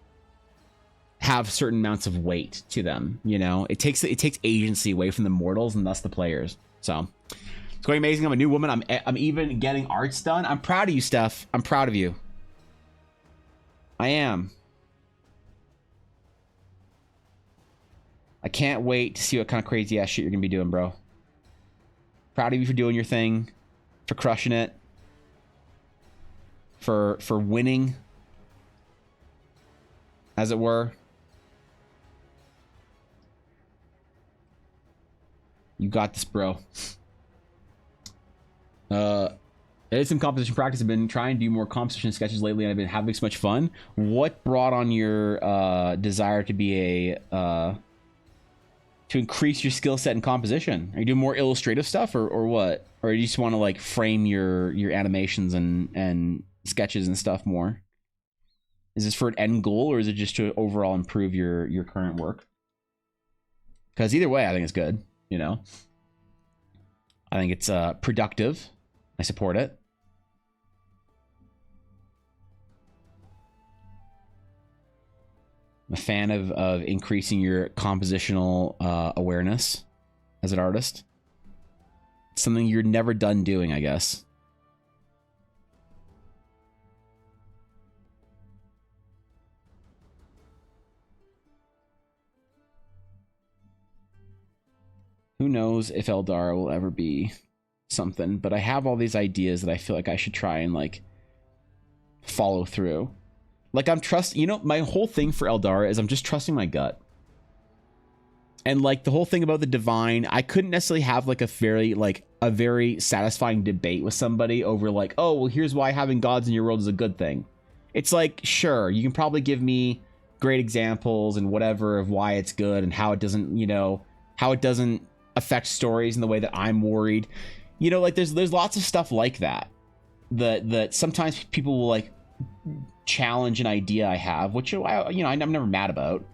have certain amounts of weight to them. You know, it takes agency away from the mortals and thus the players. So it's going amazing. I'm a new woman. I'm even getting arts done. I'm proud of you, Steph. I'm proud of you. I am. I can't wait to see what kind of crazy ass shit you're gonna be doing, bro. Proud of you for doing your thing, for crushing it, for winning, as it were. You got this, bro. It is some composition practice. I've been trying to do more composition sketches lately, and I've been having so much fun. What brought on your desire to be a to increase your skill set in composition? Are you doing more illustrative stuff or what? Or do you just want to like frame your animations and sketches and stuff more? Is this for an end goal or is it just to overall improve your current work? Because either way, I think it's good, you know? I think it's productive. I support it. I'm a fan of increasing your compositional awareness as an artist. It's something you're never done doing, I guess. Who knows if Eldar will ever be something, but I have all these ideas that I feel like I should try and like follow through. Like you know, my whole thing for Eldar is I'm just trusting my gut. And like the whole thing about the divine, I couldn't necessarily have like a very satisfying debate with somebody over like, oh, well, here's why having gods in your world is a good thing. It's like, sure, you can probably give me great examples and whatever of why it's good and how it doesn't, you know, how it doesn't affect stories in the way that I'm worried. You know, like there's lots of stuff like that sometimes people will like challenge an idea I have, which I'm never mad about,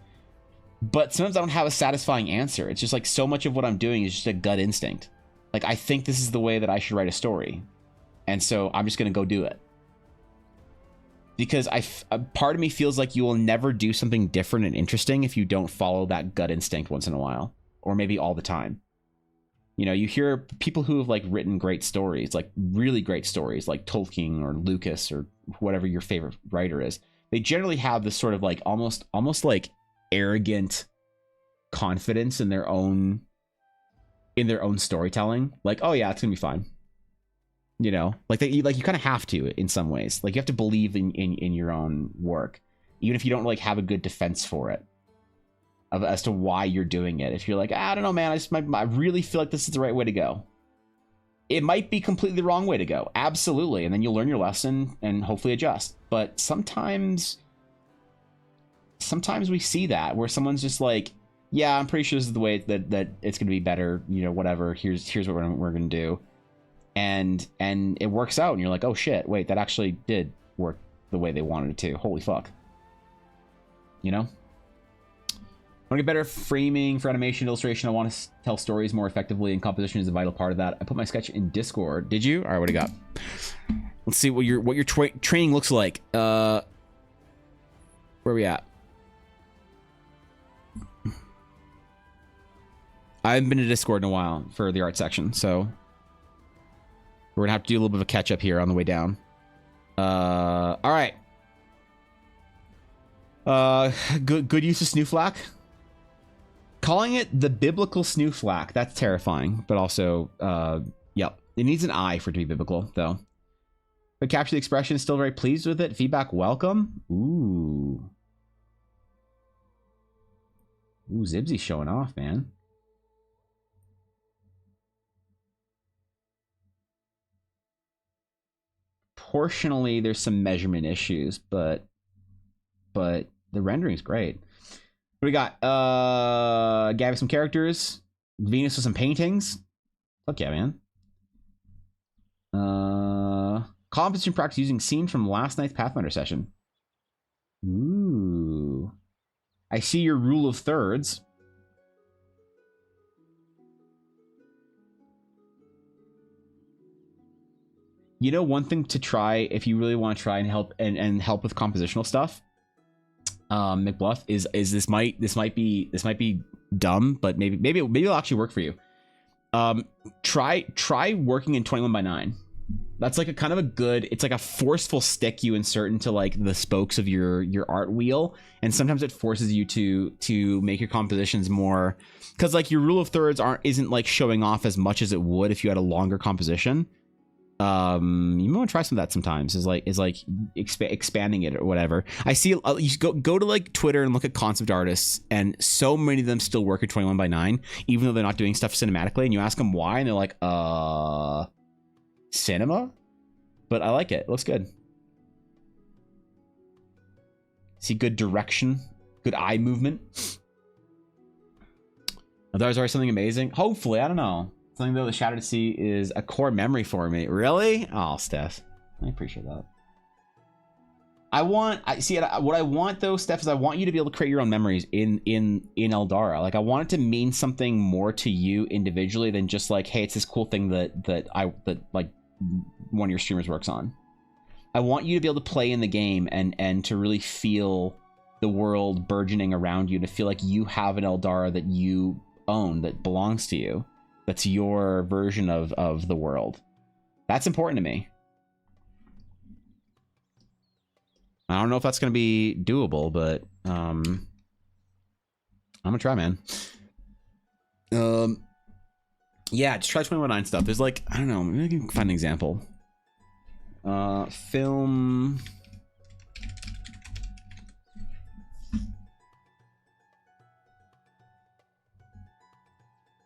but sometimes I don't have a satisfying answer. It's just like so much of what I'm doing is just a gut instinct. Like I think this is the way that I should write a story, and so I'm just gonna go do it because a part of me feels like you will never do something different and interesting if you don't follow that gut instinct once in a while, or maybe all the time. You know, you hear people who have like written great stories, like really great stories, like Tolkien or Lucas or whatever your favorite writer is. They generally have this sort of like almost like arrogant confidence in their own in their own storytelling. Like, oh yeah, it's gonna be fine. You know, like you kind of have to in some ways. Like you have to believe in your own work, even if you don't like have a good defense for it, as to why you're doing it. If you're like, I don't know, man, I really feel like this is the right way to go. It might be completely the wrong way to go, absolutely, and then you'll learn your lesson and hopefully adjust. But sometimes we see that where someone's just like, yeah, I'm pretty sure this is the way that it's going to be better. You know, whatever. Here's what we're going to do, and it works out, and you're like, oh shit, wait, that actually did work the way they wanted it to. Holy fuck. You know. I want to get better framing for animation illustration. I want to tell stories more effectively, and composition is a vital part of that. I put my sketch in Discord. Did you? All right, what do you got? Let's see what your training looks like. Where are we at? I haven't been to Discord in a while for the art section, so we're gonna have to do a little bit of a catch up here on the way down. All right. Good use of Snooflack. Calling it the biblical Snooflack, that's terrifying, but also, yep. It needs an I for it to be biblical, though. But capture the expression, still very pleased with it. Feedback welcome. Ooh, Zibsy's showing off, man. Proportionally, there's some measurement issues, but the rendering's great. What we got? Gabby some characters. Venus with some paintings. Fuck yeah, man. Composition practice using scene from last night's Pathfinder session. Ooh. I see your rule of thirds. You know, one thing to try if you really want to try and help with compositional stuff, McBluff, is this might be dumb, but maybe it'll actually work for you. Try working in 21:9. That's like a kind of a good, it's like a forceful stick you insert into like the spokes of your art wheel, and sometimes it forces you to make your compositions more, because like your rule of thirds isn't like showing off as much as it would if you had a longer composition. You might want to try some of that sometimes, is like expanding it or whatever. I see you go to like Twitter and look at concept artists, and so many of them still work at 21:9 even though they're not doing stuff cinematically, and you ask them why and they're like, cinema? But I like it. It looks good. See good direction, good eye movement. There's always something amazing. Hopefully, I don't know. Something though the Shadow to See is a core memory for me. Really? Oh, Steph. I appreciate that. What I want though, Steph, is I want you to be able to create your own memories in Eldara. Like I want it to mean something more to you individually than just like, hey, it's this cool thing that like one of your streamers works on. I want you to be able to play in the game and to really feel the world burgeoning around you, to feel like you have an Eldara that you own, that belongs to you. That's your version of the world. That's important to me. I don't know if that's going to be doable, but I'm going to try, man. Yeah, just try 21:9 stuff. There's like, I don't know, maybe I can find an example. Film.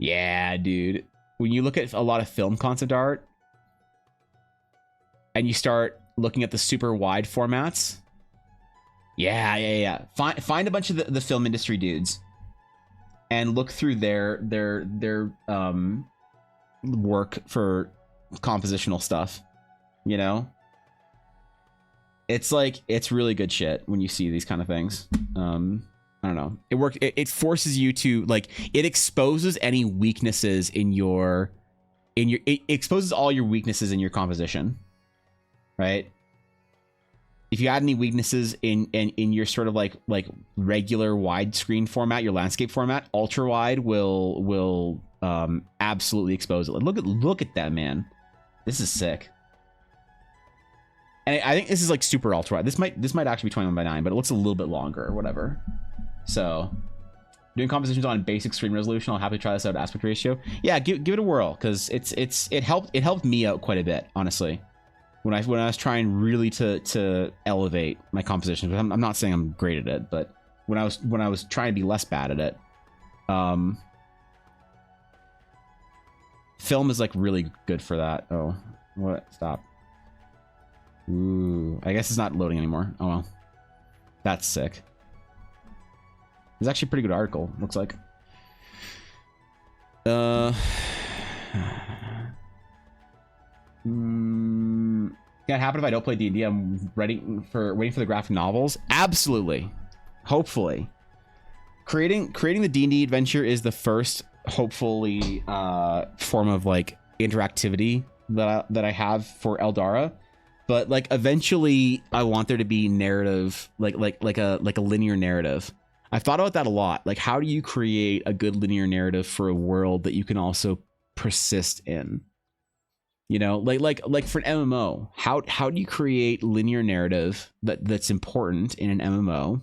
Yeah, dude. When you look at a lot of film concept art and you start looking at the super wide formats. Yeah. Find a bunch of the film industry dudes and look through their work for compositional stuff. You know? It's like, it's really good shit when you see these kind of things. I don't know. It forces you to like, it exposes any weaknesses it exposes all your weaknesses in your composition, right? If you add any weaknesses in your sort of like regular widescreen format, your landscape format, ultra wide will absolutely expose it. Look at that, man. This is sick. And I think this is like super ultra wide. This might actually be 21:9, but it looks a little bit longer or whatever. So Doing compositions on basic screen resolution. I'll happily try this out. Aspect ratio. Yeah, give it a whirl, because it helped me out quite a bit, honestly. When I was trying really to elevate my compositions. I'm not saying I'm great at it, but when I was trying to be less bad at it, film is like really good for that. Oh, what? Stop. Ooh, I guess it's not loading anymore. Oh well, that's sick. It's actually a pretty good article, looks like. Yeah, it happen if I don't play D&D. I'm waiting for the graphic novels. Absolutely, hopefully, creating the D&D adventure is the first, hopefully, form of like interactivity that I have for Eldara. But like eventually, I want there to be narrative, like a linear narrative. I've thought about that a lot. Like, how do you create a good linear narrative for a world that you can also persist in? You know, like for an MMO, how do you create linear narrative that's important in an MMO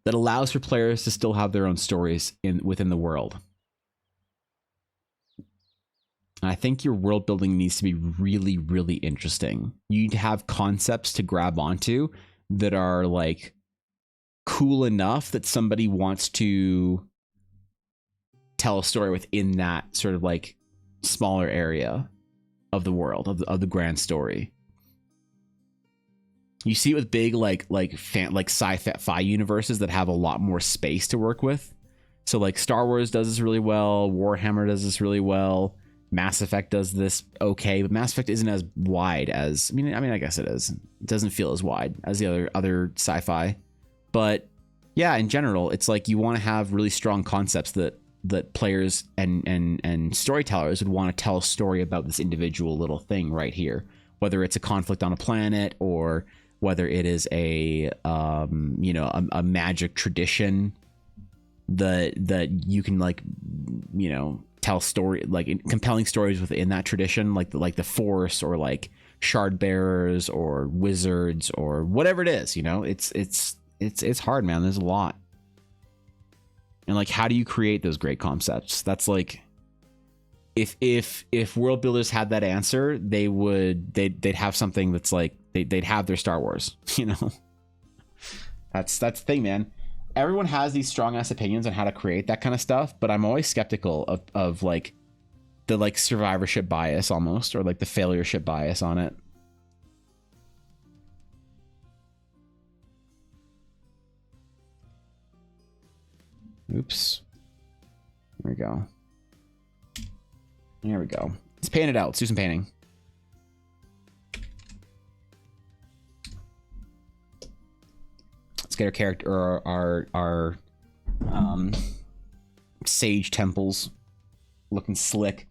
that allows for players to still have their own stories within the world? And I think your world building needs to be really, really interesting. You need to have concepts to grab onto that are like cool enough that somebody wants to tell a story within that sort of like smaller area of the world, of the grand story. You see it with big like sci-fi universes that have a lot more space to work with. So like Star Wars does this really well, Warhammer does this really well, Mass Effect does this okay, but Mass Effect isn't as wide as I mean I guess it is. It doesn't feel as wide as the other sci-fi. But yeah, in general, it's like you want to have really strong concepts that players and storytellers would want to tell a story about this individual little thing right here, whether it's a conflict on a planet or whether it is a magic tradition that you can like tell story like compelling stories within that tradition, like the Force or like shard bearers or wizards or whatever it is. It's hard, man. There's a lot. And like, how do you create those great concepts? That's like, if world builders had that answer, they'd have something that's like they'd have their Star Wars. That's the thing, man. Everyone has these strong ass opinions on how to create that kind of stuff, but I'm always skeptical of like the like survivorship bias almost, or like the failureship bias on it. Oops. There we go. There we go. Let's paint it out. Let's do some painting. Let's get our character, or our sage temples looking slick.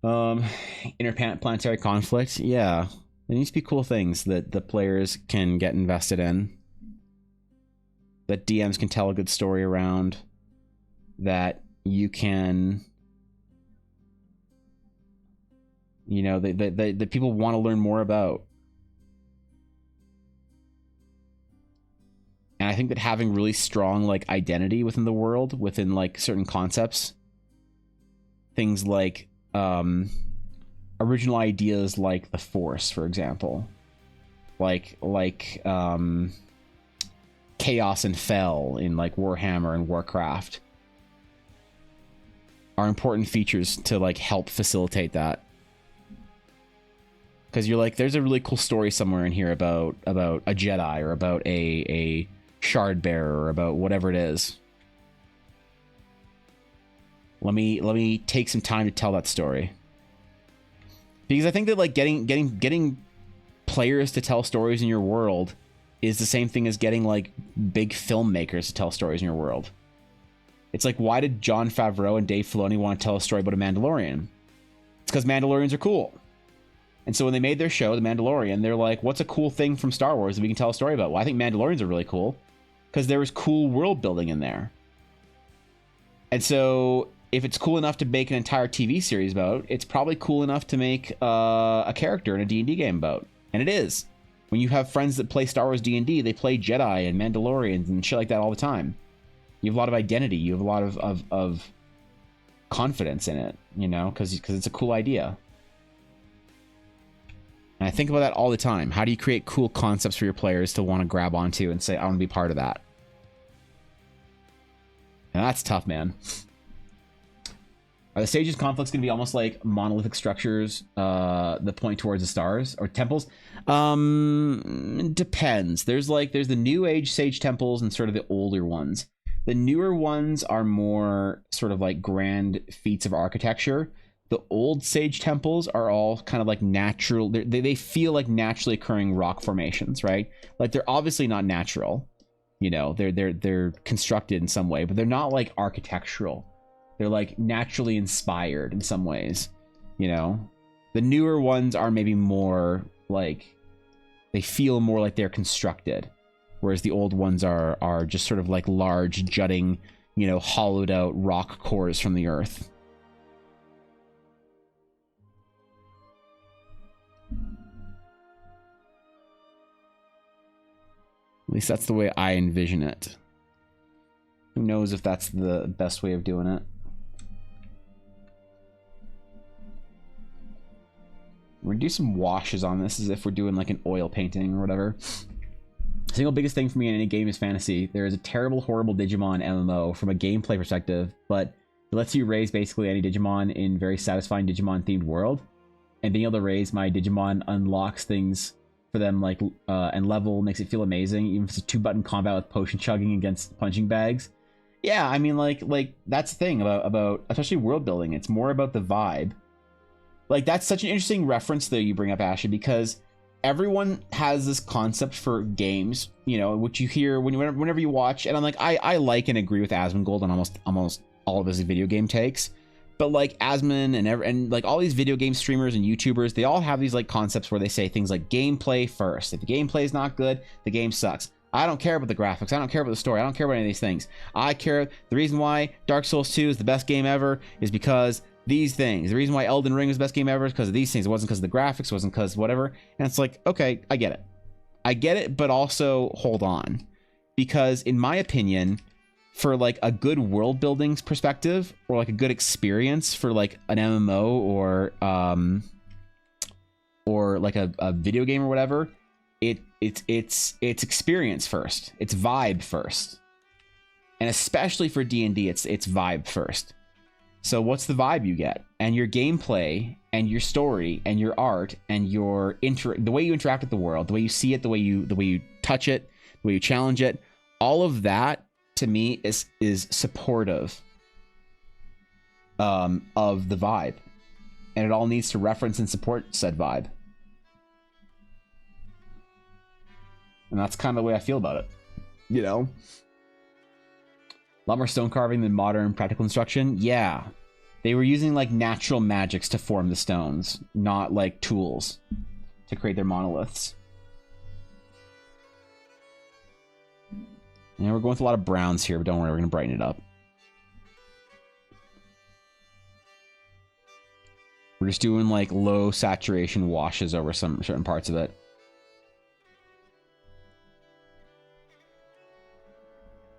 Interplanetary conflict. Yeah. There needs to be cool things that the players can get invested in, that DMs can tell a good story around, that you can, that people want to learn more about. And I think that having really strong like identity within the world, within like certain concepts, things like original ideas like the Force, for example, like chaos and fell in like Warhammer and Warcraft, are important features to like help facilitate that. Because you're like, there's a really cool story somewhere in here about a Jedi, or about a shard bearer, or about whatever it is. Let me take some time to tell that story. Because I think that like getting players to tell stories in your world is the same thing as getting like big filmmakers to tell stories in your world. It's like, why did Jon Favreau and Dave Filoni want to tell a story about a Mandalorian? It's because Mandalorians are cool. And so when they made their show, The Mandalorian, they're like, what's a cool thing from Star Wars that we can tell a story about? Well, I think Mandalorians are really cool because there was cool world building in there. And so if it's cool enough to make an entire TV series about, it's probably cool enough to make a character in a D&D game about. And it is. When you have friends that play Star Wars D&D, they play Jedi and Mandalorians and shit like that all the time. You have a lot of identity. You have a lot of confidence in it, you know, because it's a cool idea. And I think about that all the time. How do you create cool concepts for your players to want to grab onto and say, I want to be part of that? And that's tough, man. Are the stages conflicts going to be almost like monolithic structures that point towards the stars or temples? Depends. There's the new age sage temples and sort of the older ones. The newer ones are more sort of like grand feats of architecture. The old sage temples are all kind of like natural. They feel like naturally occurring rock formations, right? Like they're obviously not natural. You know, they're constructed in some way, but they're not like architectural. They're like naturally inspired in some ways, you know. The newer ones are maybe more like they feel more like they're constructed, whereas the old ones are just sort of like large jutting, you know, hollowed out rock cores from the earth. At least that's the way I envision it. Who knows if that's the best way of doing it? We're gonna do some washes on this as if we're doing like an oil painting or whatever. The single biggest thing for me in any game is fantasy. There is a terrible, horrible Digimon MMO from a gameplay perspective, but it lets you raise basically any Digimon in very satisfying Digimon themed world. And being able to raise my Digimon unlocks things for them, like and level makes it feel amazing, even if it's a 2-button combat with potion chugging against punching bags. Yeah, I mean, like that's the thing about especially world building. It's more about the vibe. Like that's such an interesting reference though you bring up, Ashley, because everyone has this concept for games, you know, which you hear whenever you watch, and I'm like, I like and agree with Asmongold on almost all of his video game takes. But like Asmon and like all these video game streamers and YouTubers, they all have these like concepts where they say things like gameplay first. If the gameplay is not good, the game sucks. I don't care about the graphics. I don't care about the story. I don't care about any of these things. I care. The reason why Dark Souls 2 is the best game ever is because these things. The reason why Elden Ring is the best game ever is because of these things. It wasn't because of the graphics. It wasn't because whatever. And it's like, okay, I get it. I get it, but also hold on. Because in my opinion, for like a good world building perspective or like a good experience for like an MMO or like a video game or whatever, it's experience first. It's vibe first. And especially for D&D, it's vibe first. So what's the vibe you get? And your gameplay and your story and your art and your the way you interact with the world, the way you see it, the way you touch it, the way you challenge it, all of that to me is supportive of the vibe. And it all needs to reference and support said vibe. And that's kind of the way I feel about it. You know? A lot more stone carving than modern practical construction. Yeah. They were using like natural magics to form the stones, not like tools to create their monoliths. And we're going with a lot of browns here, but don't worry, we're going to brighten it up. We're just doing like low saturation washes over some certain parts of it.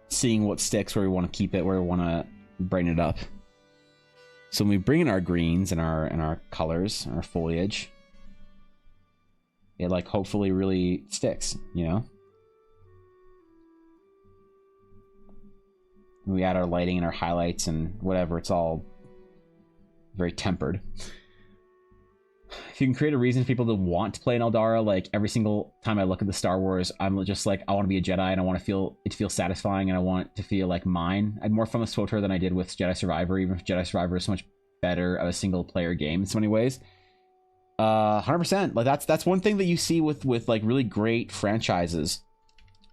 Seeing what sticks, where we want to keep it, where we want to brighten it up. So when we bring in our greens and our colors, our foliage, it like hopefully really sticks, you know? When we add our lighting and our highlights and whatever, it's all very tempered. If you can create a reason for people to want to play in Eldara, like every single time I look at the Star Wars, I'm just like, I want to be a Jedi and I want to feel it feel satisfying and I want it to feel like mine. I had more fun with SWTOR than I did with Jedi Survivor, even if Jedi Survivor is so much better of a single player game in so many ways. 100%. Like that's one thing that you see with like really great franchises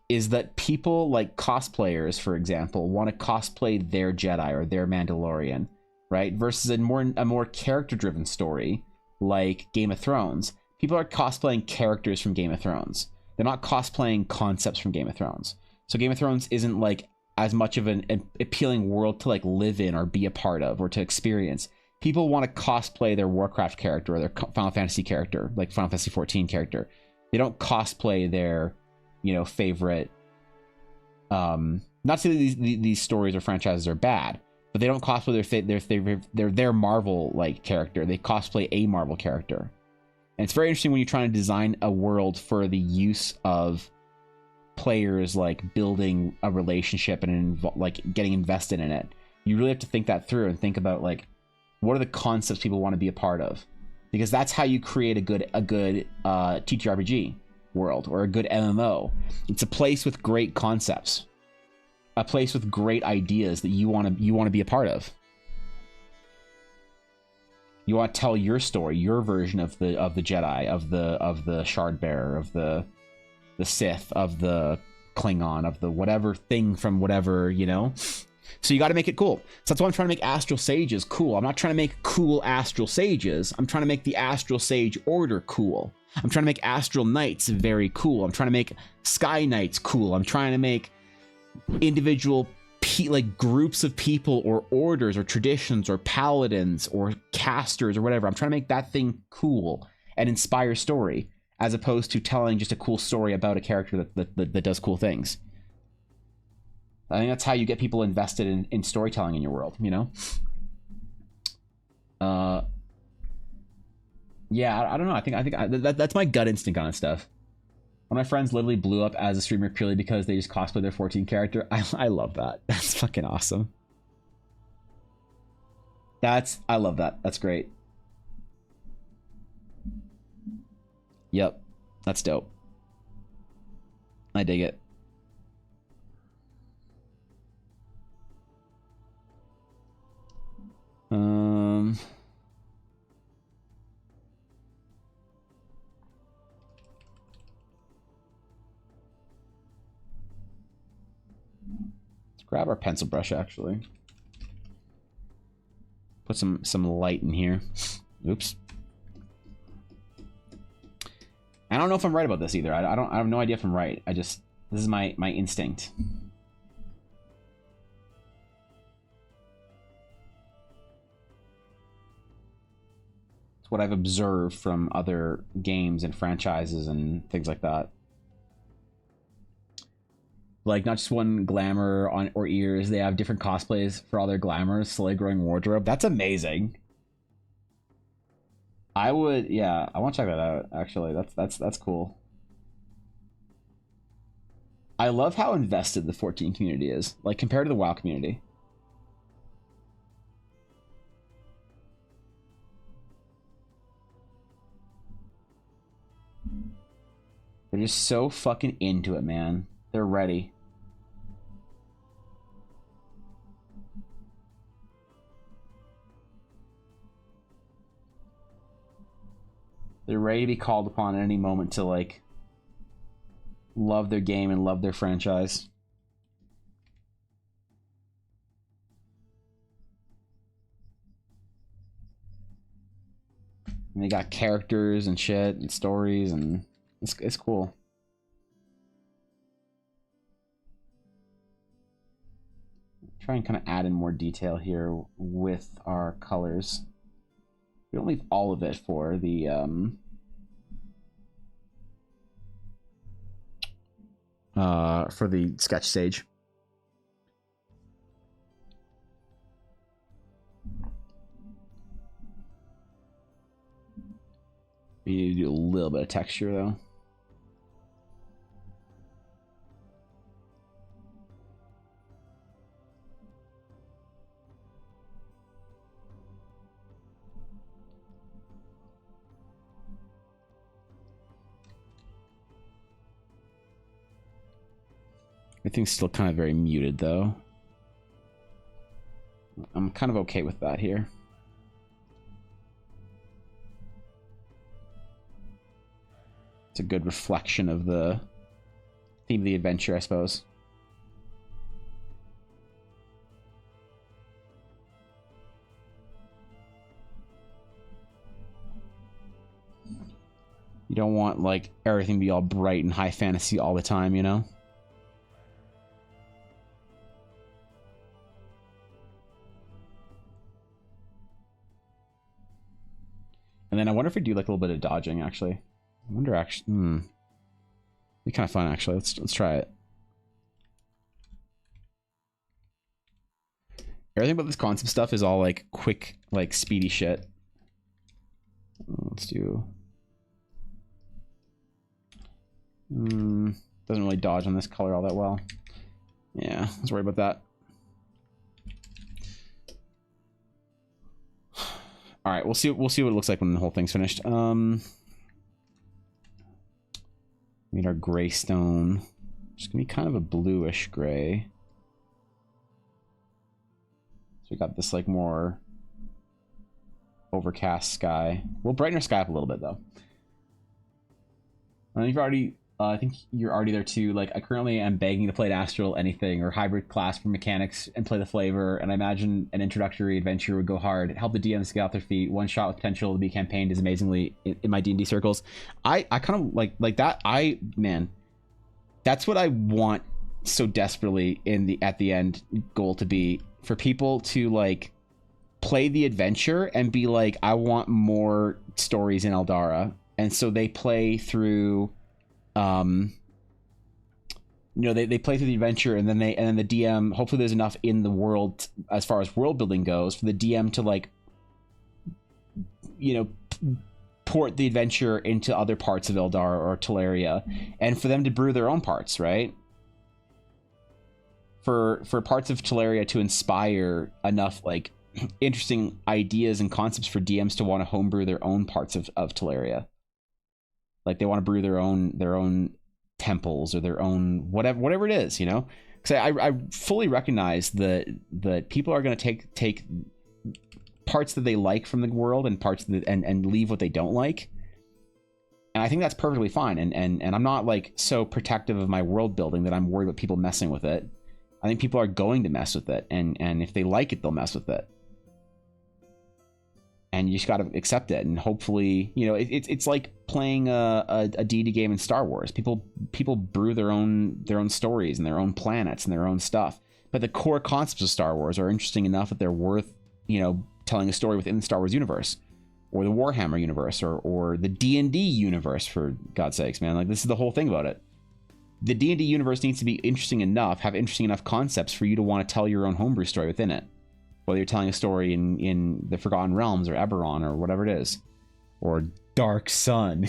is that people like cosplayers, for example, want to cosplay their Jedi or their Mandalorian, right? Versus a more character-driven story like Game of Thrones. People are cosplaying characters from Game of Thrones. They're not cosplaying concepts from Game of Thrones. So Game of Thrones isn't like as much of an appealing world to like live in or be a part of or to experience. People want to cosplay their Warcraft character or their Final Fantasy character, like Final Fantasy 14 character. They don't cosplay their, you know, favorite, Not to say these stories or franchises are bad, but they don't cosplay their Marvel like character. They cosplay a Marvel character, and it's very interesting when you're trying to design a world for the use of players, like building a relationship and like getting invested in it. You really have to think that through and think about like what are the concepts people want to be a part of, because that's how you create a good TTRPG world or a good MMO. It's a place with great concepts, a place with great ideas that you want to be a part of. You want to tell your story, your version of the Jedi, of the Shard Bearer, of the Sith, of the Klingon, of the whatever thing from whatever, you know. So you got to make it cool. So that's why I'm trying to make Astral Sages cool. I'm not trying to make cool Astral Sages. I'm trying to make the Astral Sage Order cool. I'm trying to make Astral Knights very cool. I'm trying to make Sky Knights cool. I'm trying to make individual like groups of people or orders or traditions or paladins or casters or whatever. I'm trying to make that thing cool and inspire story, as opposed to telling just a cool story about a character that does cool things. I think that's how you get people invested in storytelling in your world, you know? Yeah, I don't know. I think that's my gut instinct on stuff. One of my friends literally blew up as a streamer purely because they just cosplayed their 14 character. I love that. That's fucking awesome. I love that. That's great. Yep. That's dope. I dig it. Let's grab our pencil brush, actually. Put some light in here. Oops. I don't know if I'm right about this either. I have no idea if I'm right. This is my instinct. It's what I've observed from other games and franchises and things like that. Like, not just one glamour on or ears, they have different cosplays for all their glamours, slowly growing wardrobe. That's amazing. I want to check that out, actually. That's cool. I love how invested the 14 community is, like, compared to the WoW community. They're just so fucking into it, man. They're ready. They're ready to be called upon at any moment to, like, love their game and love their franchise. And they got characters and shit and stories, and it's cool. Try and kind of add in more detail here with our colors. We don't leave all of it for the sketch stage. We need to do a little bit of texture though. Everything's still kind of very muted, though. I'm kind of okay with that here. It's a good reflection of the theme of the adventure, I suppose. You don't want, like, everything to be all bright and high fantasy all the time, you know? And then I wonder if we do like a little bit of dodging, actually. I wonder, actually, be kind of fun, actually. Let's try it. Everything about this concept stuff is all like quick, like speedy shit. Let's do. Doesn't really dodge on this color all that well. Yeah, let's worry about that. All right, we'll see what it looks like when the whole thing's finished. Need our gray stone. It's gonna be kind of a bluish gray. So we got this like more overcast sky. We'll brighten our sky up a little bit though. I think you're already there too. Like, I currently am begging to play an Astral anything or hybrid class for mechanics and play the flavor. And I imagine an introductory adventure would go hard. Help the DMs get off their feet. One shot with potential to be campaigned is amazingly in my D&D circles. I kind of like that. Man, that's what I want so desperately at the end goal to be, for people to like play the adventure and be like, I want more stories in Eldara. And so they play through, they play through the adventure, and then the DM, hopefully there's enough in the world as far as world building goes for the DM to like, port the adventure into other parts of Eldara or Teleria, and for them to brew their own parts, right? For parts of Teleria to inspire enough like interesting ideas and concepts for DMs to want to homebrew their own parts of Teleria. Like they want to brew their own temples or their own whatever it is, because I fully recognize that people are going to take parts that they like from the world and parts and leave what they don't like, and I think that's perfectly fine. And I'm not like so protective of my world building that I'm worried about people messing with it. I think people are going to mess with it, and if they like it, they'll mess with it. And you just got to accept it, and hopefully, it's like playing a D&D game in Star Wars. People brew their own stories and their own planets and their own stuff. But the core concepts of Star Wars are interesting enough that they're worth, telling a story within the Star Wars universe, or the Warhammer universe, or the D&D universe. For God's sakes, man! Like, this is the whole thing about it. The D&D universe needs to be interesting enough, have interesting enough concepts for you to want to tell your own homebrew story within it. Whether you're telling a story in the Forgotten Realms or Eberron or whatever it is, or Dark Sun,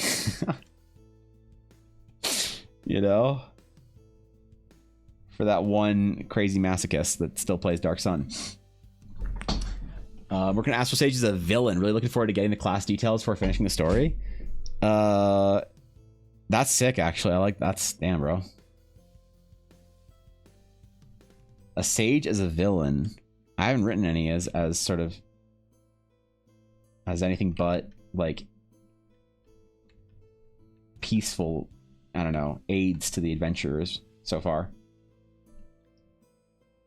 for that one crazy masochist that still plays Dark Sun. Working on Astral Sage is a villain. Really looking forward to getting the class details before finishing the story. That's sick, actually. I like that's damn, bro. A sage as a villain. I haven't written any as sort of as anything but like peaceful, I don't know, aids to the adventurers so far.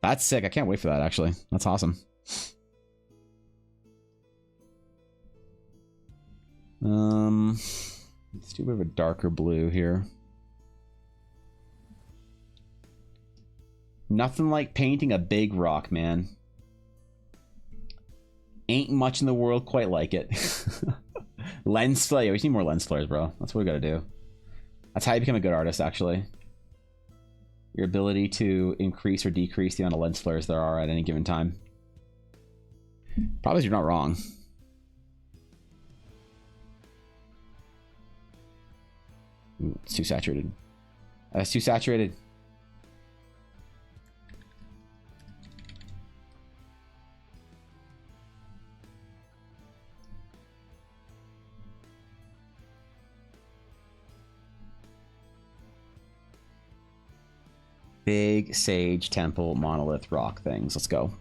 That's sick. I can't wait for that, actually. That's awesome. Let's do a bit of a darker blue here. Nothing like painting a big rock, man. Ain't much in the world quite like it. Lens flare. We need more lens flares, bro. That's what we gotta do. That's how you become a good artist, actually. Your ability to increase or decrease the amount of lens flares there are at any given time. Probably you're not wrong. Ooh, it's too saturated. That's too saturated. Big sage temple monolith rock things. Let's go.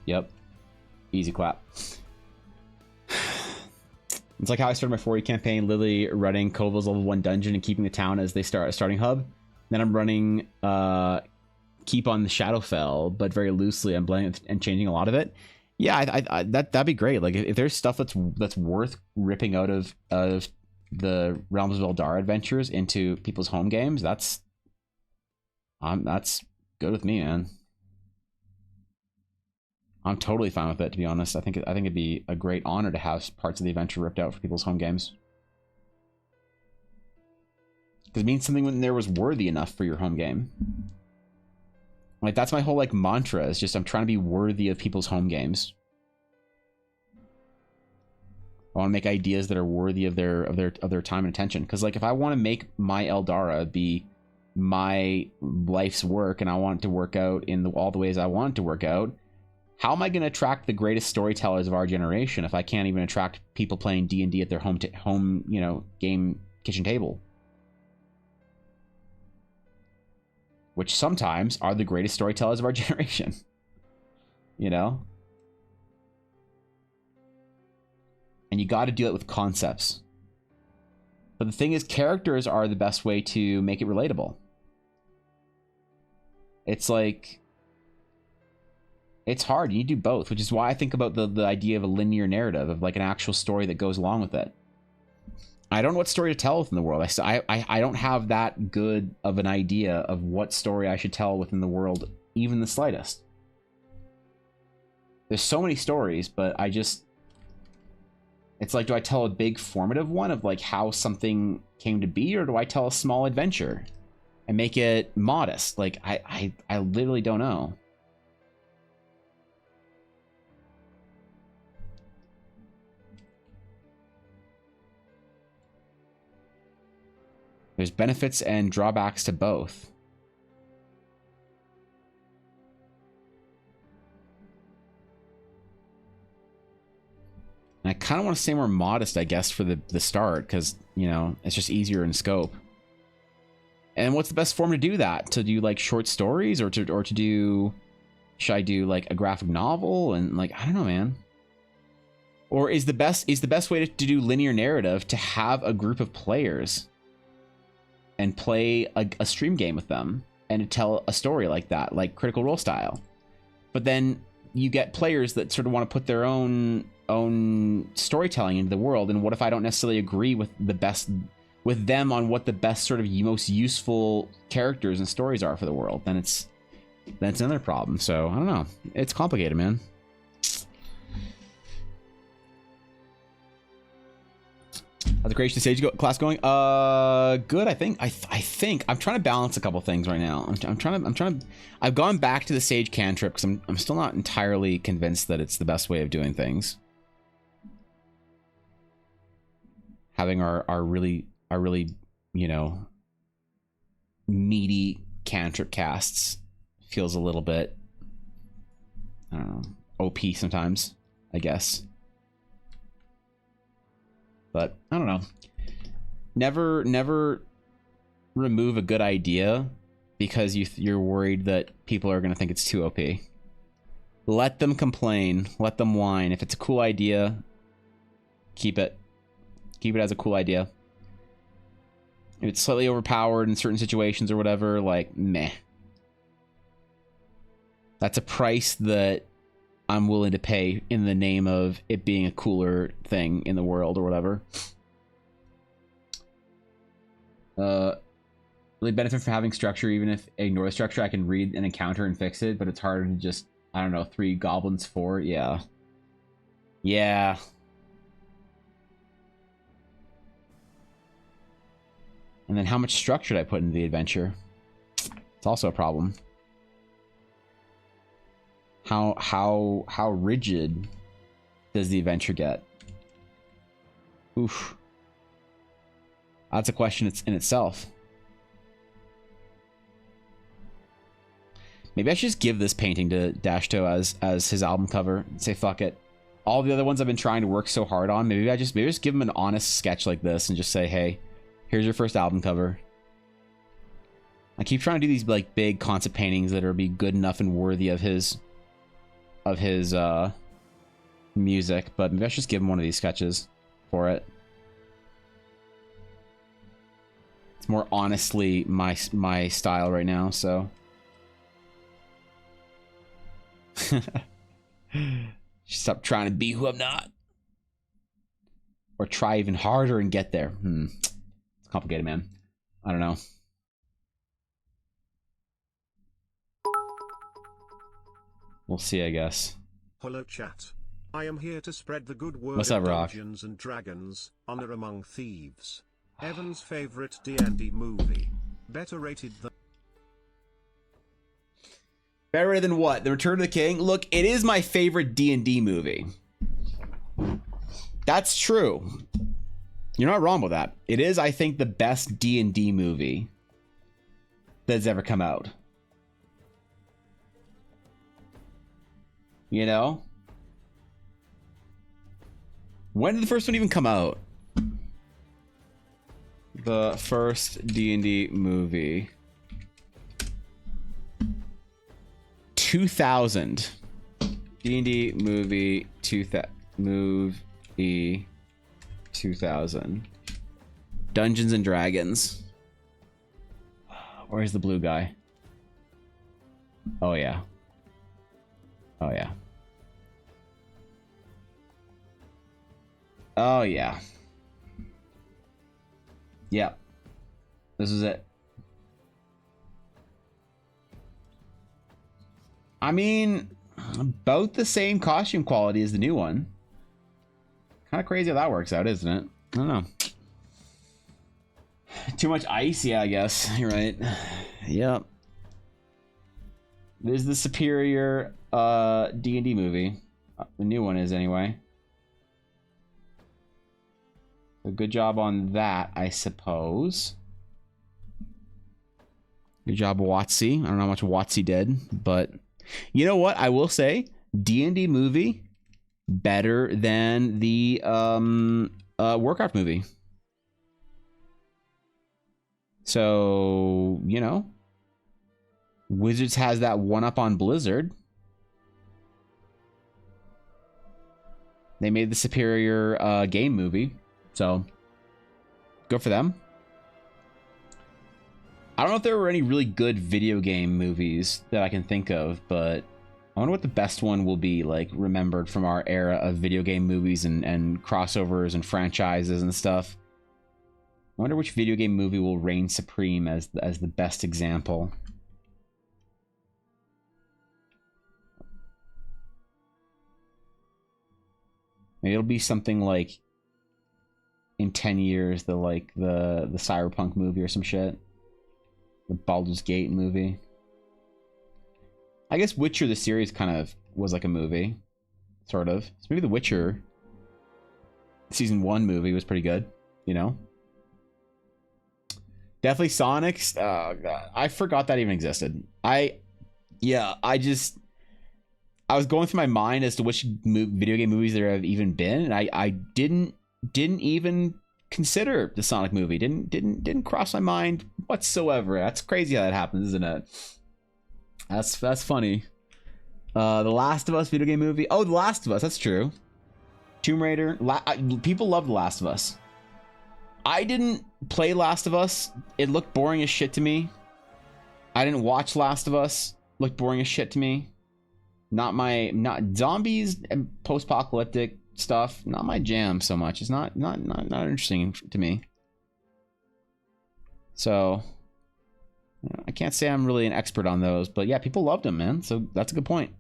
Yep. Easy clap. It's like how I started my 4E campaign, literally running Koval's level 1 dungeon and keeping the town as they start a starting hub. Then I'm running keep on the Shadowfell, but very loosely. I'm blending and changing a lot of it. Yeah, that'd be great. Like if there's stuff that's worth ripping out of the Realms of Eldar adventures into people's home games, that's good with me, man. I'm totally fine with it, to be honest. I think it'd be a great honor to have parts of the adventure ripped out for people's home games. Because it means something when there was worthy enough for your home game. Like, that's my whole, like, mantra, is just I'm trying to be worthy of people's home games. I want to make ideas that are worthy of their time and attention. Because, like, if I want to make my Eldara be my life's work and I want it to work out in all the ways I want it to work out, how am I going to attract the greatest storytellers of our generation if I can't even attract people playing D&D at their home, you know, game kitchen table? Which sometimes are the greatest storytellers of our generation. You know? And you got to do it with concepts. But the thing is, characters are the best way to make it relatable. It's like, it's hard. You need to do both, which is why I think about the idea of a linear narrative, of like an actual story that goes along with it. I don't know what story to tell within the world. I don't have that good of an idea of what story I should tell within the world, even the slightest. There's so many stories, but I just... It's like, do I tell a big formative one of like how something came to be, or do I tell a small adventure and make it modest? Like, I literally don't know. There's benefits and drawbacks to both. And I kind of want to stay more modest, I guess, for the start, because, you know, it's just easier in scope. And what's the best form to do that? To do like short stories, or to do, should I do like a graphic novel? And like, I don't know, man. Or is the best way to do linear narrative to have a group of players and play a stream game with them and to tell a story like that, like Critical Role style? But then you get players that sort of want to put their own storytelling into the world, and what if I don't necessarily agree with them on what the best sort of most useful characters and stories are for the world? Then that's another problem. So I don't know, it's complicated, man. How's the creation stage class going? Good. I think I'm trying to balance a couple things right now. I've gone back to the sage cantrip because I'm still not entirely convinced that it's the best way of doing things. Having our really, you know, meaty cantrip casts feels a little bit, I don't know, OP sometimes, I guess. But I don't know. Never remove a good idea because you're worried that people are going to think it's too OP. Let them complain. Let them whine. If it's a cool idea, keep it. Keep it as a cool idea. If it's slightly overpowered in certain situations or whatever, like, meh. That's a price that I'm willing to pay in the name of it being a cooler thing in the world or whatever. Really benefit from having structure. Even if I ignore the structure, I can read an encounter and fix it, but it's harder to just, I don't know, 3 goblins, 4. Yeah. Yeah. And then how much structure did I put into the adventure? It's also a problem. How rigid does the adventure get? Oof. That's a question in itself. Maybe I should just give this painting to Dashto as his album cover and say fuck it. All the other ones I've been trying to work so hard on, maybe I just give him an honest sketch like this and just say, hey, here's your first album cover. I keep trying to do these like big concept paintings that are be good enough and worthy of his music, but maybe I should just give him one of these sketches for it. It's more honestly my style right now, so. Stop trying to be who I'm not. Or try even harder and get there. It's complicated, man. I don't know. We'll see, I guess. Hello chat. I am here to spread the good word What's of up, Rock? Dungeons and Dragons, Honor Among Thieves. Evan's favorite D&D movie. Better rated than... Better than what? The Return of the King? Look, it is my favorite D&D movie. That's true. You're not wrong with that. It is, I think, the best D&D movie that's ever come out. You know? When did the first one even come out? The first D&D movie. 2000. D&D movie 2000. Dungeons and Dragons. Where's the blue guy? Oh yeah. Oh yeah. Oh yeah. Yeah. This is it. I mean, about the same costume quality as the new one. Kind of crazy how that works out, isn't it? I don't know. Too much ice? Yeah, I guess. You're right. Yep. This is the superior D&D movie. The new one is, anyway. A good job on that, I suppose. Good job, WotC. I don't know how much WotC did, but you know what? I will say, D&D movie better than the Warcraft movie. So, you know, Wizards has that one up on Blizzard. They made the superior game movie, so good for them. I don't know if there were any really good video game movies that I can think of, but I wonder what the best one will be, like, remembered from our era of video game movies and crossovers and franchises and stuff. I wonder which video game movie will reign supreme as the best example. Maybe it'll be something like in 10 years, the Cyberpunk movie or some shit. The Baldur's Gate movie. I guess Witcher the series kind of was like a movie, sort of. So maybe the Witcher season 1 movie was pretty good, you know. Definitely Sonic. Oh god, I forgot that even existed. I was going through my mind as to which video game movies there have even been, and I didn't even consider the Sonic movie. Didn't cross my mind whatsoever. That's crazy how that happens, isn't it? That's funny. The Last of Us video game movie. Oh, The Last of Us. That's true. Tomb Raider. People love The Last of Us. I didn't play Last of Us. It looked boring as shit to me. I didn't watch Last of Us. Looked boring as shit to me. Not zombies and post-apocalyptic stuff. Not my jam so much. It's not interesting to me. So I can't say I'm really an expert on those, but yeah, people loved them, man. So that's a good point.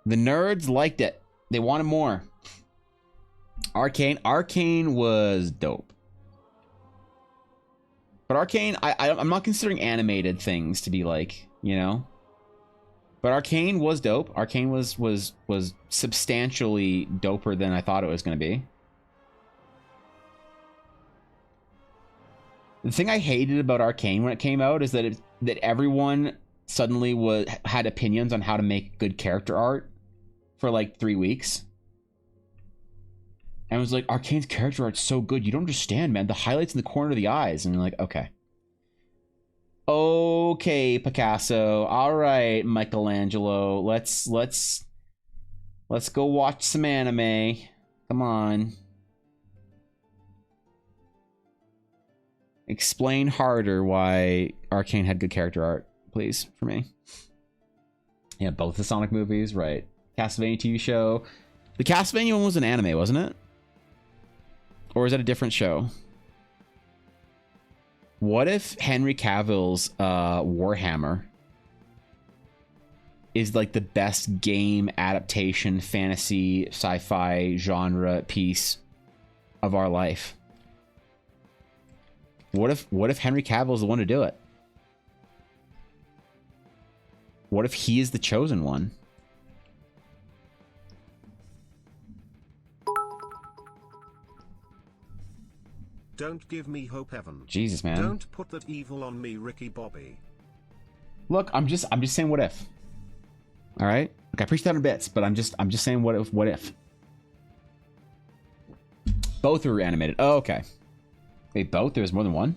The nerds liked it. They wanted more. Arcane was dope. But Arcane, I'm not considering animated things to be like, you know. But Arcane was dope. Arcane was substantially doper than I thought it was going to be. The thing I hated about Arcane when it came out is that everyone suddenly had opinions on how to make good character art for like 3 weeks. And it was like, Arcane's character art's so good. You don't understand, man. The highlights in the corner of the eyes. And you're like, okay. Okay, Picasso. All right, Michelangelo. Let's go watch some anime. Come on. Explain harder why Arcane had good character art, please, for me. Yeah, both the Sonic movies, right. Castlevania TV show. The Castlevania one was an anime, wasn't it? Or is that a different show? What if Henry Cavill's Warhammer is like the best game adaptation, fantasy, sci-fi genre piece of our life. What if Henry Cavill is the one to do it? What if he is the chosen one? Don't give me hope, Evan. Jesus, man. Don't put that evil on me, Ricky Bobby. Look, I'm just saying what if. All right? Like, I appreciate that in bits, but I'm just saying what if. Both were animated. Oh, okay. Wait, both? There was more than one?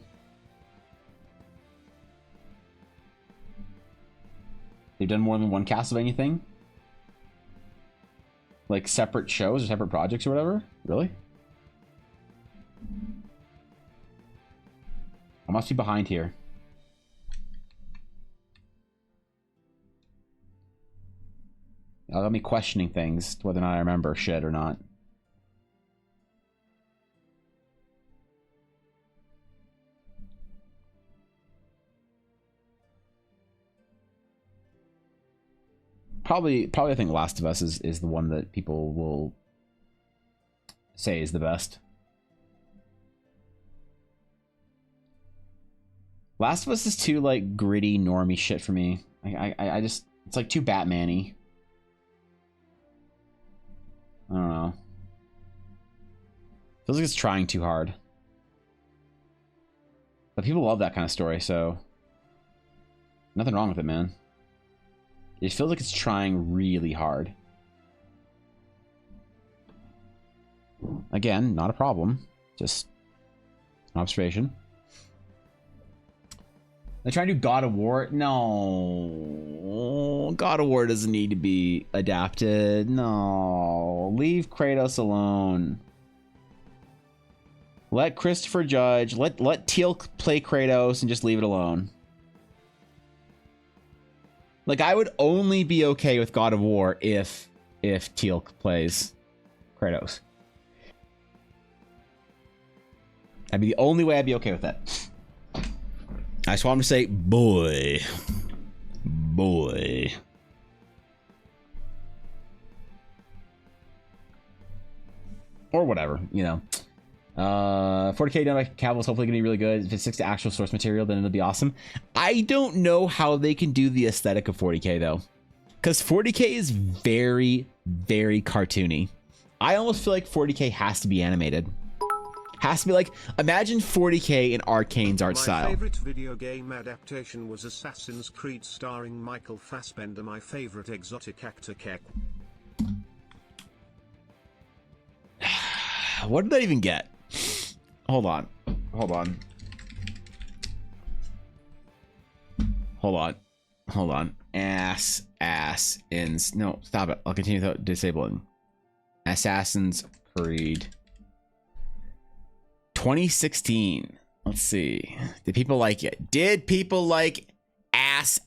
They've done more than one Castlevania thing? Like separate shows or separate projects or whatever? Really? I must be behind here. That'll got me questioning things, whether or not I remember shit or not. Probably I think Last of Us is the one that people will say is the best. Last of Us is too like gritty, normie shit for me. I just, it's like too Batman-y. I don't know. Feels like it's trying too hard. But people love that kind of story, so nothing wrong with it, man. It feels like it's trying really hard. Again, not a problem. Just an observation. They're trying to do God of War. No. God of War doesn't need to be adapted. No. Leave Kratos alone. Let Christopher Judge, let Teal play Kratos and just leave it alone. Like, I would only be okay with God of War if Teal plays Kratos. That'd be the only way I'd be okay with that. I just want him to say, boy. Boy. Or whatever, you know. 40K done by Cavill is hopefully going to be really good. If it sticks to actual source material, then it'll be awesome. I don't know how they can do the aesthetic of 40K, though. Because 40K is very, very cartoony. I almost feel like 40K has to be animated. Has to be like, imagine 40K in Arcane's art style. My favorite video game adaptation was Assassin's Creed starring Michael Fassbender. My favorite exotic actor, Keck. What did I even get? Hold on. Hold on. Hold on. Hold on. Ass, ins. No, stop it. I'll continue without disabling. Assassin's Creed 2016. Let's see. Did people like it? Did people like ass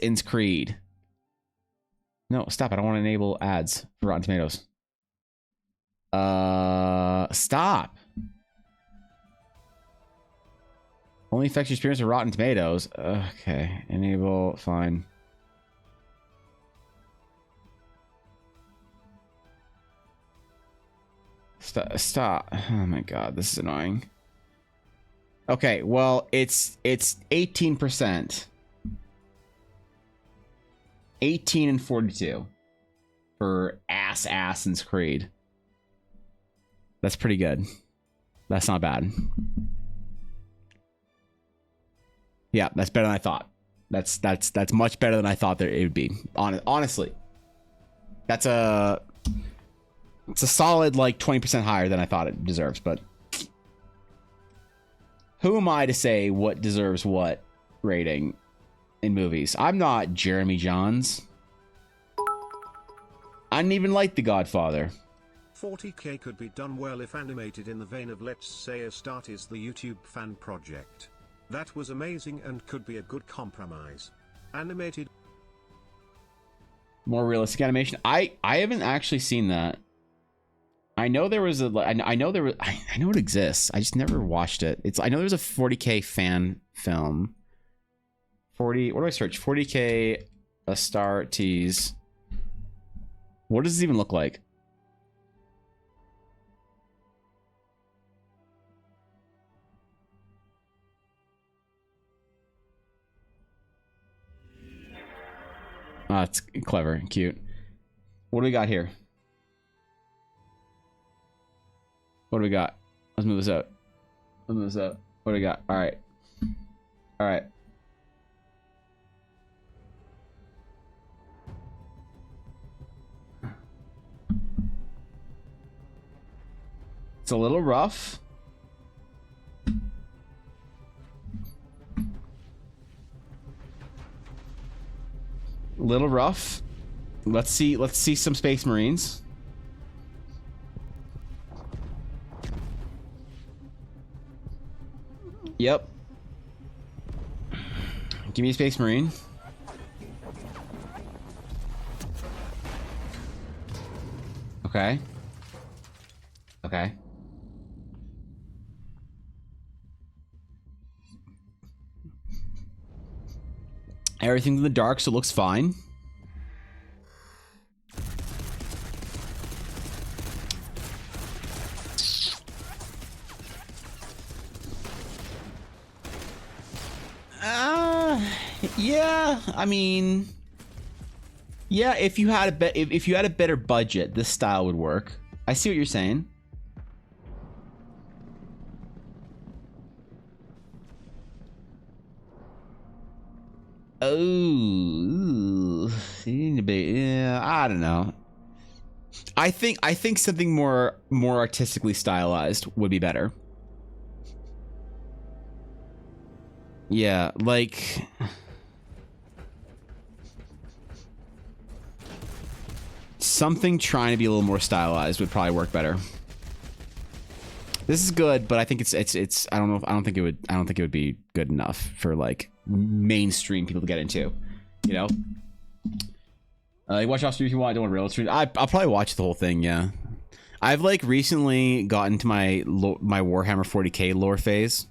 ins Creed? No, stop. I don't want to enable ads for Rotten Tomatoes. Stop. Only affects your experience with Rotten Tomatoes. Okay, enable, fine. Stop. Oh my god, this is annoying. Okay, well, it's 18%. 18 and 42 for Assassin's Creed. That's pretty good. That's not bad. Yeah, that's better than I thought. That's much better than I thought that it would be. Honestly, it's a solid like 20% higher than I thought it deserves. But who am I to say what deserves what rating in movies? I'm not Jeremy Johns. I didn't even like The Godfather. 40K could be done well if animated in the vein of, let's say, Astartes the YouTube fan project. That was amazing and could be a good compromise. Animated. More realistic animation. I haven't actually seen that. I know there was I know it exists. I just never watched it. I know there was a 40K fan film. 40. What do I search? 40K Astartes. What does this even look like? Ah, it's clever and cute. What do we got here? What do we got? Let's move this up. Let's move this up. What do we got? All right. All right. It's a little rough. Little rough. Let's see some Space Marines. Yep. Give me a Space Marine. Okay. Okay. Everything's in the dark, so it looks fine. Yeah, I mean, yeah, if you had if you had a better budget, this style would work. I see what you're saying. Oh, yeah, I don't know. I think something more artistically stylized would be better. Yeah, like something trying to be a little more stylized would probably work better. This is good, but I think it's I don't know. I don't think it would be good enough for like mainstream people to get into. You know, you watch off stream if you want. I don't want real stream. I'll probably watch the whole thing. Yeah, I've like recently gotten to my Warhammer 40k lore phase.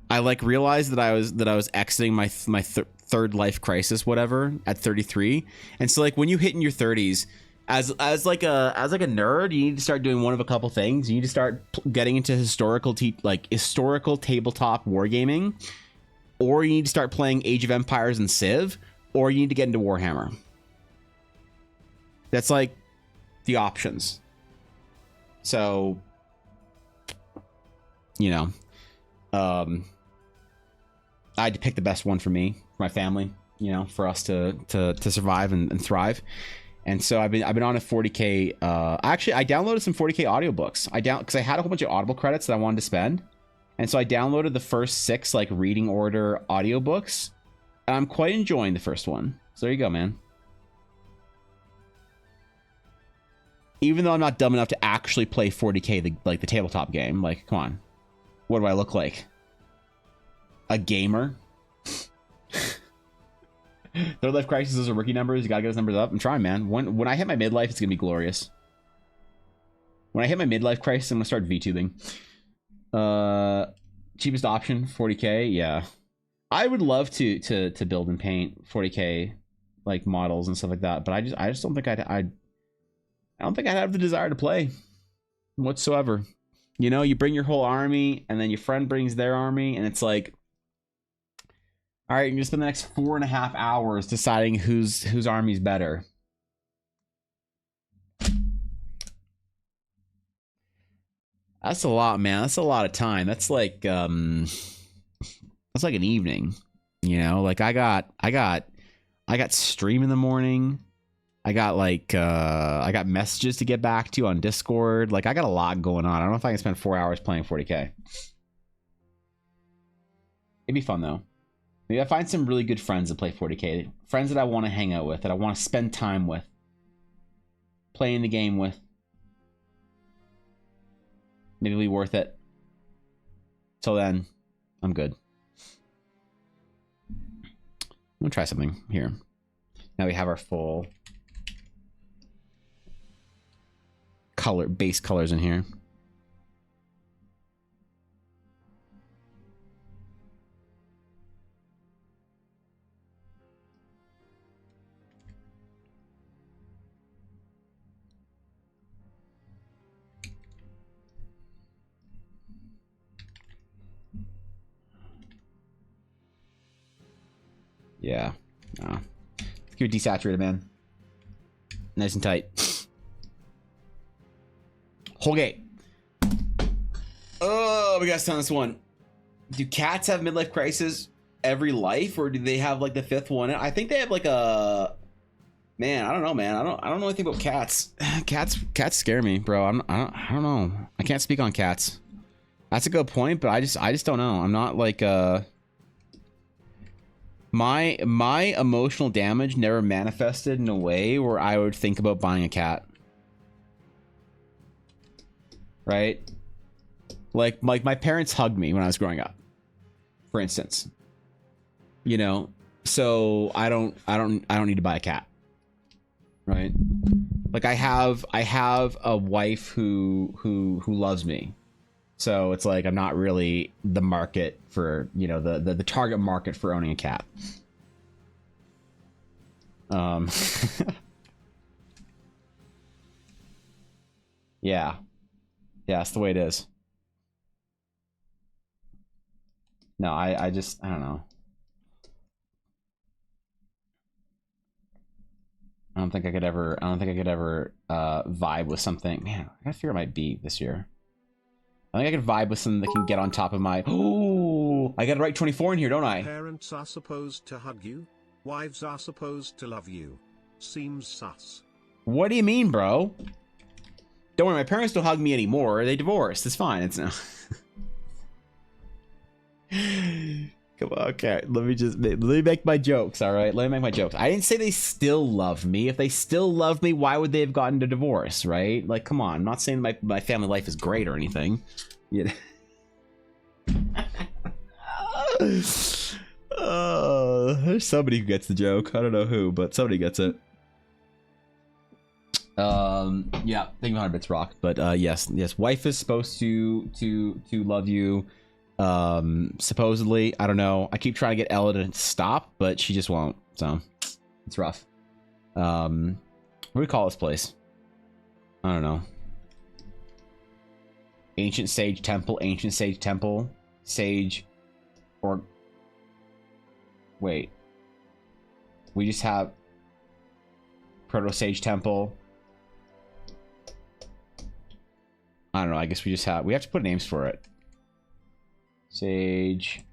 I like realized that I was exiting my third life crisis, whatever, at 33, and so like when you hit in your 30s. As like a nerd, you need to start doing one of a couple things. You need to start getting into historical tabletop wargaming, or you need to start playing Age of Empires and Civ, or you need to get into Warhammer. That's like the options. So, you know, I had to pick the best one for me, for my family, you know, for us to survive and thrive. And so I've been on a 40k. Actually, I downloaded some 40k audiobooks. Because I had a whole bunch of Audible credits that I wanted to spend, and so I downloaded the first 6 like reading order audiobooks, and I'm quite enjoying the first one. So there you go, man. Even though I'm not dumb enough to actually play 40k, the tabletop game. Like, come on, what do I look like? A gamer? Third life crisis, those are rookie numbers. You gotta get those numbers up. I'm trying, man. When I hit my midlife, it's gonna be glorious. When I hit my midlife crisis, I'm gonna start VTubing. Cheapest option, 40k. Yeah, I would love to build and paint 40k like models and stuff like that, but I just don't think I don't think I'd have the desire to play whatsoever. You know, you bring your whole army, and then your friend brings their army, and it's like, all right, you're gonna spend the next 4.5 hours deciding whose army's better. That's a lot, man. That's a lot of time. That's like an evening. You know, like I got stream in the morning. I got messages to get back to on Discord. Like I got a lot going on. I don't know if I can spend 4 hours playing 40k. It'd be fun though. Maybe I find some really good friends that play 40k. Friends that I want to hang out with, that I want to spend time with. Playing the game with. Maybe it'll be worth it. Till then, I'm good. I'm gonna try something here. Now we have our full base colors in here. Yeah. No. Keep it desaturated, man. Nice and tight. Okay. Oh, we gotta start on this one. Do cats have midlife crisis every life, or do they have like the fifth one? I think they have like a. Man, I don't know, man. I don't know anything about cats. Cats scare me, bro. I don't know. I can't speak on cats. That's a good point, but I just don't know. I'm not like my emotional damage never manifested in a way where I would think about buying a cat. Right? Like my parents hugged me when I was growing up, for instance. You know, so I don't need to buy a cat. Right? Like I have a wife who loves me. So it's like I'm not really the market for, you know, the target market for owning a cat. Yeah. Yeah, that's the way it is. No, I don't know. I don't think I could ever vibe with something. Man, I gotta figure it might be this year. I think I could vibe with something that can get on top of my. Oh, I got to write 24 in here, don't I? Parents are supposed to hug you. Wives are supposed to love you. Seems sus. What do you mean, bro? Don't worry, my parents don't hug me anymore. They divorced. It's fine. It's no. Come on, okay. Let me make my jokes. All right, let me make my jokes. I didn't say they still love me. If they still love me, why would they have gotten a divorce, right? Like, come on. I'm not saying my family life is great or anything. Yeah. There's somebody who gets the joke. I don't know who, but somebody gets it. Yeah, thank you 100 bits rock. But yes, wife is supposed to love you. Supposedly, I don't know. I keep trying to get Ella to stop, but she just won't. So it's rough. What do we call this place? I don't know. Ancient Sage Temple, Sage, or wait. We just have Proto Sage Temple. I don't know. I guess we have to put names for it. Sage.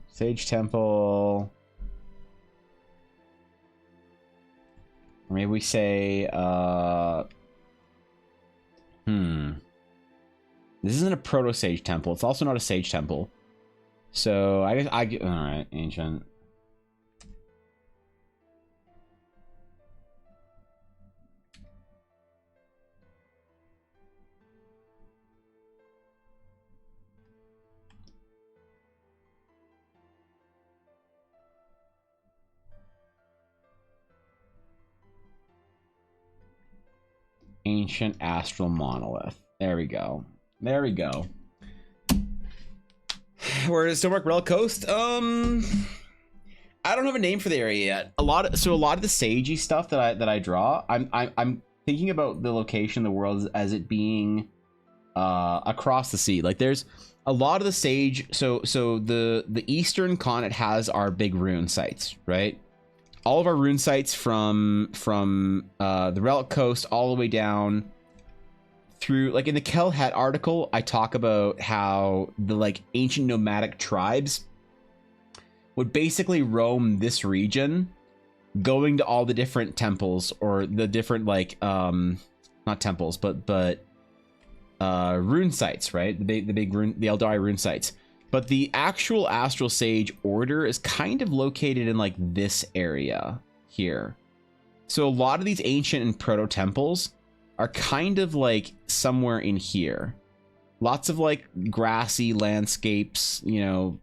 Sage Temple. Or maybe we say, This isn't a Proto Sage Temple. It's also not a Sage Temple. So I guess alright, Ancient. Ancient Astral Monolith. There we go. Where is Stonemark Relic Coast? I don't have a name for the area yet. A lot of the sagey stuff that I draw, I'm thinking about the location of the world as it being across the sea. Like there's a lot of the sage. So the eastern continent has our big rune sites, right? All of our rune sites from the Relic Coast all the way down through, like in the Kelhat article, I talk about how the like ancient nomadic tribes would basically roam this region, going to all the different temples or the different like not temples but rune sites, right? The big rune, the Eldari rune sites. But the actual Astral Sage order is kind of located in like this area here. So a lot of these ancient and proto temples are kind of like somewhere in here. Lots of like grassy landscapes, you know.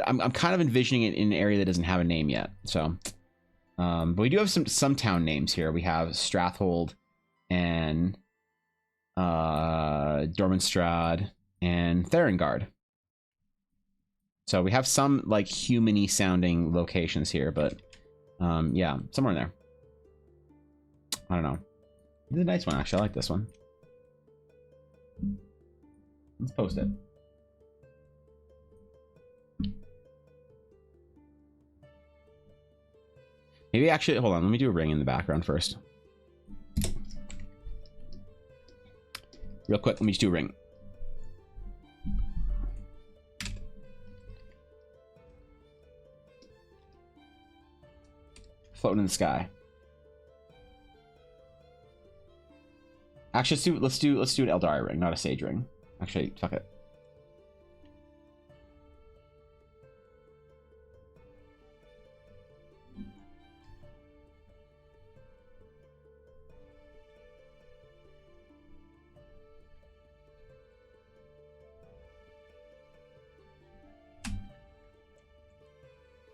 I'm kind of envisioning it in an area that doesn't have a name yet. So, but we do have some town names here. We have Strathhold and Dormanstrad and Therengard. So we have some like human-y sounding locations here, but Yeah, somewhere in there. I don't know. This is a nice one, actually. I like this one. Let's post it. Maybe actually, hold on. Let me do a ring in the background first. Real quick, let me just do a ring. Floating in the sky. Actually, let's do an Eldari ring, not a Sage ring. Actually, fuck it.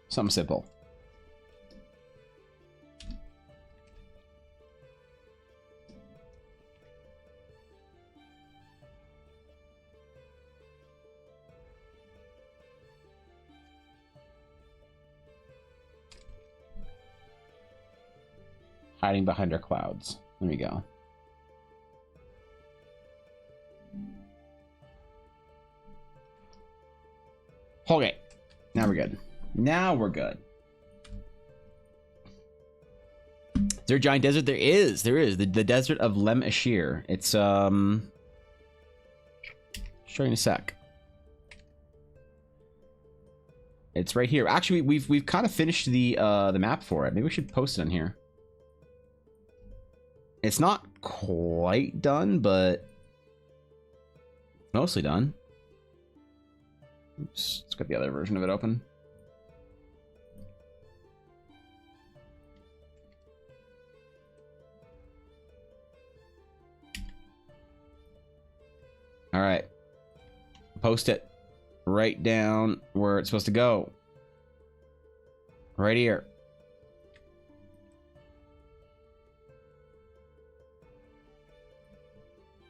Something simple. Hiding behind our clouds. There we go. Okay. Now we're good. Now we're good. Is there a giant desert? There is. There is. The desert of Lem Ashir. It's showing a sec. It's right here. Actually, we've kind of finished the map for it. Maybe we should post it on here. It's not quite done, but mostly done. Oops, let's get the other version of it open. All right. Post it right down where it's supposed to go. Right here.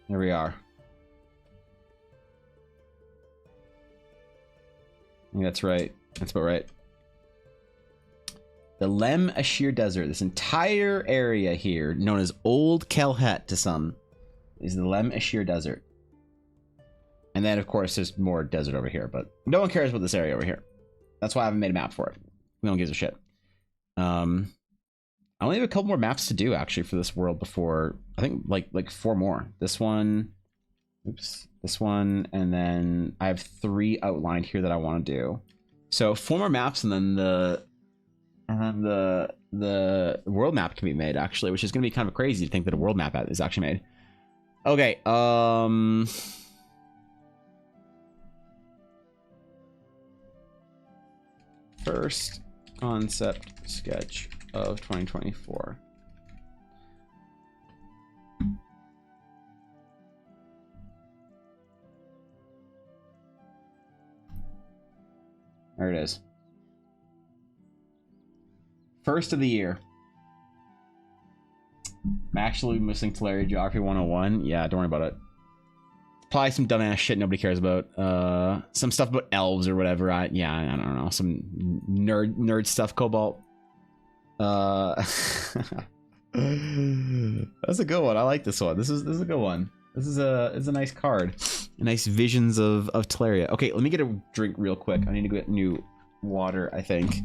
There we are. I think that's right. That's about right. The Lem Ashir Desert. This entire area here, known as Old Kelhet to some, is the Lem Ashir Desert. And then, of course, there's more desert over here, but no one cares about this area over here. That's why I haven't made a map for it. No one gives a shit. I only have a couple more maps to do, actually, for this world before... I think, like 4 more. This one... Oops. This one, and then I have 3 outlined here that I want to do. So 4 more maps, and then the world map can be made, actually, which is going to be kind of crazy to think that a world map is actually made. Okay, first concept sketch of 2024. There it is. First of the year. I'm actually missing Teleria Geography 101. Yeah, don't worry about it. Probably some dumbass shit nobody cares about. Some stuff about elves or whatever. Yeah, I don't know. Some nerd stuff, Cobalt. That's a good one. I like this one. This is a good one. This is a nice card. Nice visions of Teleria. Okay, let me get a drink real quick. I need to get new water, I think.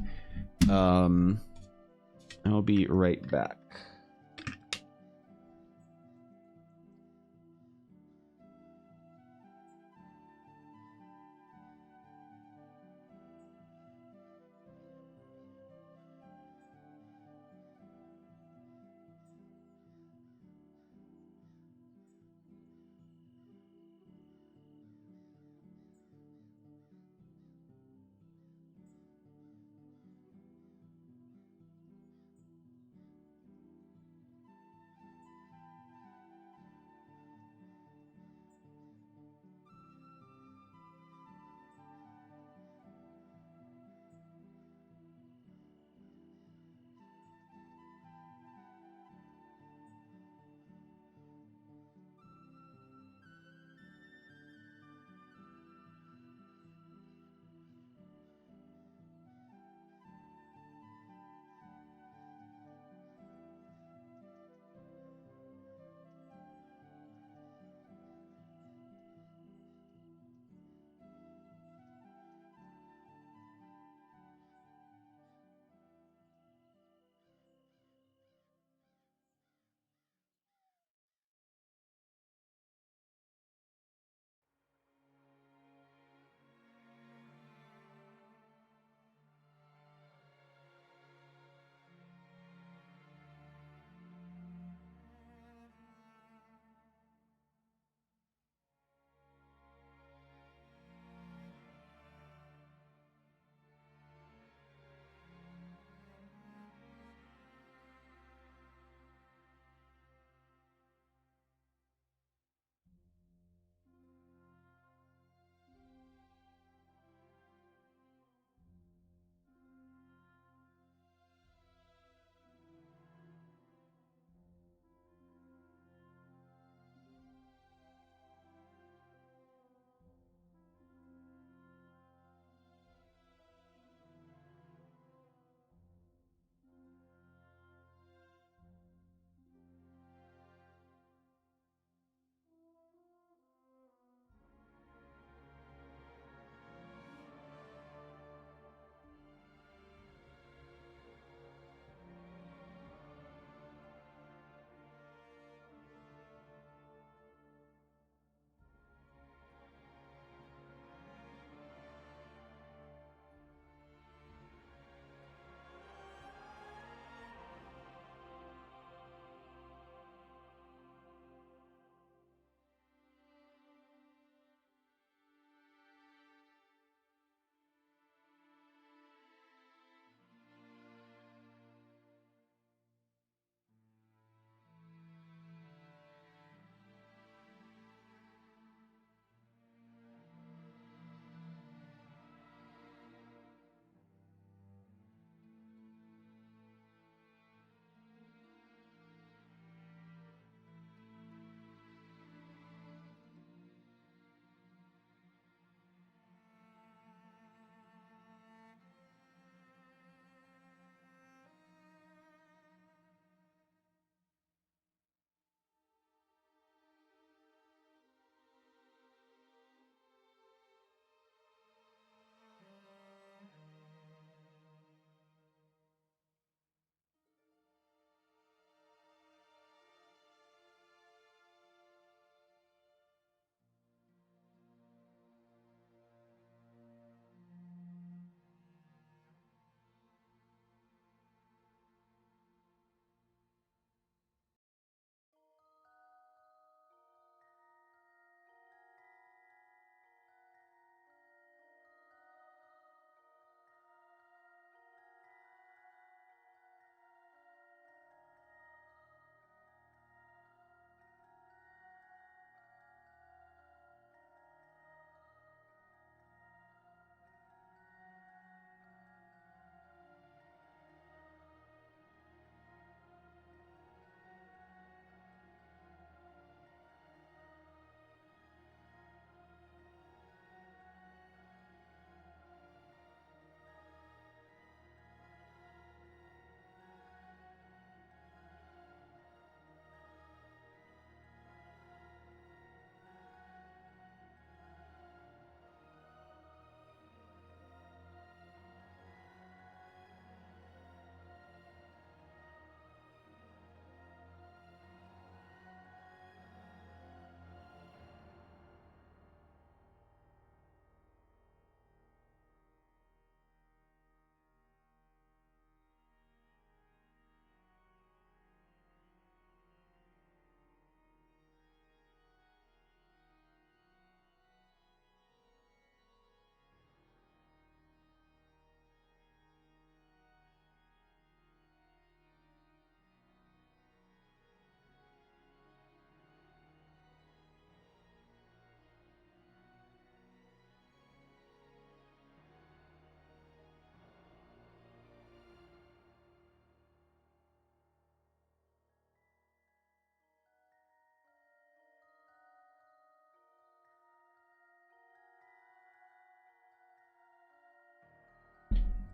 I'll be right back.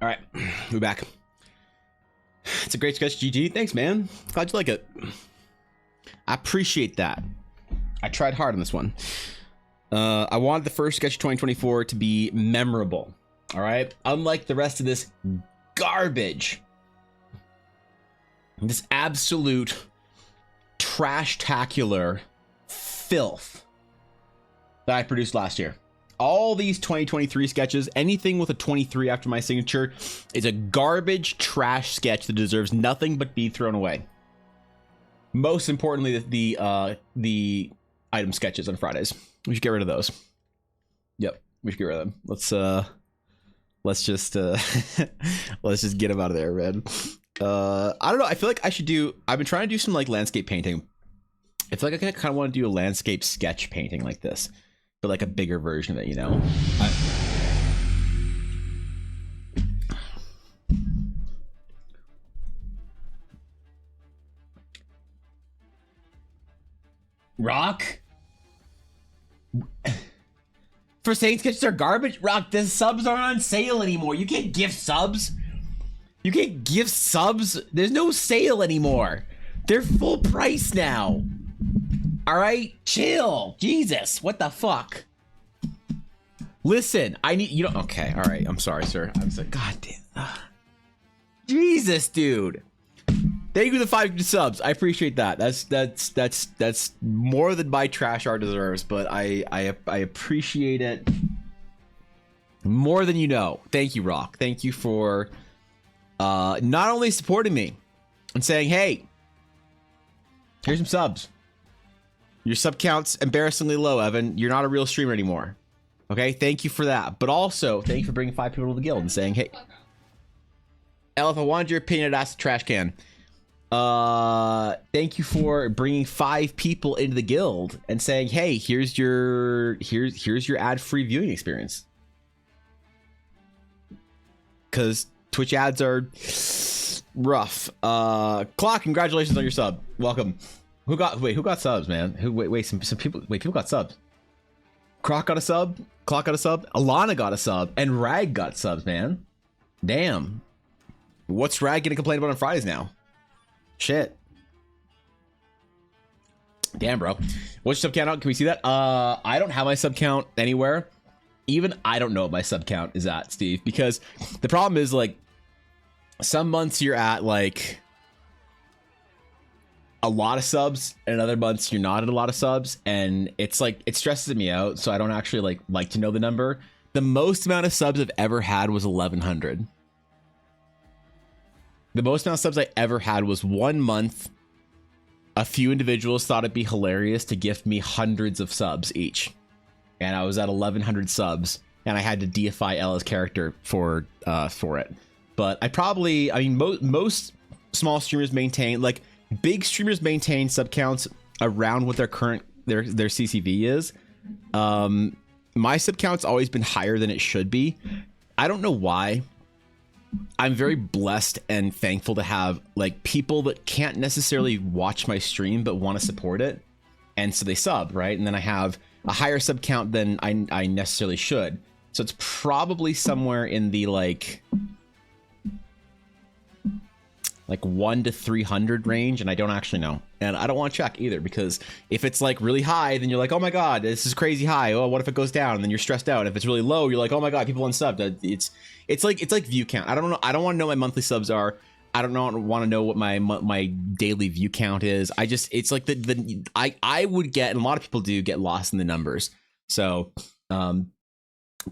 All right, we're back. It's a great sketch, GG. Thanks, man. Glad you like it. I appreciate that. I tried hard on this one. I wanted the first sketch of 2024 to be memorable. All right, unlike the rest of this garbage, this absolute trash-tacular filth that I produced last year. All these 2023 sketches, anything with a 23 after my signature, is a garbage trash sketch that deserves nothing but be thrown away. Most importantly, the item sketches on Fridays. We should get rid of those. Yep, we should get rid of them. Let's just let's just get them out of there, man. I don't know. I feel like I should do. I've been trying to do some like landscape painting. I feel like I kind of want to do a landscape sketch painting like this, but like a bigger version of it, you know. Rock. For saying sketches are garbage? Rock, the subs aren't on sale anymore. You can't gift subs. You can't gift subs. There's no sale anymore. They're full price now. All right, chill. Jesus, what the fuck? Listen, I need you know. Okay, all right. I'm sorry, sir. I'm sorry. God damn. Jesus, dude. Thank you for the 5 subs. I appreciate that. That's more than my trash art deserves, but I appreciate it more than you know. Thank you, Rock. Thank you for not only supporting me and saying, hey, here's some subs. Your sub count's embarrassingly low, Evan. You're not a real streamer anymore. Okay, thank you for that. But also, thank you for bringing 5 people to the guild and saying, hey, Elle, if I wanted your opinion, I'd ask the trash can. Thank you for bringing 5 people into the guild and saying, hey, here's your ad-free viewing experience. Because Twitch ads are rough. Clock, congratulations on your sub. Welcome. Who got subs, man? Some people got subs. Croc got a sub, Clock got a sub, Alana got a sub, and Rag got subs, man. Damn. What's Rag gonna complain about on Fridays now? Shit. Damn, bro. What's your sub count out? Can we see that? I don't have my sub count anywhere. Even I don't know what my sub count is at, Steve, because the problem is, like, some months you're at like a lot of subs and other months you're not at a lot of subs, and it's like it stresses me out, so I don't actually like to know the number. The most amount of subs I've ever had was 1,100. The most amount of subs I ever had was 1 month. A few individuals thought it'd be hilarious to gift me hundreds of subs each, and I was at 1,100 subs, and I had to deify Ella's character for it. But I mean, most small streamers maintain, like, big streamers maintain sub counts around what their current their CCV is. My sub count's always been higher than it should be. I don't know why. I'm very blessed and thankful to have like people that can't necessarily watch my stream but want to support it, and so they sub, right? And then I have a higher sub count than I necessarily should. So it's probably somewhere in the like 1 to 300 range, and I don't actually know, and I don't want to check either, because if it's like really high, then you're like, oh my god, this is crazy high. Oh, what if it goes down? And then you're stressed out. If it's really low, you're like, oh my god, people unsubbed. It's like view count. I don't know. I don't want to know what my monthly subs are. I don't want to know what my daily view count is. It's like I would get, and a lot of people do get lost in the numbers. So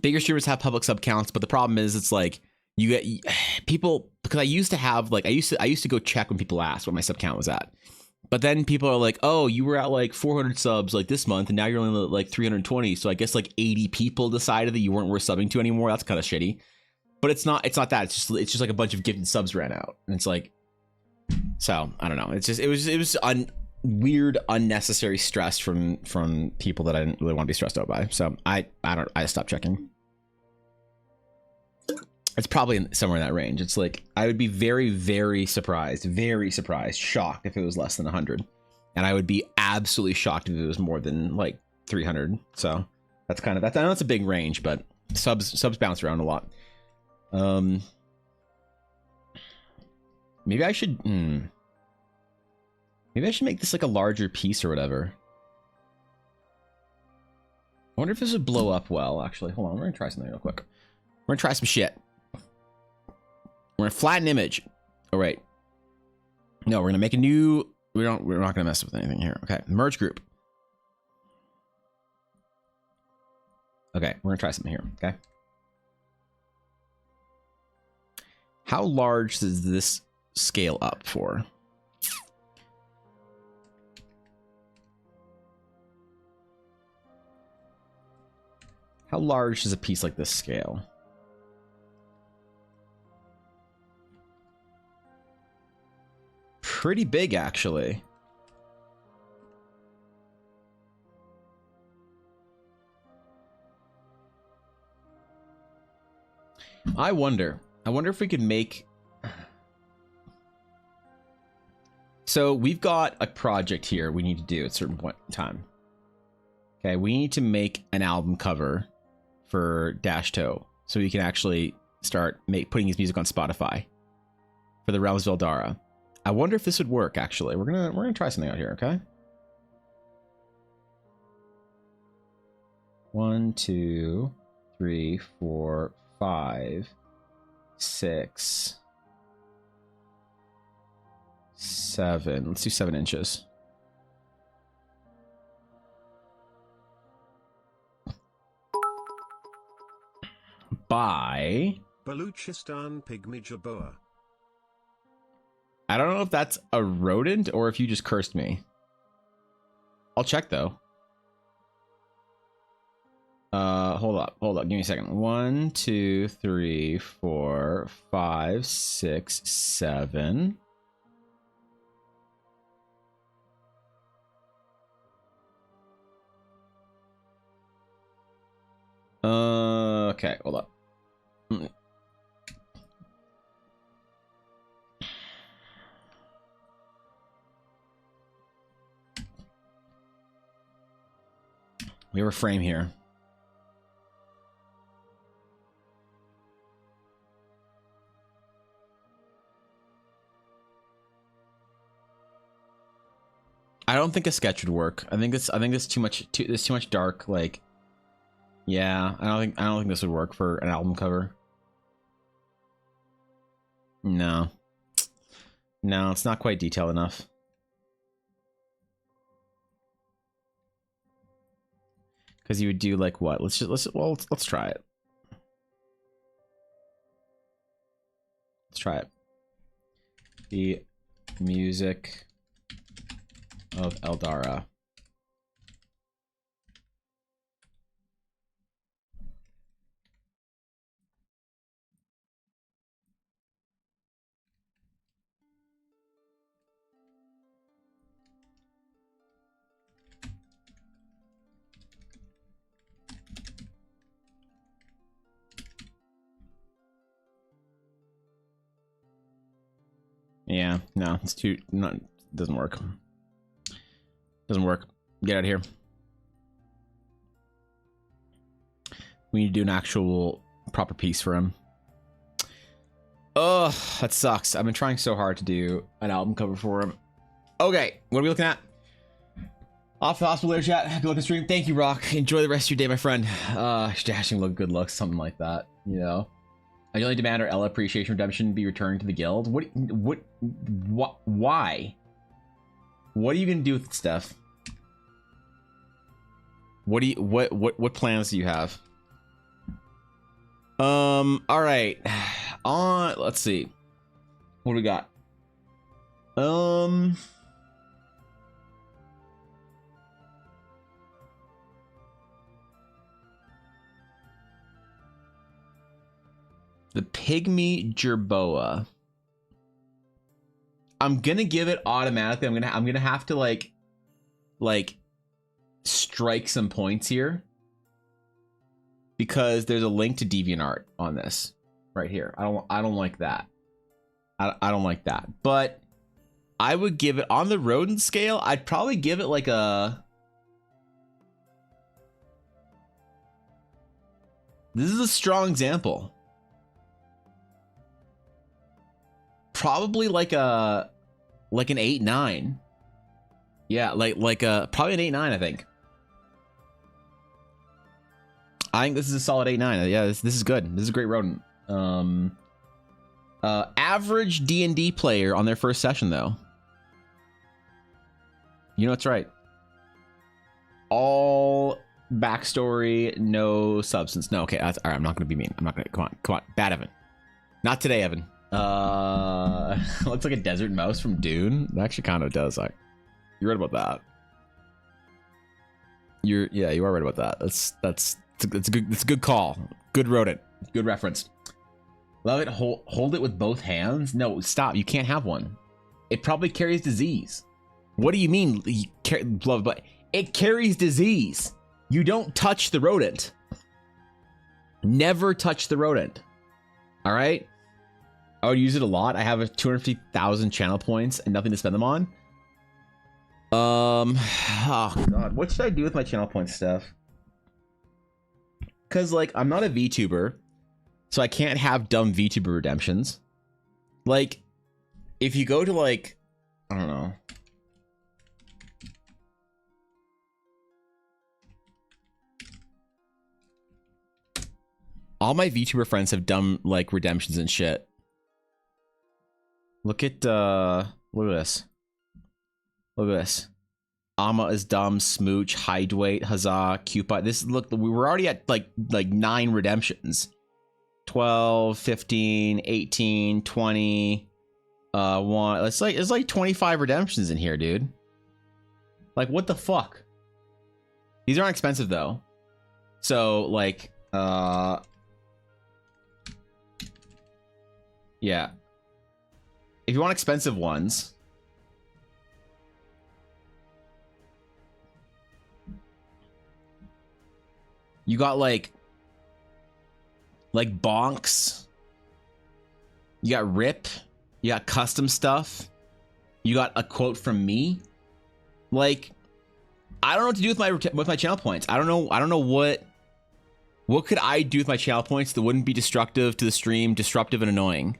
bigger streamers have public sub counts, but the problem is it's like you get people, because I used to have like I used to go check when people asked what my sub count was at, but then people are like, oh, you were at like 400 subs like this month, and now you're only like 320. So I guess like 80 people decided that you weren't worth subbing to anymore. That's kind of shitty. But it's not that. It's just like a bunch of gifted subs ran out, and it's like, so I don't know. It's just it was weird, unnecessary stress from people that I didn't really want to be stressed out by. So I stopped checking. It's probably somewhere in that range. It's like I would be very, very surprised, shocked if it was less than 100, and I would be absolutely shocked if it was more than like 300. So that's I know it's a big range, but subs bounce around a lot. Maybe I should. Maybe I should make this like a larger piece or whatever. I wonder if this would blow up well. Actually, hold on. We're gonna try something real quick. We're gonna try some shit. We're gonna flatten image. Oh right. No, we're gonna make a new. We're not gonna mess with anything here. Okay, merge group. Okay, we're gonna try something here. Okay. How large does this scale up for? How large does a piece like this scale? Pretty big, actually. I wonder if we could make... So we've got a project here we need to do at a certain point in time. Okay, we need to make an album cover for Dash Toe so we can actually start putting his music on Spotify for the Realms of Eldara. I wonder if this would work. Actually, we're gonna try something out here. Okay. 1, 2, 3, 4, 5, 6, 7. Let's do 7 inches. By Baluchistan Pygmy Jaboa. I don't know if that's a rodent or if you just cursed me. I'll check though. Hold up. Give me a second. 1, 2, 3, 4, 5, 6, 7. Okay, hold up. We have a frame here. I don't think a sketch would work. I think it's too much. There's too much dark. Like, yeah, I don't think this would work for an album cover. No, it's not quite detailed enough. Because you would do like what? Let's try it. Let's try it. The music of Eldara. Yeah, no, it's too doesn't work. Doesn't work. Get out of here. We need to do an actual proper piece for him. Ugh, that sucks. I've been trying so hard to do an album cover for him. Okay, what are we looking at? Off the hospital air chat. Happy looking stream. Thank you, Rock. Enjoy the rest of your day, my friend. Dashing look, good looks, something like that. You know. I only demand our Ella appreciation redemption be returned to the guild. What? Why? What are you gonna do with stuff? What plans do you have? All right. Let's see. What do we got? The Pygmy Jerboa. I'm gonna give it automatically. I'm gonna have to like strike some points here because there's a link to DeviantArt on this right here. I don't like that. I don't like that. But I would give it on the rodent scale. I'd probably give it like a. This is a strong example. probably like an 8-9. Yeah, like probably an 8-9, I think. I think this is a solid 8-9. Yeah, this is good. This is a great rodent. Average D&D player on their first session, though. You know what's right. All backstory, no substance. No, okay, that's all right. I'm not gonna be mean. I'm not gonna. Come on. Bad Evan. Not today, Evan. Looks like a desert mouse from Dune. It actually kind of does. You're right about that. You are right about that. That's a good call. Good rodent. Good reference. Love it. Hold it with both hands. No, stop. You can't have one. It probably carries disease. What do you mean? Love, but it carries disease. You don't touch the rodent. Never touch the rodent. All right. I would use it a lot. I have 250,000 channel points and nothing to spend them on. Oh god, what should I do with my channel points stuff? Because like I'm not a VTuber, so I can't have dumb VTuber redemptions. Like, if you go to like, I don't know. All my VTuber friends have dumb like redemptions and shit. Look at this. Look at this. Amma is dumb, Smooch, Hydeweight, Huzzah, Cupid. This look, we were already at like 9 redemptions. 12, 15, 18, 20, 1. It's like 25 redemptions in here, dude. Like what the fuck? These aren't expensive though. So like yeah. If you want expensive ones, you got like bonks. You got rip. You got custom stuff. You got a quote from me. Like, I don't know what to do with my channel points. I don't know what could I do with my channel points that wouldn't be destructive to the stream, disruptive and annoying.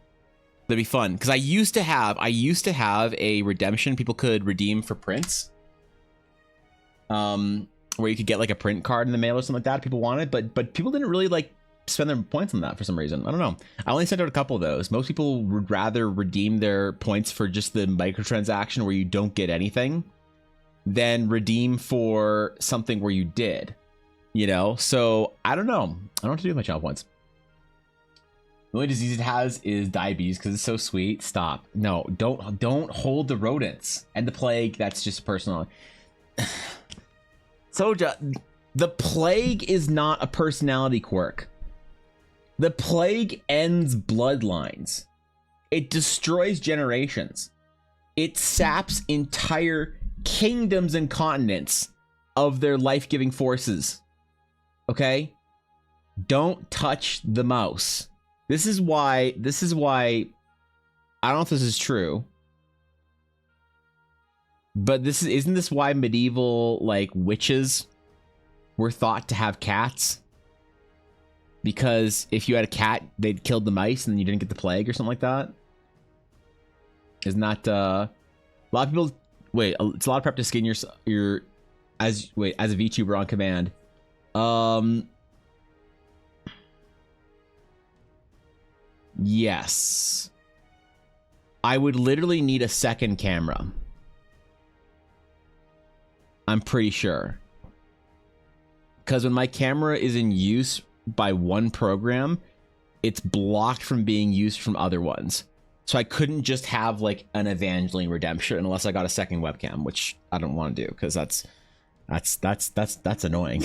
That'd be fun. Because I used to have a redemption people could redeem for prints. Where you could get like a print card in the mail or something like that. People wanted, but people didn't really like spend their points on that for some reason. I don't know. I only sent out a couple of those. Most people would rather redeem their points for just the microtransaction where you don't get anything than redeem for something where you did. You know? So I don't know. I don't know what to do with my channel points. The only disease it has is diabetes because it's so sweet. Stop. No, don't hold the rodents and the plague. That's just personal. Soja, the plague is not a personality quirk. The plague ends bloodlines. It destroys generations. It saps entire kingdoms and continents of their life-giving forces. Okay? Don't touch the mouse. This is why I don't know if this is true. But isn't this why medieval like witches were thought to have cats? Because if you had a cat, they'd killed the mice and then you didn't get the plague or something like that. Isn't that a lot of people wait, it's a lot of prep to skin your as a VTuber on command. Yes. I would literally need a second camera. I'm pretty sure. Because when my camera is in use by one program, it's blocked from being used from other ones. So I couldn't just have like an Evangeline redemption unless I got a second webcam, which I don't want to do because that's annoying.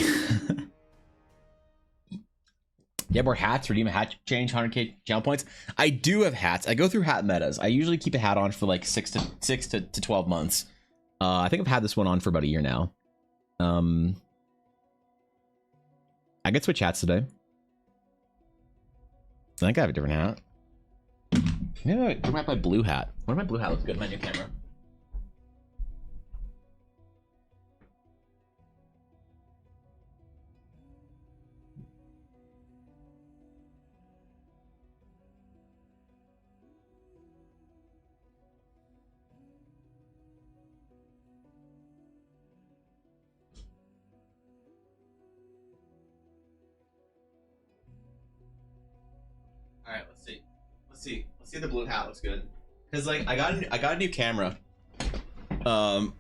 You have more hats, redeem a hat change, 100k channel points. I do have hats. I go through hat metas. I usually keep a hat on for like 6 to 12 months. I think I've had this one on for about a year now. I get switch hats today. I think I have a different hat. Maybe I might my blue hat. What if my blue hat looks good on my new camera? All right, let's see if the blue hat looks good. Cause like I got a new camera.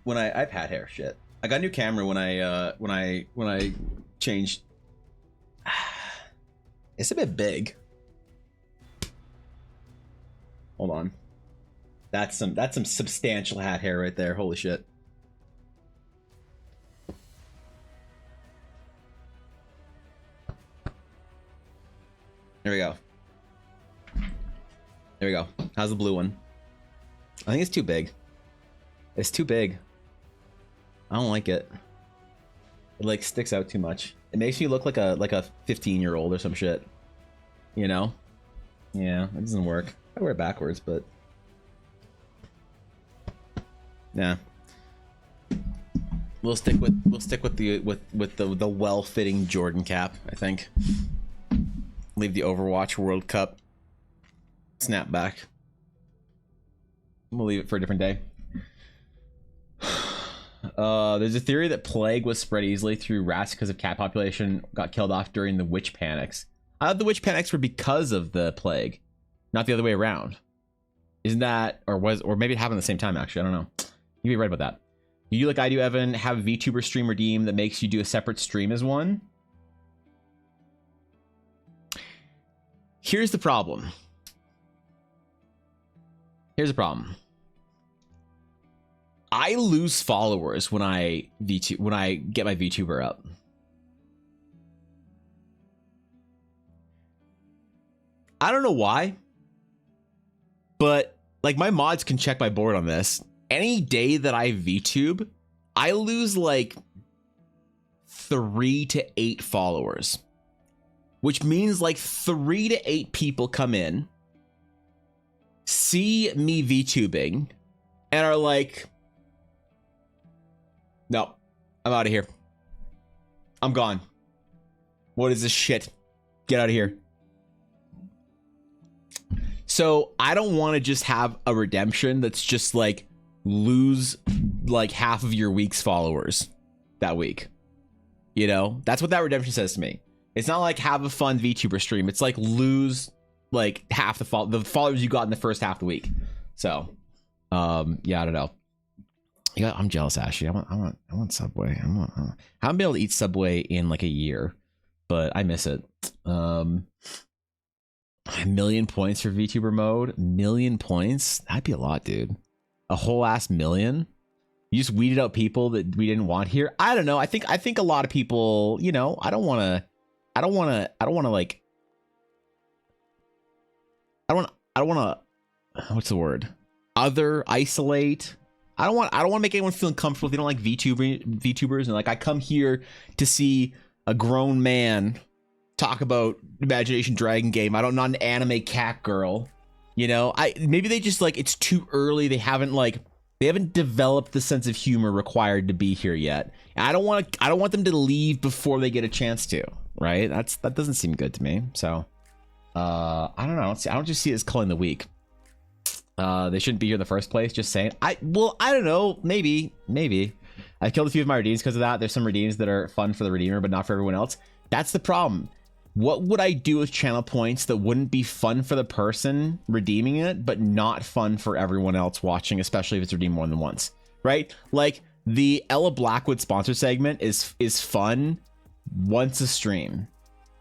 When I've had hair shit. I got a new camera when I changed. It's a bit big. Hold on. That's some substantial hat hair right there. Holy shit. There we go. There we go. How's the blue one? I think it's too big. It's too big. I don't like it. It like sticks out too much. It makes me look like a 15-year-old or some shit. You know? Yeah, it doesn't work. I wear it backwards, but yeah. We'll stick with the well-fitting Jordan cap, I think. Leave the Overwatch World Cup snapback. We'll leave it for a different day. There's a theory that plague was spread easily through rats because of cat population got killed off during the witch panics. I thought the witch panics were because of the plague, not the other way around. Isn't that, or maybe it happened at the same time, actually, I don't know. You'd be right about that. You do like I do, Evan, have a VTuber stream redeem that makes you do a separate stream as one? Here's the problem. I lose followers when I get my VTuber up. I don't know why, but like my mods can check my board on this. Any day that I VTube, I lose like 3 to 8 followers, which means like 3 to 8 people come in, see me VTubing, and are like, no, I'm out of here. I'm gone. What is this shit? Get out of here. So I don't want to just have a redemption that's just like lose like half of your week's followers that week. You know, that's what that redemption says to me. It's not like have a fun VTuber stream. It's like lose like half the followers you got in the first half of the week. So, yeah, I don't know. Yeah, I'm jealous, Ashley. I want Subway. I haven't been able to eat Subway in like a year, but I miss it. 1,000,000 points for VTuber mode. 1,000,000 points. That'd be a lot, dude. A whole ass million. You just weeded out people that we didn't want here. I don't know. I think a lot of people. You know, I don't want to like. I don't want to. What's the word? Isolate. I don't want to make anyone feel uncomfortable if they don't like VTubers. And like, I come here to see a grown man talk about Imagination Dragon game. Not an anime cat girl. You know, maybe they just like, it's too early. They haven't developed the sense of humor required to be here yet. And I don't want them to leave before they get a chance to. Right? That doesn't seem good to me. So, I don't know. I don't just see it as culling the week. They shouldn't be here in the first place. Just saying. I don't know. Maybe. I killed a few of my redeems because of that. There's some redeems that are fun for the redeemer, but not for everyone else. That's the problem. What would I do with channel points that wouldn't be fun for the person redeeming it, but not fun for everyone else watching, especially if it's redeemed more than once, right? Like the Ella Blackwood sponsor segment is fun once a stream,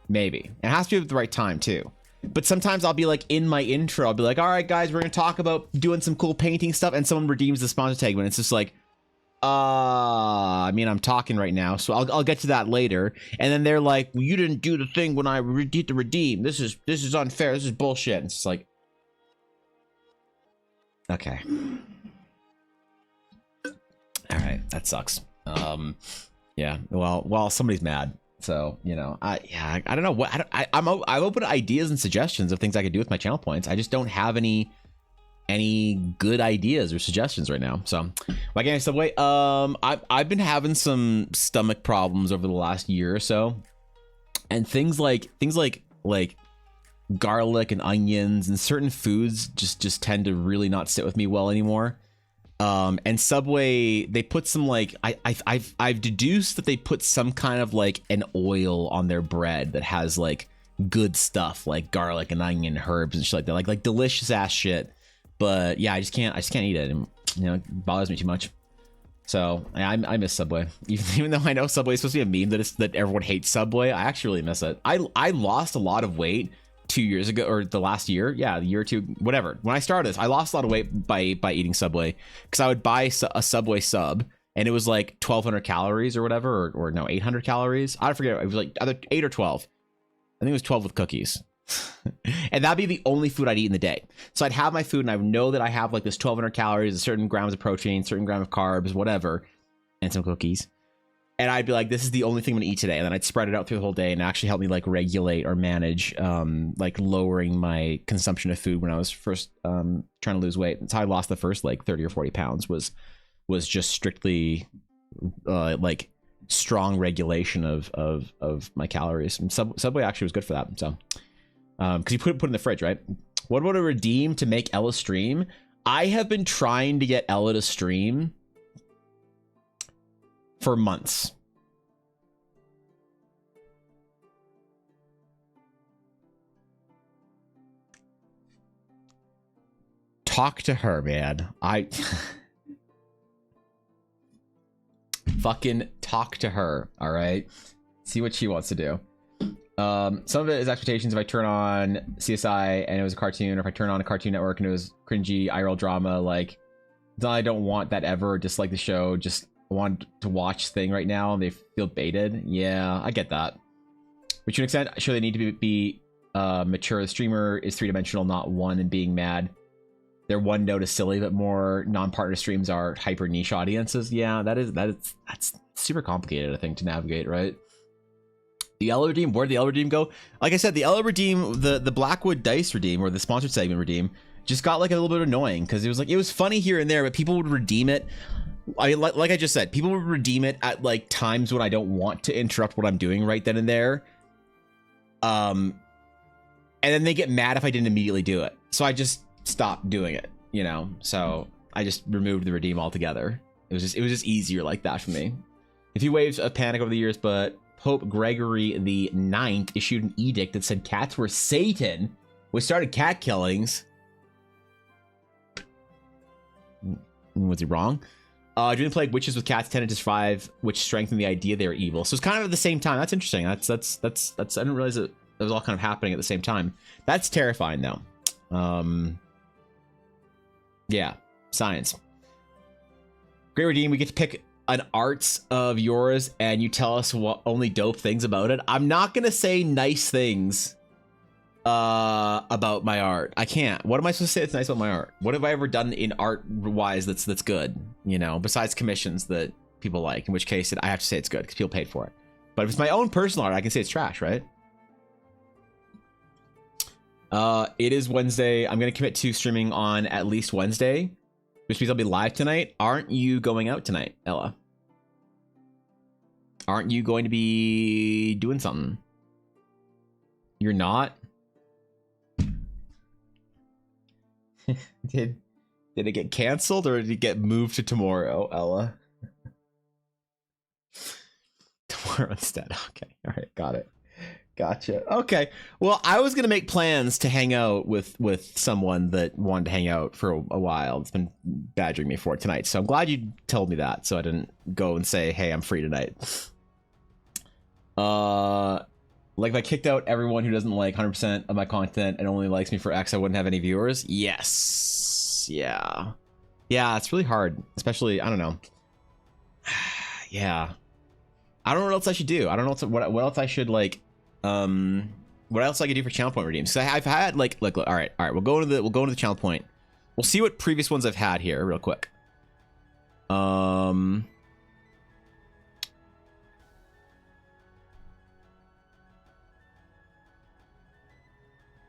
maybe. It has to be at the right time too. But sometimes I'll be like in my intro, I'll be like, all right, guys, we're going to talk about doing some cool painting stuff. And someone redeems the sponsor segment. It's just like, I mean, I'm talking right now, so I'll get to that later. And then they're like, well, you didn't do the thing when I did the redeem. This is unfair. This is bullshit. And it's just like, okay. All right. That sucks. Yeah. Well, somebody's mad. So, you know, I don't know what I'm open to ideas and suggestions of things I could do with my channel points. I just don't have any good ideas or suggestions right now. So, my game Subway. I've been having some stomach problems over the last year or so, and things like garlic and onions and certain foods just tend to really not sit with me well anymore. And Subway, they put some like I've deduced that they put some kind of like an oil on their bread that has like good stuff like garlic and onion and herbs and shit like that, like delicious ass shit. But yeah, I just can't eat it, and you know, it bothers me too much. So I miss Subway, even though I know Subway is supposed to be a meme that everyone hates Subway. I actually really miss it. I lost a lot of weight 2 years ago, or the last year, yeah, the year or two, whatever. When I started this, I lost a lot of weight by eating Subway, because I would buy a Subway sub, and it was like 1,200 calories or whatever, or no, 800 calories. I forget. It was like either 8 or 12. I think it was 12 with cookies. And that'd be the only food I'd eat in the day. So I'd have my food, and I would know that I have like this 1,200 calories, a certain grams of protein, certain gram of carbs, whatever, and some cookies. And I'd be like, this is the only thing I'm gonna eat today. And then I'd spread it out through the whole day, and actually help me like regulate or manage like lowering my consumption of food when I was first trying to lose weight. That's how I lost the first like 30 or 40 pounds, was just strictly like strong regulation of my calories. And Subway actually was good for that. So because you put it in the fridge, right? What about a redeem to make Ella stream? I have been trying to get Ella to stream for months. Talk to her, man. I fucking talk to her, all right? See what she wants to do. Some of it is expectations. If I turn on CSI and it was a cartoon, or if I turn on a Cartoon Network and it was cringy IRL drama, like, I don't want that ever. Dislike the show. Just want to watch thing right now, and they feel baited. Yeah, I get that. But to an extent, sure, they need to be mature. The streamer is three-dimensional, not one, and being mad. Their one note is silly, but more non-partner streams are hyper niche audiences. Yeah, that's super complicated, I think, to navigate, right? The Ella redeem, where'd the Ella redeem go? Like I said, the Ella redeem, the Blackwood Dice redeem, or the sponsored segment redeem, just got like a little bit annoying, because it was funny here and there, but people would redeem it. Like I just said, people would redeem it at like times when I don't want to interrupt what I'm doing right then and there. And then they get mad if I didn't immediately do it. So I just stopped doing it, you know? So I just removed the redeem altogether. It was just easier like that for me. A few waves of panic over the years, but Pope Gregory the Ninth issued an edict that said cats were Satan, which started cat killings. Was he wrong? During the plague, witches with cats tended to survive, which strengthened the idea they were evil. So it's kind of at the same time. That's interesting. That's I didn't realize that was all kind of happening at the same time. That's terrifying, though. Yeah, science. Great Redeem, we get to pick an arts of yours, and you tell us what only dope things about it. I'm not gonna say nice things about my art. I can't. What am I supposed to say that's nice about my art? What have I ever done in art wise that's good, you know, besides commissions that people like, in which case I have to say it's good because people paid for it. But if it's my own personal art, I can say it's trash, right? It is Wednesday. I'm gonna commit to streaming on at least Wednesday, which means I'll be live tonight. Aren't you going out tonight, Ella? Aren't you going to be doing something? You're not? Did it get canceled, or did it get moved to tomorrow, Ella? Tomorrow instead. Okay. All right. Got it. Gotcha. Okay. Well, I was going to make plans to hang out with someone that wanted to hang out for a while. It's been badgering me for it tonight. So I'm glad you told me that, so I didn't go and say, hey, I'm free tonight. Like if I kicked out everyone who doesn't like 100% of my content and only likes me for X, I wouldn't have any viewers. Yes. Yeah. Yeah, it's really hard. Especially, I don't know. Yeah. I don't know what else I should do. I don't know what else I should like. What else I could do for channel point redeems? So I've had like, look, all right. We'll go into the channel point. We'll see what previous ones I've had here real quick.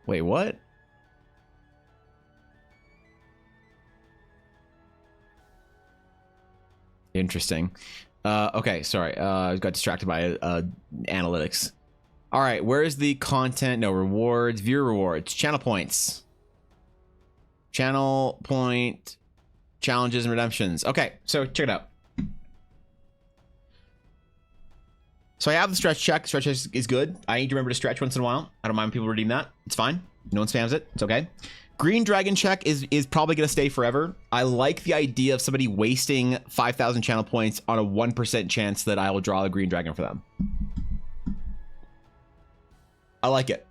Wait, what? Interesting. Okay, sorry. I got distracted by analytics. All right, where's the content? No rewards, viewer rewards, channel points. Channel point, challenges and redemptions. Okay, so check it out. So I have the stretch check. Stretch check is good. I need to remember to stretch once in a while. I don't mind when people redeem that. It's fine. No one spams it. It's okay. Green dragon check is probably going to stay forever. I like the idea of somebody wasting 5,000 channel points on a 1% chance that I will draw a green dragon for them. I like it.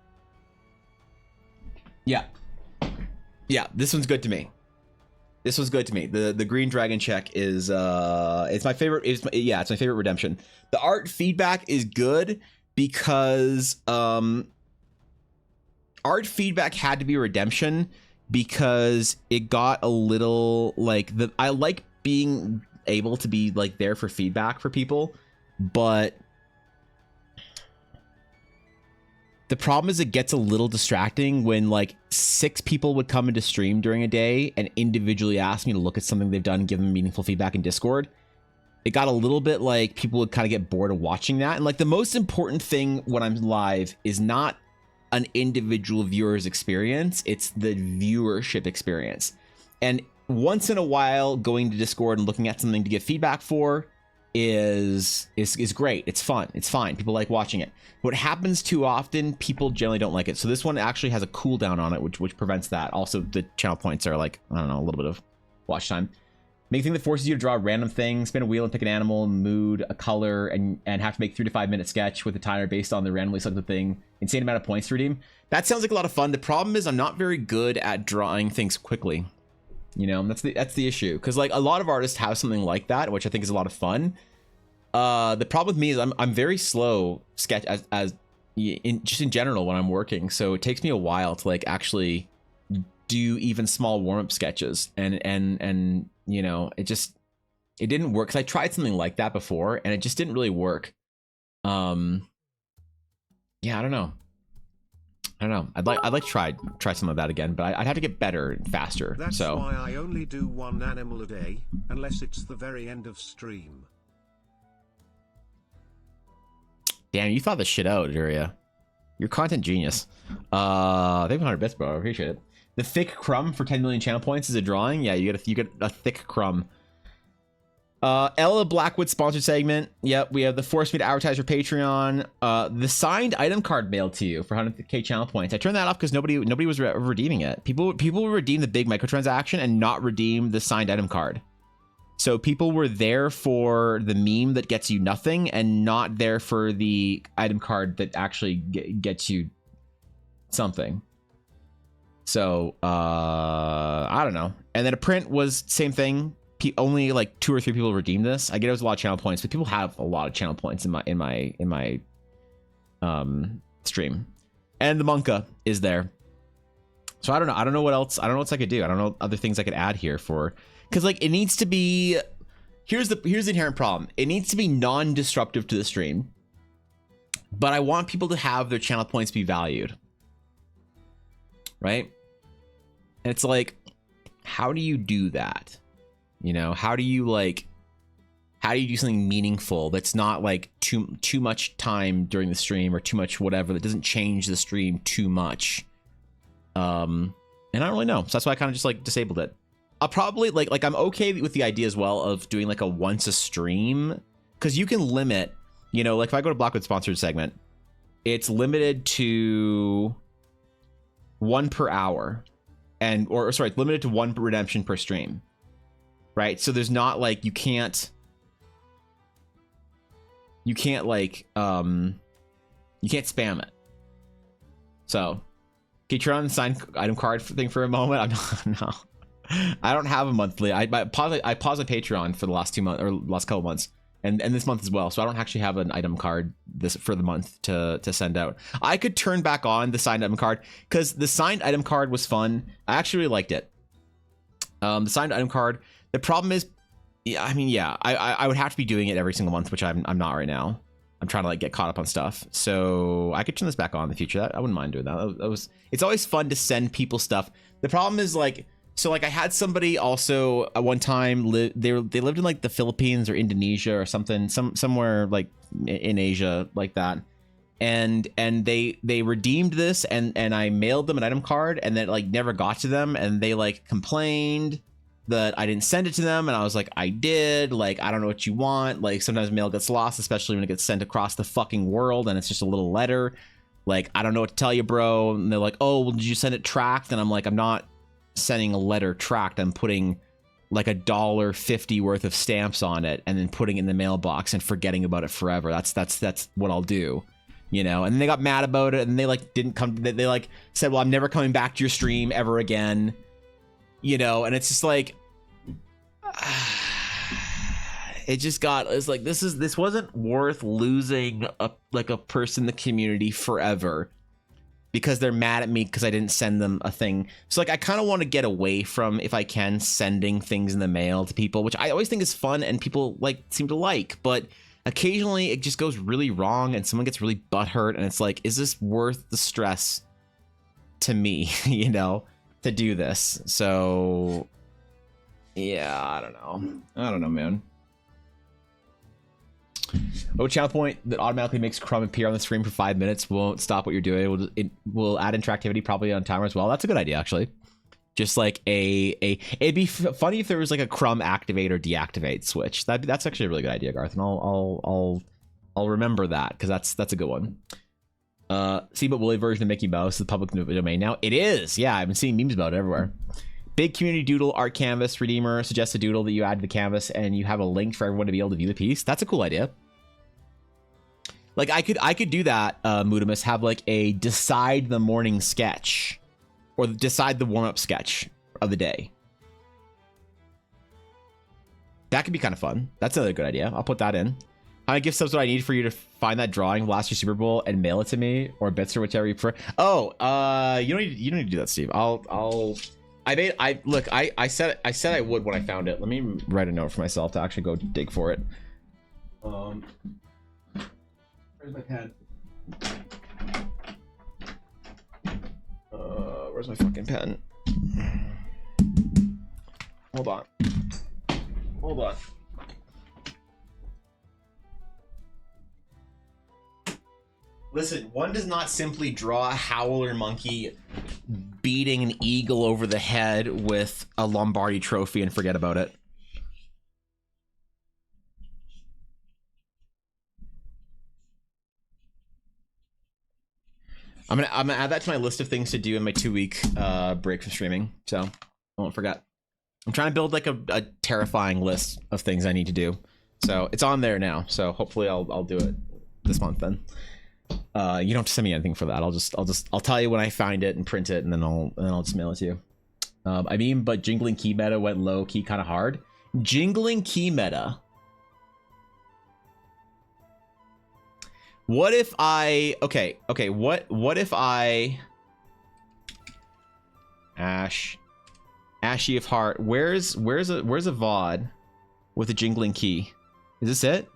Yeah. Yeah, this one's good to me. This was good to me. The green dragon check is it's my favorite. It's my favorite redemption. The art feedback is good because art feedback had to be redemption because it got a little like I like being able to be like there for feedback for people, but the problem is it gets a little distracting when like 6 people would come into stream during a day and individually ask me to look at something they've done and give them meaningful feedback in Discord. It got a little bit like people would kind of get bored of watching that. And like the most important thing when I'm live is not an individual viewer's experience, it's the viewership experience. And once in a while going to Discord and looking at something to give feedback for is great. It's fun. It's fine. People like watching it. What happens too often, people generally don't like it. So this one actually has a cooldown on it, which prevents that. Also, the channel points are like, I don't know, a little bit of watch time. Make a thing that forces you to draw a random thing, spin a wheel and pick an animal, mood, a color, and have to make 3 to 5 minute sketch with a timer based on the randomly selected thing. Insane amount of points to redeem. That sounds like a lot of fun. The problem is I'm not very good at drawing things quickly. You know, that's the issue. Because like a lot of artists have something like that, which I think is a lot of fun. The problem with me is I'm very slow sketch in general when I'm working. So it takes me a while to like actually do even small warm-up sketches and you know, it didn't work because I tried something like that before and it just didn't really work. Yeah, I don't know. I'd like to try something like that again, but I'd have to get better and faster. That's so why I only do 1 animal a day, unless it's the very end of stream. Damn, you thought this shit out, Aduria. You're content genius. Thank you 100 bits, bro. I appreciate it. The thick crumb for 10 million channel points is a drawing. Yeah, you get a thick crumb. Ella Blackwood sponsored segment. Yep, we have the force me to advertise for Patreon. The signed item card mailed to you for 100k channel points. I turned that off because nobody was redeeming it. People redeem the big microtransaction and not redeem the signed item card. So people were there for the meme that gets you nothing and not there for the item card that actually gets you something. So I don't know. And then a print was same thing. Only like 2 or 3 people redeemed this. I get it was a lot of channel points, but people have a lot of channel points in my stream. And the Monka is there. So I don't know. I don't know what else. I don't know what else I could do. I don't know other things I could add here for. Because like it needs to be, here's the inherent problem. It needs to be non-disruptive to the stream, but I want people to have their channel points be valued, right? And it's like, how do you do that? You know, how do you do something meaningful that's not like too much time during the stream or too much whatever that doesn't change the stream too much? And I don't really know, so that's why I kind of just like disabled it. I'll probably like I'm okay with the idea as well of doing like a once a stream, because you can limit, you know, like if I go to Blackwood sponsored segment, it's limited to 1 per hour, and or sorry, limited to 1 redemption per stream, right? So there's not like you can't like you can't spam it. So can you turn on the signed item card thing for a moment? I'm not, no. I don't have a monthly. I paused my Patreon for the last 2 months or last couple months, and this month as well. So I don't actually have an item card for the month to send out. I could turn back on the signed item card because the signed item card was fun. I actually really liked it. The signed item card. The problem is, yeah, I mean, yeah, I would have to be doing it every single month, which I'm not right now. I'm trying to like get caught up on stuff, so I could turn this back on in the future. I wouldn't mind doing that. It's always fun to send people stuff. The problem is like. So like I had somebody also at one time they lived in like the Philippines or Indonesia or something, somewhere like in Asia like that, and they redeemed this and I mailed them an item card and then like never got to them and they like complained that I didn't send it to them, and I was like, I did. Like, I don't know what you want. Like, sometimes mail gets lost, especially when it gets sent across the fucking world and it's just a little letter. Like, I don't know what to tell you, bro. And they're like, oh, well, did you send it tracked? And I'm like, I'm not sending a letter tracked. I'm putting like $1.50 worth of stamps on it and then putting it in the mailbox and forgetting about it forever. That's what I'll do. You know, and they got mad about it, and they like didn't come. They like said, well, I'm never coming back to your stream ever again. You know, and it's just like, it's like, this wasn't worth losing a person in the community forever because they're mad at me because I didn't send them a thing. So like, I kind of want to get away from, if I can, sending things in the mail to people, which I always think is fun and people like seem to like, but occasionally it just goes really wrong and someone gets really butthurt, and it's like, is this worth the stress to me, you know, to do this? So yeah, I don't know, man. Oh, channel point that automatically makes Crumb appear on the screen for 5 minutes won't stop what you're doing. It will add interactivity probably on timer as well. That's a good idea, actually. Just like it'd be funny if there was like a Crumb activate or deactivate switch. That's actually a really good idea, Garth, and I'll remember that, because that's a good one. See, but Willy version of Mickey Mouse is the public domain now. It is, yeah. I've been seeing memes about it everywhere. Big community doodle art canvas redeemer suggests a doodle that you add to the canvas and you have a link for everyone to be able to view the piece. That's a cool idea. Like, I could do that, Mudamus, have like a decide the morning sketch or decide the warm-up sketch of the day. That could be kind of fun. That's another good idea. I'll put that in. How many gift subs do I need for you to find that drawing of last year's Super Bowl and mail it to me, or bits, or whichever you prefer? Oh, you don't need to do that, Steve. I said I would when I found it. Let me write a note for myself to actually go dig for it. Where's my pen? Where's my fucking pen? Hold on. Listen, one does not simply draw a howler monkey beating an eagle over the head with a Lombardi trophy and forget about it. I'm gonna add that to my list of things to do in my 2-week break from streaming, so I won't forget. I'm trying to build like a terrifying list of things I need to do, so it's on there now. So hopefully I'll do it this month then. You don't have to send me anything for that. I'll tell you when I find it and print it, and then I'll just mail it to you. I mean, but jingling key meta went low key kind of hard. Jingling key meta. What if I okay, what if I Ashy of Heart, where's a VOD with a jingling key? Is this it?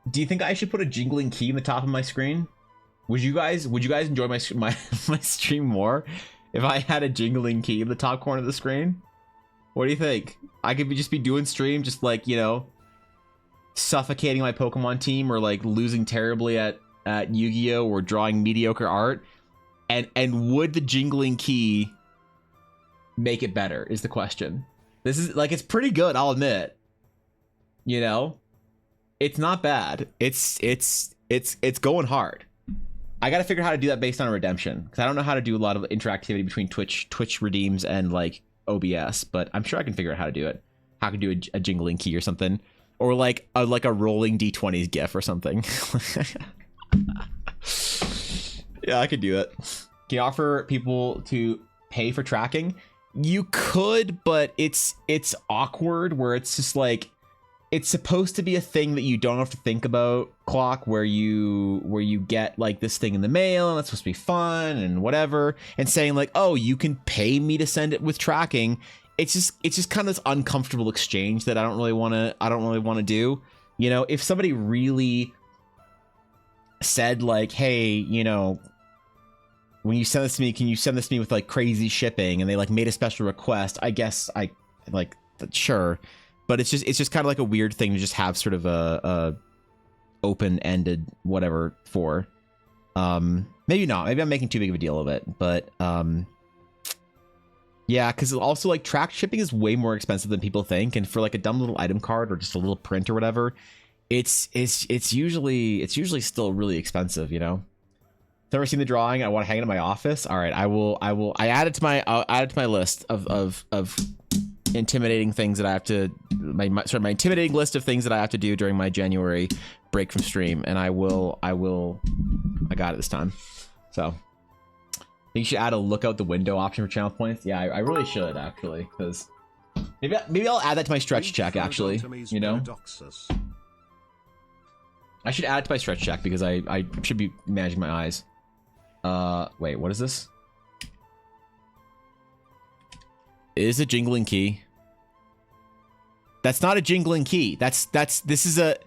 Do you think I should put a jingling key in the top of my screen? Would you guys enjoy my stream more if I had a jingling key in the top corner of the screen? What do you think? I could just be doing stream, just like, you know, suffocating my Pokemon team, or like losing terribly at Yu-Gi-Oh, or drawing mediocre art, and would the jingling key make it better is the question. This is like, it's pretty good, I'll admit. You know, it's not bad. It's going hard. I gotta figure out how to do that based on a redemption, because I don't know how to do a lot of interactivity between Twitch redeems and like OBS, but I'm sure I can figure out how to do it. How I can do a jingling key or something. Or like a rolling D20s gif or something. Yeah, I could do it. Can you offer people to pay for tracking? You could, but it's awkward, where it's just like, it's supposed to be a thing that you don't have to think about, Clock, where you get like this thing in the mail and it's supposed to be fun and whatever, and saying like, oh, you can pay me to send it with tracking. It's just kind of this uncomfortable exchange that I don't really want to do. You know, if somebody really said like, hey, you know, when you send this to me, can you send this to me with like crazy shipping, and they like made a special request, I guess I like, sure, but it's just kind of like a weird thing to just have sort of a open-ended whatever for. Maybe not, maybe I'm making too big of a deal of it, but Yeah, because also like track shipping is way more expensive than people think, and for like a dumb little item card or just a little print or whatever, it's usually still really expensive, you know. Never seen the drawing. I want to hang it in my office. All right, I add it to my list of intimidating things that I have to my intimidating list of things that I have to do during my January break from stream, and I got it this time. So I think you should add a look out the window option for channel points. Yeah, I really should actually, because maybe I'll add that to my stretch check actually. You know, I should add it to my stretch check because I should be managing my eyes. Wait, what is this? Is a jingling key? That's not a jingling key. This is a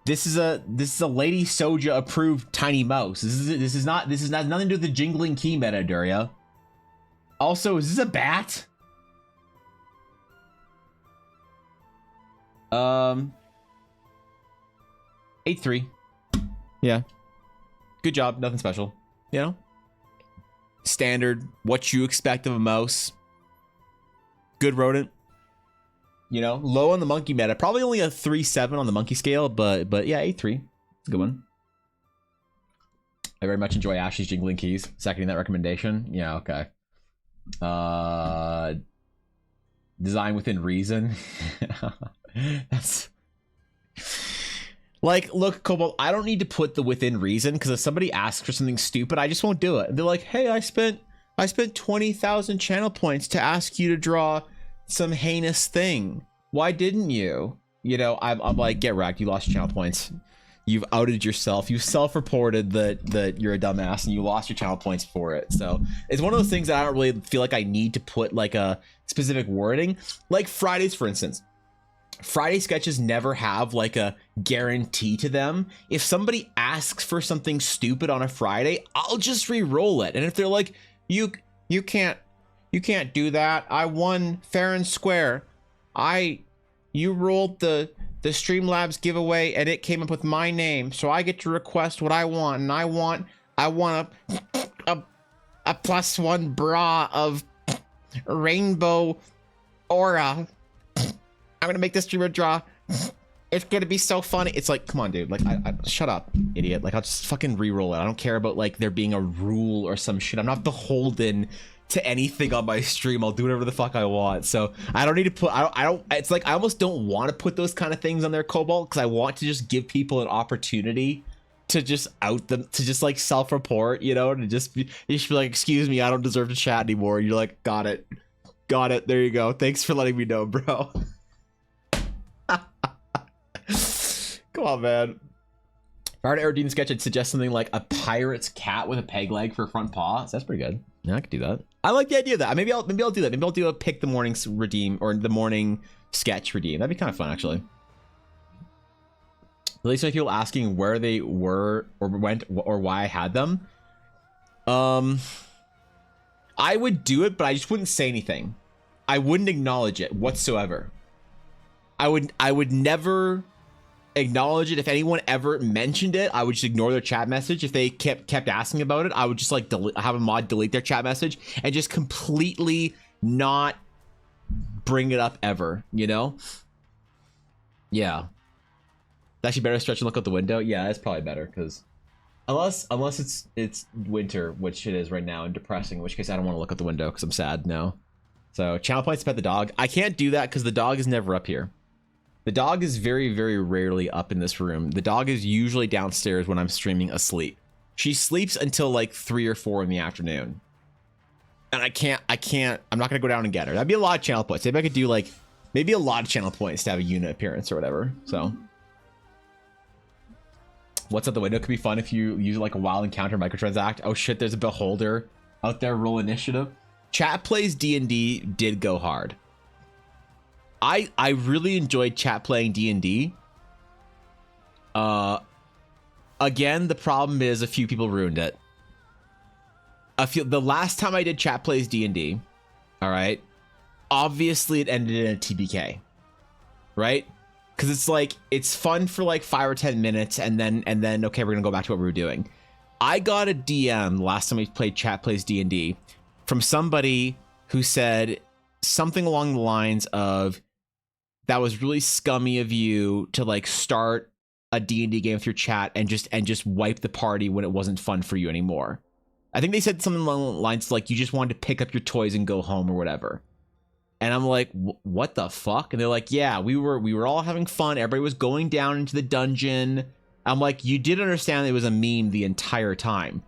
Lady Soja approved tiny mouse. This is not nothing to do with the jingling key meta, Duria. Also, is this a bat? 8-3. Yeah. Good job. Nothing special. You know? Standard. What you expect of a mouse. Good rodent. You know, low on the monkey meta. Probably only a 3-7 on the monkey scale, but yeah, 8-3. It's a good one. I very much enjoy Ashley's jingling keys. Seconding that recommendation. Yeah, okay. Design within reason. That's like, look, Cobalt, I don't need to put the within reason, because if somebody asks for something stupid, I just won't do it. They're like, hey, I spent 20,000 channel points to ask you to draw some heinous thing. Why didn't you? You know, I'm like, get wrecked. You lost your channel points. You've outed yourself. You self-reported that you're a dumbass and you lost your channel points for it. So it's one of those things that I don't really feel like I need to put like a specific wording. Like Fridays, for instance. Friday sketches never have like a guarantee to them. If somebody asks for something stupid on a Friday, I'll just re-roll it. And if they're like, you can't do that. I won fair and square. You rolled the Streamlabs giveaway and it came up with my name, so I get to request what I want, and I want a +1 bra of rainbow aura. I'm gonna make this streamer draw. It's gonna be so funny. It's like, come on, dude. Like, I shut up, idiot. Like, I'll just fucking re-roll it. I don't care about like there being a rule or some shit. I'm not beholden to anything on my stream. I'll do whatever the fuck I want. So I don't need to put, I don't, it's like, I almost don't want to put those kind of things on their Cobalt, because I want to just give people an opportunity to just out them, to just like self-report, you know, to just be like, excuse me, I don't deserve to chat anymore. And you're like, got it. There you go. Thanks for letting me know, bro. Come on, man. If I were to ever do the sketch, I'd suggest something like a pirate's cat with a peg leg for a front paw. So that's pretty good. Yeah, I could do that. I like the idea of that. Maybe I'll do that. Maybe I'll do a pick the morning redeem, or the morning sketch redeem. That'd be kind of fun, actually. At least if people asking where they were or went or why I had them. I would do it, but I just wouldn't say anything. I wouldn't acknowledge it whatsoever. I would never acknowledge it. If anyone ever mentioned it, I would just ignore their chat message. If they kept asking about it, I would just like have a mod delete their chat message and just completely not bring it up ever, you know? Yeah. It's actually better to stretch and look out the window. Yeah, it's probably better, because unless it's winter, which it is right now, and depressing, in which case I don't want to look out the window because I'm sad. No. So channel points to pet the dog. I can't do that because the dog is never up here. The dog is very, very rarely up in this room. The dog is usually downstairs when I'm streaming asleep. She sleeps until like 3 or 4 in the afternoon. And I'm not going to go down and get her. That'd be a lot of channel points. Maybe I could do like, maybe a lot of channel points to have a unit appearance or whatever. So. What's at the window could be fun if you use like a wild encounter microtransact. Oh shit, there's a beholder out there. Roll initiative. Chat plays D&D did go hard. I really enjoyed chat playing D&D. Again, the problem is a few people ruined it. The last time I did chat plays D&D, all right, obviously it ended in a TPK, right? Because it's like, it's fun for like 5 or 10 minutes, and then okay, we're gonna go back to what we were doing. I got a DM last time we played chat plays D&D from somebody who said something along the lines of, that was really scummy of you to like start a D&D game through chat and just wipe the party when it wasn't fun for you anymore. I think they said something along the lines like you just wanted to pick up your toys and go home or whatever. And I'm like, what the fuck? And they're like, yeah, we were all having fun. Everybody was going down into the dungeon. I'm like, you did understand it was a meme the entire time.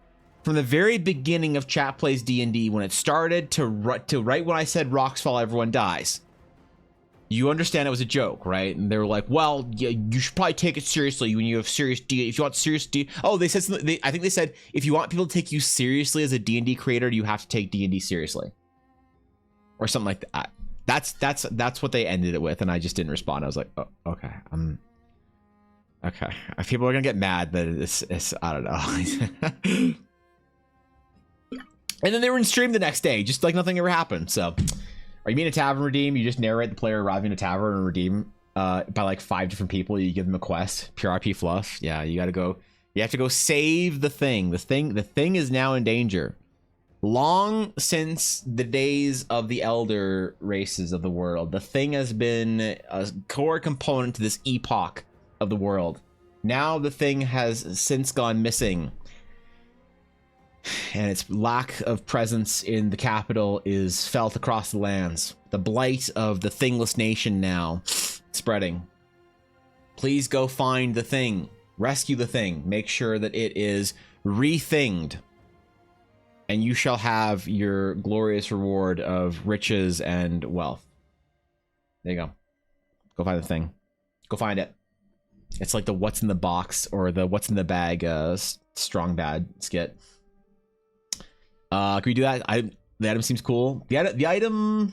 From the very beginning of Chat Plays D&D, when it started to right when I said rocks fall, everyone dies. You understand it was a joke, right? And they were like, well, yeah, you should probably take it seriously when you have serious D. If you want serious D. Oh, they said something. I think they said, if you want people to take you seriously as a D&D creator, you have to take D&D seriously. Or something like that. That's what they ended it with. And I just didn't respond. I was like, oh, okay. Okay. People are going to get mad that it's I don't know. And then they were in stream the next day, just like nothing ever happened. So, are you mean a tavern redeem? You just narrate the player arriving at a tavern and redeem by like 5 different people. You give them a quest. Pure RP fluff. Yeah, you got to go. You have to go save the thing. The thing is now in danger. Long since the days of the elder races of the world, the thing has been a core component to this epoch of the world. Now the thing has since gone missing. And its lack of presence in the capital is felt across the lands. The blight of the thingless nation now spreading. Please go find the thing. Rescue the thing. Make sure that it is rethinged. And you shall have your glorious reward of riches and wealth. There you go. Go find the thing. Go find it. It's like the what's in the box or the what's in the bag strong bad skit. Can we do that? The item seems cool. The item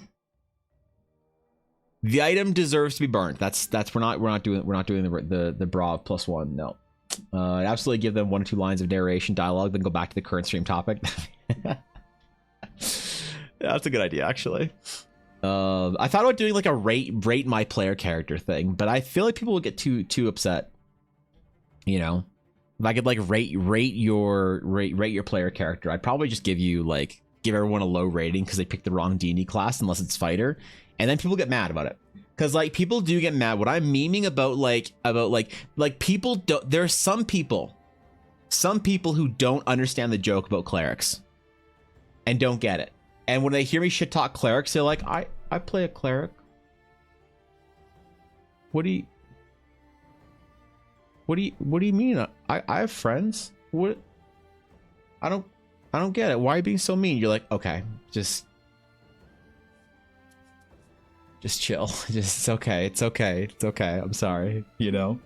deserves to be burnt. That's we're not doing the bra +1. No. I'd absolutely give them 1 or 2 lines of narration dialogue, then go back to the current stream topic. Yeah, that's a good idea, actually. I thought about doing like a rate my player character thing, but I feel like people will get too upset. You know, if I could like rate your player character, I'd probably just give everyone a low rating because they picked the wrong D&D class unless it's fighter, and then people get mad about it. Because like people do get mad. What I'm memeing about like people don't. There are some people who don't understand the joke about clerics, and don't get it. And when they hear me shit talk clerics, they're like, I play a cleric. What do you mean? I have friends. What? I don't get it. Why are you being so mean? You're like, okay, just chill. It's okay. It's okay. I'm sorry. You know.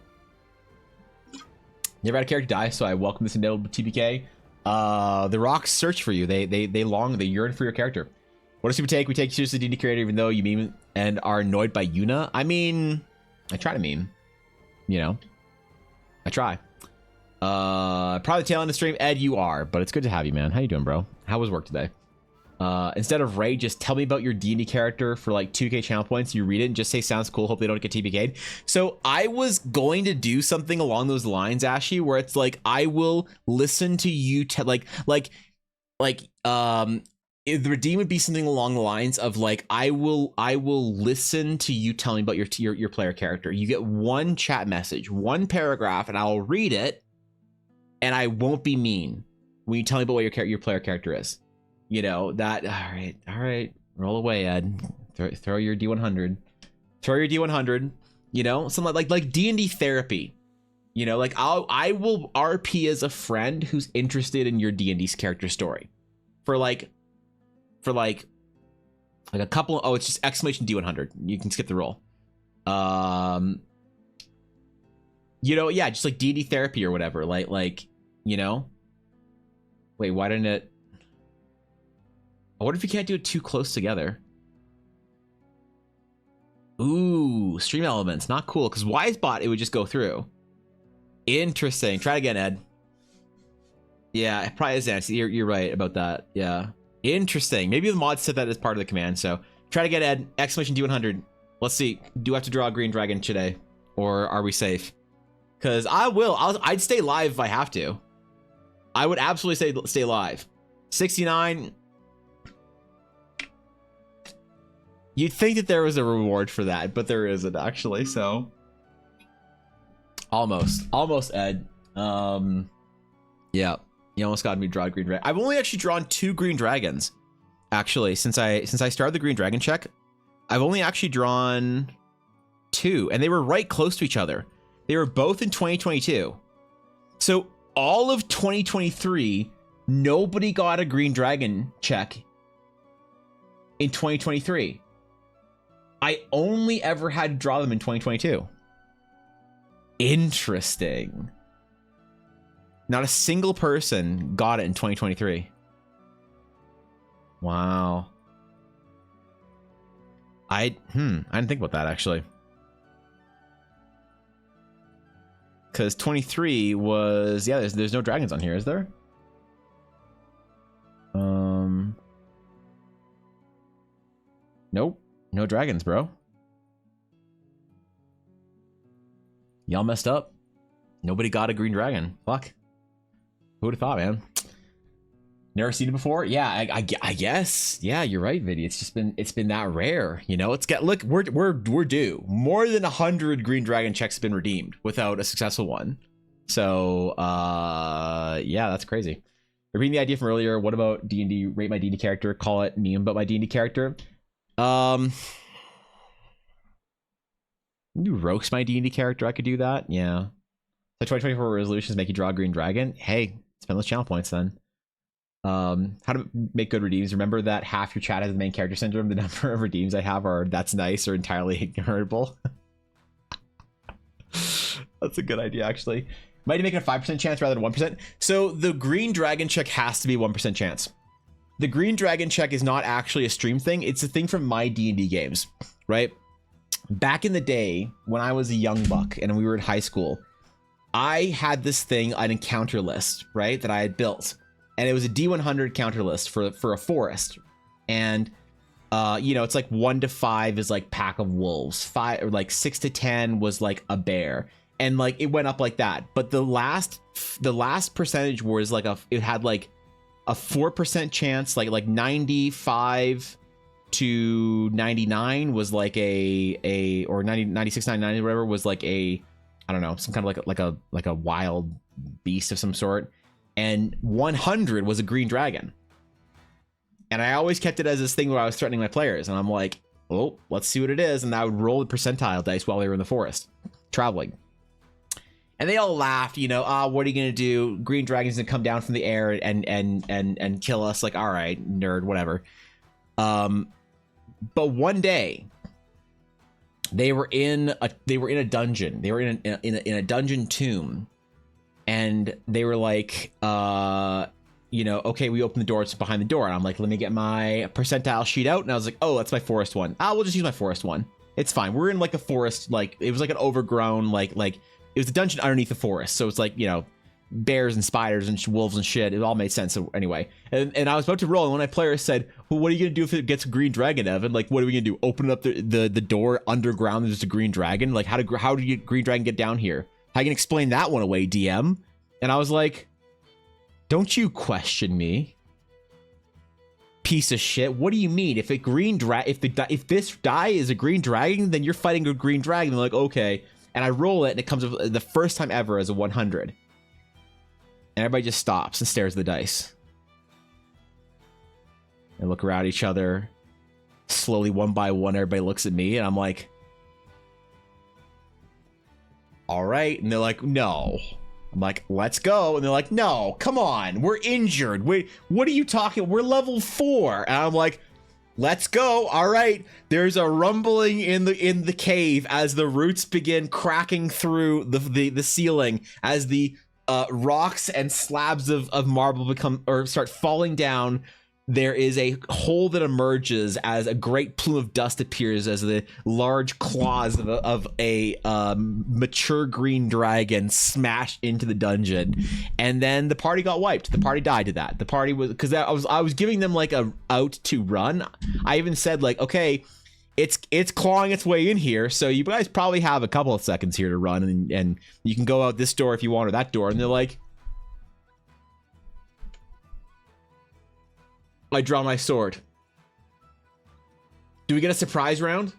Never had a character die, so I welcome this indelible TPK. The rocks search for you. They yearn for your character. What does people take? We take seriously D&D creator, even though you meme and are annoyed by Yuna. I mean, I try to meme. You know, I try. Probably the tail end of the stream. Ed, you are, but it's good to have you, man. How you doing, bro? How was work today? Instead of Ray, just tell me about your D&D character for like 2k channel points. You read it and just say sounds cool. Hope they don't get TPK'd. So I was going to do something along those lines, Ashy, where it's like I will listen to you the redeem would be something along the lines of like I will listen to you tell me about your player character. You get 1 chat message, 1 paragraph, and I'll read it, and I won't be mean when you tell me about what your player character is. You know that. All right, roll away, Ed. Throw your D100. Throw your D100. You know, something like D&D therapy. You know, like I will RP as a friend who's interested in your D&D's character story, for a couple. Oh, it's just exclamation D100. You can skip the roll. You know, yeah, just like D&D therapy or whatever. Like you know. Wait, why didn't it? What if you can't do it too close together? Ooh, stream elements, not cool. Because Wisebot, it would just go through. Interesting. Try it again, Ed. Yeah, it probably is Nancy. You're right about that. Yeah. Interesting. Maybe the mod said that as part of the command. So try to get Ed. Exclamation D100. Let's see. Do I have to draw a green dragon today? Or are we safe? Because I'd stay live if I have to. I would absolutely stay live. 69. You'd think that there was a reward for that, but there isn't actually. So almost Ed. Yeah, you almost got me to draw a green dragon. I've only actually drawn 2 green dragons, actually, since I started the green dragon check. I've only actually drawn 2, and they were right close to each other. They were both in 2022. So all of 2023, nobody got a green dragon check in 2023. I only ever had to draw them in 2022. Interesting. Not a single person got it in 2023. Wow. I didn't think about that actually. Because 23 was, yeah, there's no dragons on here, is there? Nope, no dragons, bro. Y'all messed up. Nobody got a green dragon. Fuck. Who would have thought, man? Never seen it before? Yeah, I guess. Yeah, you're right, Viddy. It's been that rare. You know, look, we're due. More than 100 green dragon checks have been redeemed without a successful one. So yeah, that's crazy. Repeating the idea from earlier, what about D&D? Rate my D&D character, call it meme about my D&D character. You roast my D&D character, I could do that. Yeah. So 2024 resolutions make you draw a green dragon. Hey, spend those channel points then. How to make good redeems. Remember that half your chat has the main character syndrome. The number of redeems I have are that's nice or entirely ignorable. That's a good idea, actually. Might make it a 5% chance rather than 1%. So the green dragon check has to be 1% chance. The green dragon check is not actually a stream thing. It's a thing from my D&D games, right? Back in the day when I was a young buck and we were in high school, I had this thing, an encounter list, right, that I had built. And it was a D100 counter list for a forest. And, you know, it's like 1 to 5 is like pack of wolves. 5 or like 6 to 10 was like a bear. And like it went up like that. But the last percentage was like it had like a 4% chance, like 95 to 99 was like or 90, 96, 99, whatever was like I don't know, some kind of like a wild beast of some sort. And 100 was a green dragon. And I always kept it as this thing where I was threatening my players. And I'm like, oh, let's see what it is. And I would roll the percentile dice while they were in the forest, traveling. And they all laughed, you know, what are you going to do? Green dragon's going to come down from the air and kill us. Like, all right, nerd, whatever. But one day, they were in a dungeon. They were in a dungeon tomb. And they were like, you know, okay, we open the door, it's behind the door. And I'm like, let me get my percentile sheet out. And I was like, oh, that's my forest one. We'll just use my forest one. It's fine. We're in like a forest, like it was like an overgrown, like it was a dungeon underneath the forest. So it's like, you know, bears and spiders and wolves and shit. It all made sense. So anyway, and I was about to roll. And when my player said, well, what are you going to do if it gets a green dragon, Evan? Like, what are we going to do? Open up the door underground? There's a green dragon. Like, how do you green dragon get down here? I can explain that one away, DM. And I was like, don't you question me, piece of shit. What do you mean? If if this die is a green dragon, then you're fighting a green dragon. They're like, okay. And I roll it, and it comes up the first time ever as a 100. And everybody just stops and stares at the dice. And look around each other. Slowly, one by one, everybody looks at me, and I'm like, all right. And they're like, no. I'm like, let's go. And they're like, no, come on. We're injured. Wait, what are you talking? We're level 4. And I'm like, let's go. All right. There's a rumbling in the cave as the roots begin cracking through the ceiling, as the rocks and slabs of marble start falling down. There is a hole that emerges as a great plume of dust appears as the large claws of a mature green dragon smashed into the dungeon, and then the party got wiped. The party died to that. The party was, because I was giving them like a out to run. I even said like, okay, it's clawing its way in here, so you guys probably have a couple of seconds here to run, and you can go out this door if you want or that door. And they're like, I draw my sword. Do we get a surprise round?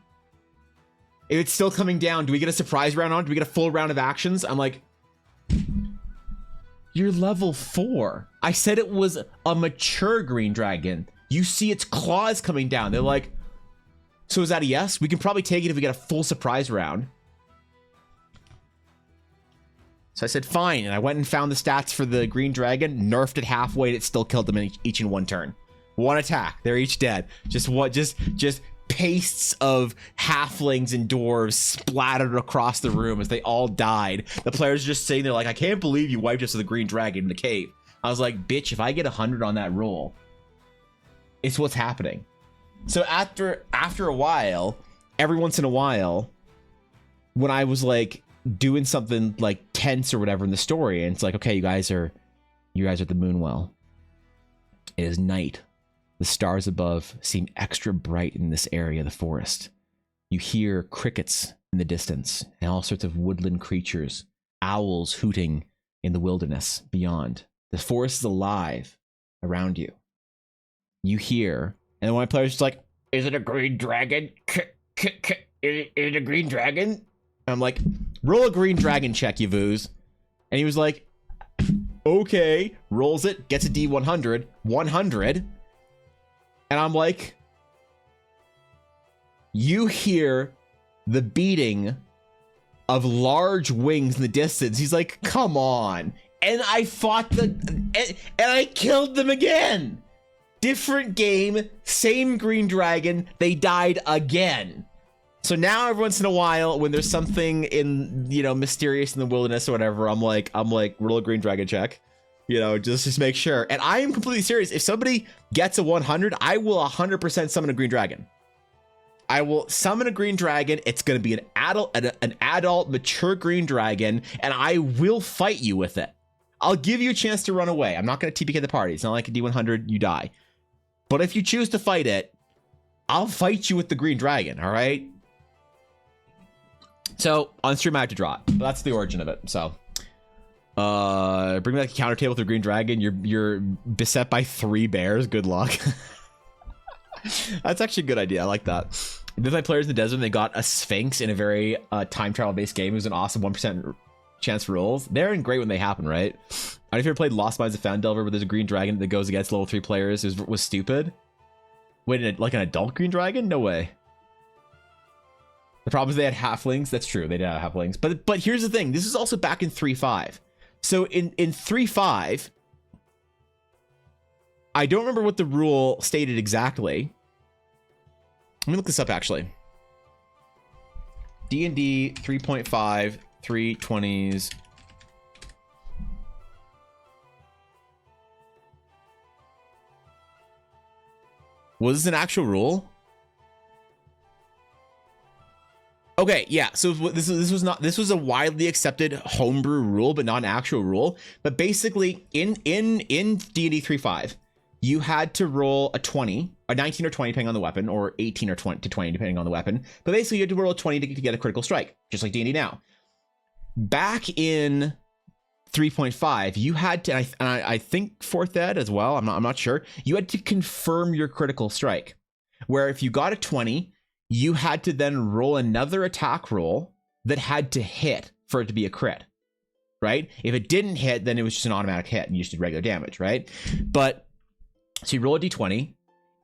If it's still coming down, do we get a surprise round on? Do we get a full round of actions? I'm like, you're level 4. I said it was a mature green dragon. You see its claws coming down. They're like, so is that a yes? We can probably take it if we get a full surprise round. So I said, fine. And I went and found the stats for the green dragon, nerfed it halfway, and it still killed them each in one turn. One attack. They're each dead. Just pastes of halflings and dwarves splattered across the room as they all died. The players are just sitting there like, I can't believe you wiped us with a green dragon in the cave. I was like, bitch, if I get 100 on that roll, it's what's happening. So after a while, every once in a while, when I was like doing something like tense or whatever in the story, and it's like, okay, you guys are at the Moonwell. It is night. The stars above seem extra bright in this area of the forest. You hear crickets in the distance and all sorts of woodland creatures, owls hooting in the wilderness beyond. The forest is alive around you. You hear, and one of my players is like, is it a green dragon? Is it a green dragon? And I'm like, roll a green dragon check, you voos. And he was like, okay, rolls it, gets a D100, 100. And I'm like, you hear the beating of large wings in the distance. He's like, come on. And I fought and I killed them again. Different game, same green dragon. They died again. So now every once in a while, when there's something mysterious in the wilderness or whatever, I'm like, roll a green dragon check. Just make sure. And I am completely serious. If somebody gets a 100, I will 100% summon a green dragon. I will summon a green dragon. It's going to be an adult, mature green dragon, and I will fight you with it. I'll give you a chance to run away. I'm not going to TPK the party. It's not like a D100, you die. But if you choose to fight it, I'll fight you with the green dragon, all right? So, on stream, I have to draw it. That's the origin of it, so... bring me like a counter table with a green dragon. You're beset by 3 bears. Good luck. That's actually a good idea. I like that. There's like players in the desert and they got a sphinx in a very time travel based game. It was an awesome 1% chance rolls. They're great when they happen, right? I don't know if you ever played Lost Mines of Fandelver where there's a green dragon that goes against level 3 players. It was stupid. Wait, like an adult green dragon? No way. The problem is they had halflings. That's true. They did have halflings. But here's the thing. This is also back in 3.5. So in 3.5, I don't remember what the rule stated exactly. Let me look this up, actually. D&D 3.5, 320s. Was this an actual rule? Okay, yeah. So this was a widely accepted homebrew rule, but not an actual rule. But basically, in D&D 3.5, you had to roll a 20, a 19 or 20 depending on the weapon, or 18 or 20 depending on the weapon. But basically, you had to roll a 20 to get a critical strike, just like D&D now. Back in 3.5, you had to, and I think 4th Ed as well. I'm not sure. You had to confirm your critical strike, where if you got a 20. You had to then roll another attack roll that had to hit for it to be a crit, right? If it didn't hit, then it was just an automatic hit and you just did regular damage, right? But so you roll a d20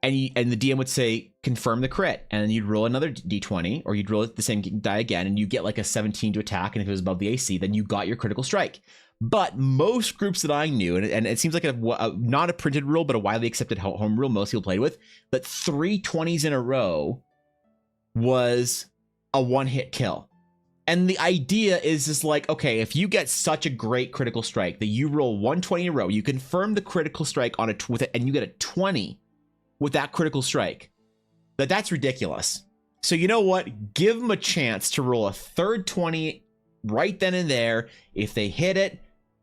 and the DM would say, confirm the crit. And then you'd roll another d20 or you'd roll the same die again and you get like a 17 to attack. And if it was above the AC, then you got your critical strike. But most groups that I knew, and it seems like not a printed rule, but a widely accepted home rule most people played with, that 3 20s in a row was a one-hit kill. And the idea is just like, okay, if you get such a great critical strike that you roll 120 in a row, you confirm the critical strike on with it, and you get a 20 with that critical strike, that's ridiculous. So you know what? Give them a chance to roll a third 20 right then and there. If they hit it,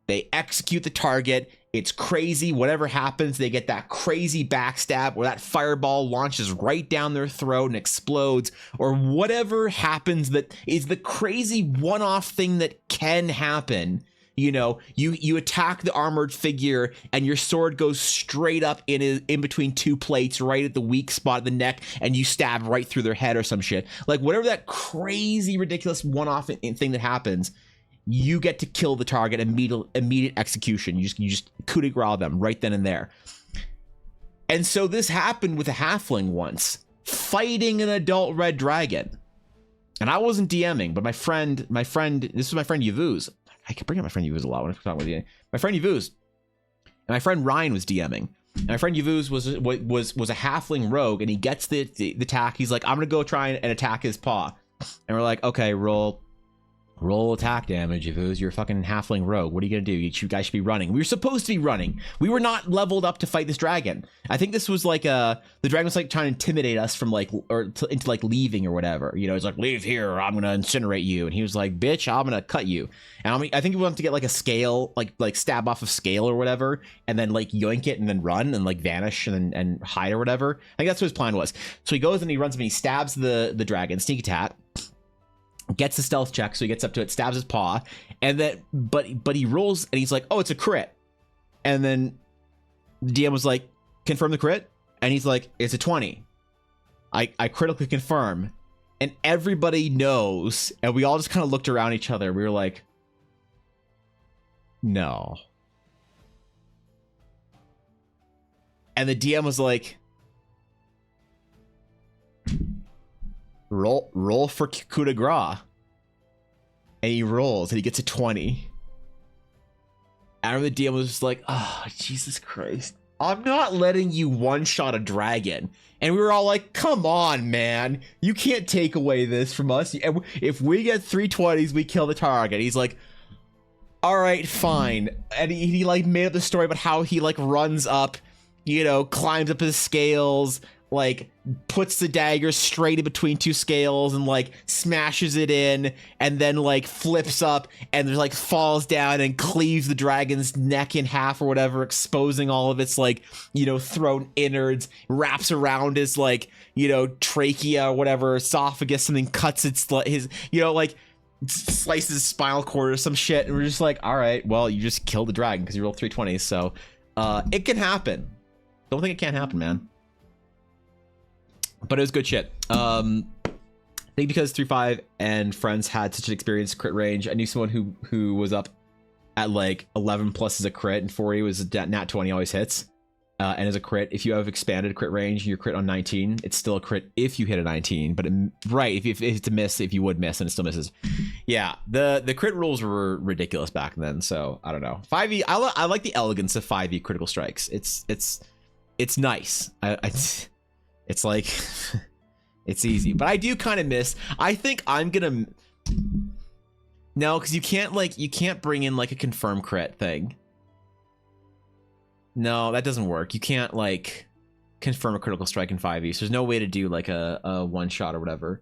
they execute the target. It's crazy. Whatever happens, they get that crazy backstab where that fireball launches right down their throat and explodes, or whatever happens that is the crazy one-off thing that can happen. you know, you attack the armored figure and your sword goes straight up in between two plates right at the weak spot of the neck, and you stab right through their head or some shit. Like whatever that crazy ridiculous one-off thing that happens, you get to kill the target, immediate execution. You just coup de grace them right then and there. And so this happened with a halfling once, fighting an adult red dragon. And I wasn't DMing, but my friend, this was my friend Yavuz. I can bring up my friend Yavuz a lot when I'm talking with you. My friend Yavuz and my friend Ryan was DMing. And my friend Yavuz was a halfling rogue, and he gets the attack. He's like, I'm gonna go try and attack his paw. And we're like, okay, roll attack damage, Yavuz. You're a fucking halfling rogue. What are you gonna do? You guys should be running. We were supposed to be running. We were not leveled up to fight this dragon. I think this was like the dragon was like trying to intimidate us from like into like leaving or whatever. You know, he's like, leave here or I'm gonna incinerate you. And he was like, bitch, I'm gonna cut you. And I think we wanted to get like a scale, like stab off a scale or whatever, and then like yoink it and then run and like vanish and hide or whatever. I think that's what his plan was. So he goes and he runs and he stabs the dragon, sneak attack. Gets a stealth check, so he gets up to it, stabs his paw, and then but he rolls and he's like, oh, it's a crit. And then the DM was like, confirm the crit, and he's like, it's a 20. I critically confirm, and everybody knows, and we all just kind of looked around each other. We were like, no. And the DM was like, roll for coup de grace. And he rolls and he gets a 20. And the DM was just like, oh, Jesus Christ. I'm not letting you one-shot a dragon. And we were all like, come on, man. You can't take away this from us. If we get 320s, we kill the target. He's like, all right, fine. And he like made up the story about how he like runs up, you know, climbs up his scales, like puts the dagger straight in between two scales and like smashes it in, and then like flips up and there's like falls down and cleaves the dragon's neck in half or whatever, exposing all of its like, you know, throat innards, wraps around his like, you know, trachea or whatever, esophagus, and then cuts his, you know, like slices his spinal cord or some shit. And we're just like, all right, well, you just killed the dragon because you rolled 320s. So it can happen. Don't think it can't happen, man. But it was good shit. I think because 3.5 and friends had such an experienced crit range, I knew someone who was up at like 11 plus as a crit, and 40 was a nat 20 always hits. And as a crit, if you have expanded crit range and you're crit on 19, it's still a crit if you hit a 19. But right, if it's a miss, if you would miss and it still misses. Yeah, the crit rules were ridiculous back then. So I don't know. 5e, I like the elegance of 5e critical strikes. It's nice. It's like, it's easy, but I do kind of miss, I think I'm gonna, no, because you can't bring in like a confirm crit thing. No, that doesn't work. You can't like confirm a critical strike in 5e, so there's no way to do like a one shot or whatever.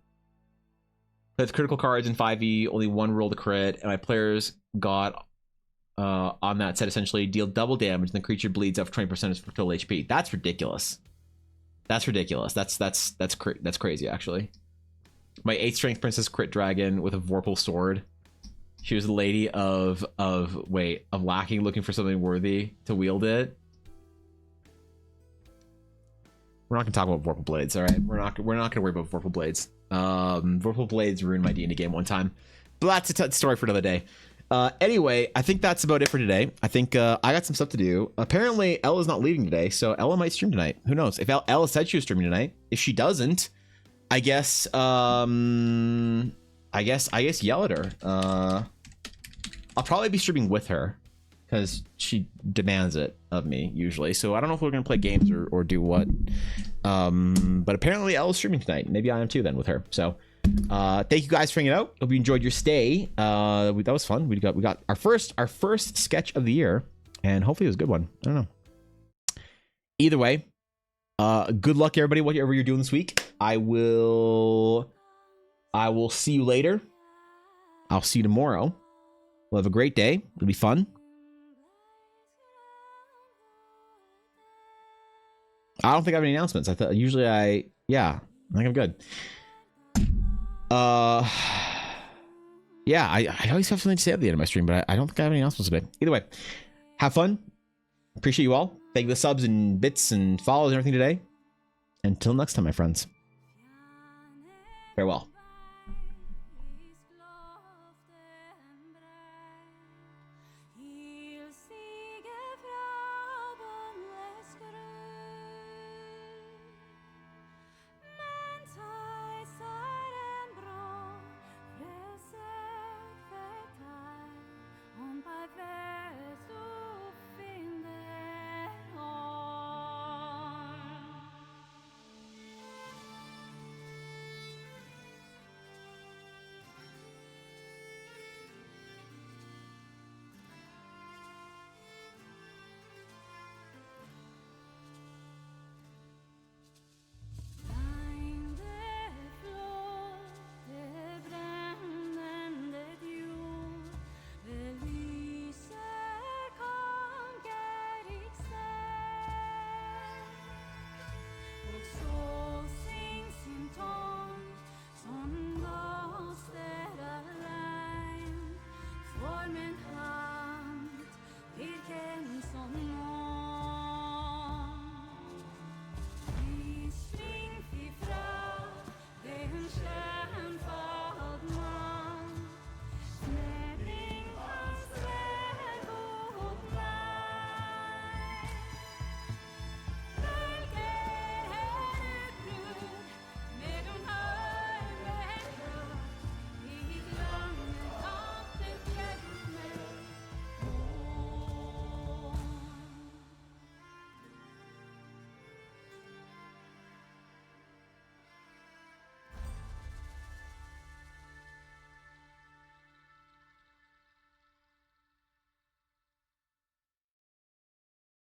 But critical cards in 5e, only one roll to crit, and my players got on that set essentially deal double damage and the creature bleeds up 20% of total HP. That's ridiculous. That's ridiculous. That's crazy, actually. My 8th strength princess crit dragon with a Vorpal sword. She was the lady of lacking, looking for something worthy to wield it. We're not gonna talk about Vorpal blades, all right? We're not gonna worry about Vorpal blades. Vorpal blades ruined my D&D game one time, but that's a story for another day. Anyway, I think that's about it for today. I think I got some stuff to do. Apparently, Ella's not leaving today, so Ella might stream tonight. Who knows? If Ella said she was streaming tonight, if she doesn't, I guess yell at her. I'll probably be streaming with her because she demands it of me usually. So I don't know if we're gonna play games or do what. But apparently Ella's streaming tonight. Maybe I am too then with her. So. Thank you guys for hanging out. Hope you enjoyed your stay. That was fun. We got our first sketch of the year, and hopefully it was a good one. I don't know. Either way, good luck everybody, whatever you're doing this week. I will see you later. I'll see you tomorrow. We'll have a great day. It'll be fun. I don't think I have any announcements. I think I'm good. yeah, I always have something to say at the end of my stream, but I don't think I have any announcements today. Either way, have fun. Appreciate you all. Thank you for the subs and bits and follows and everything today. Until next time, my friends. Farewell.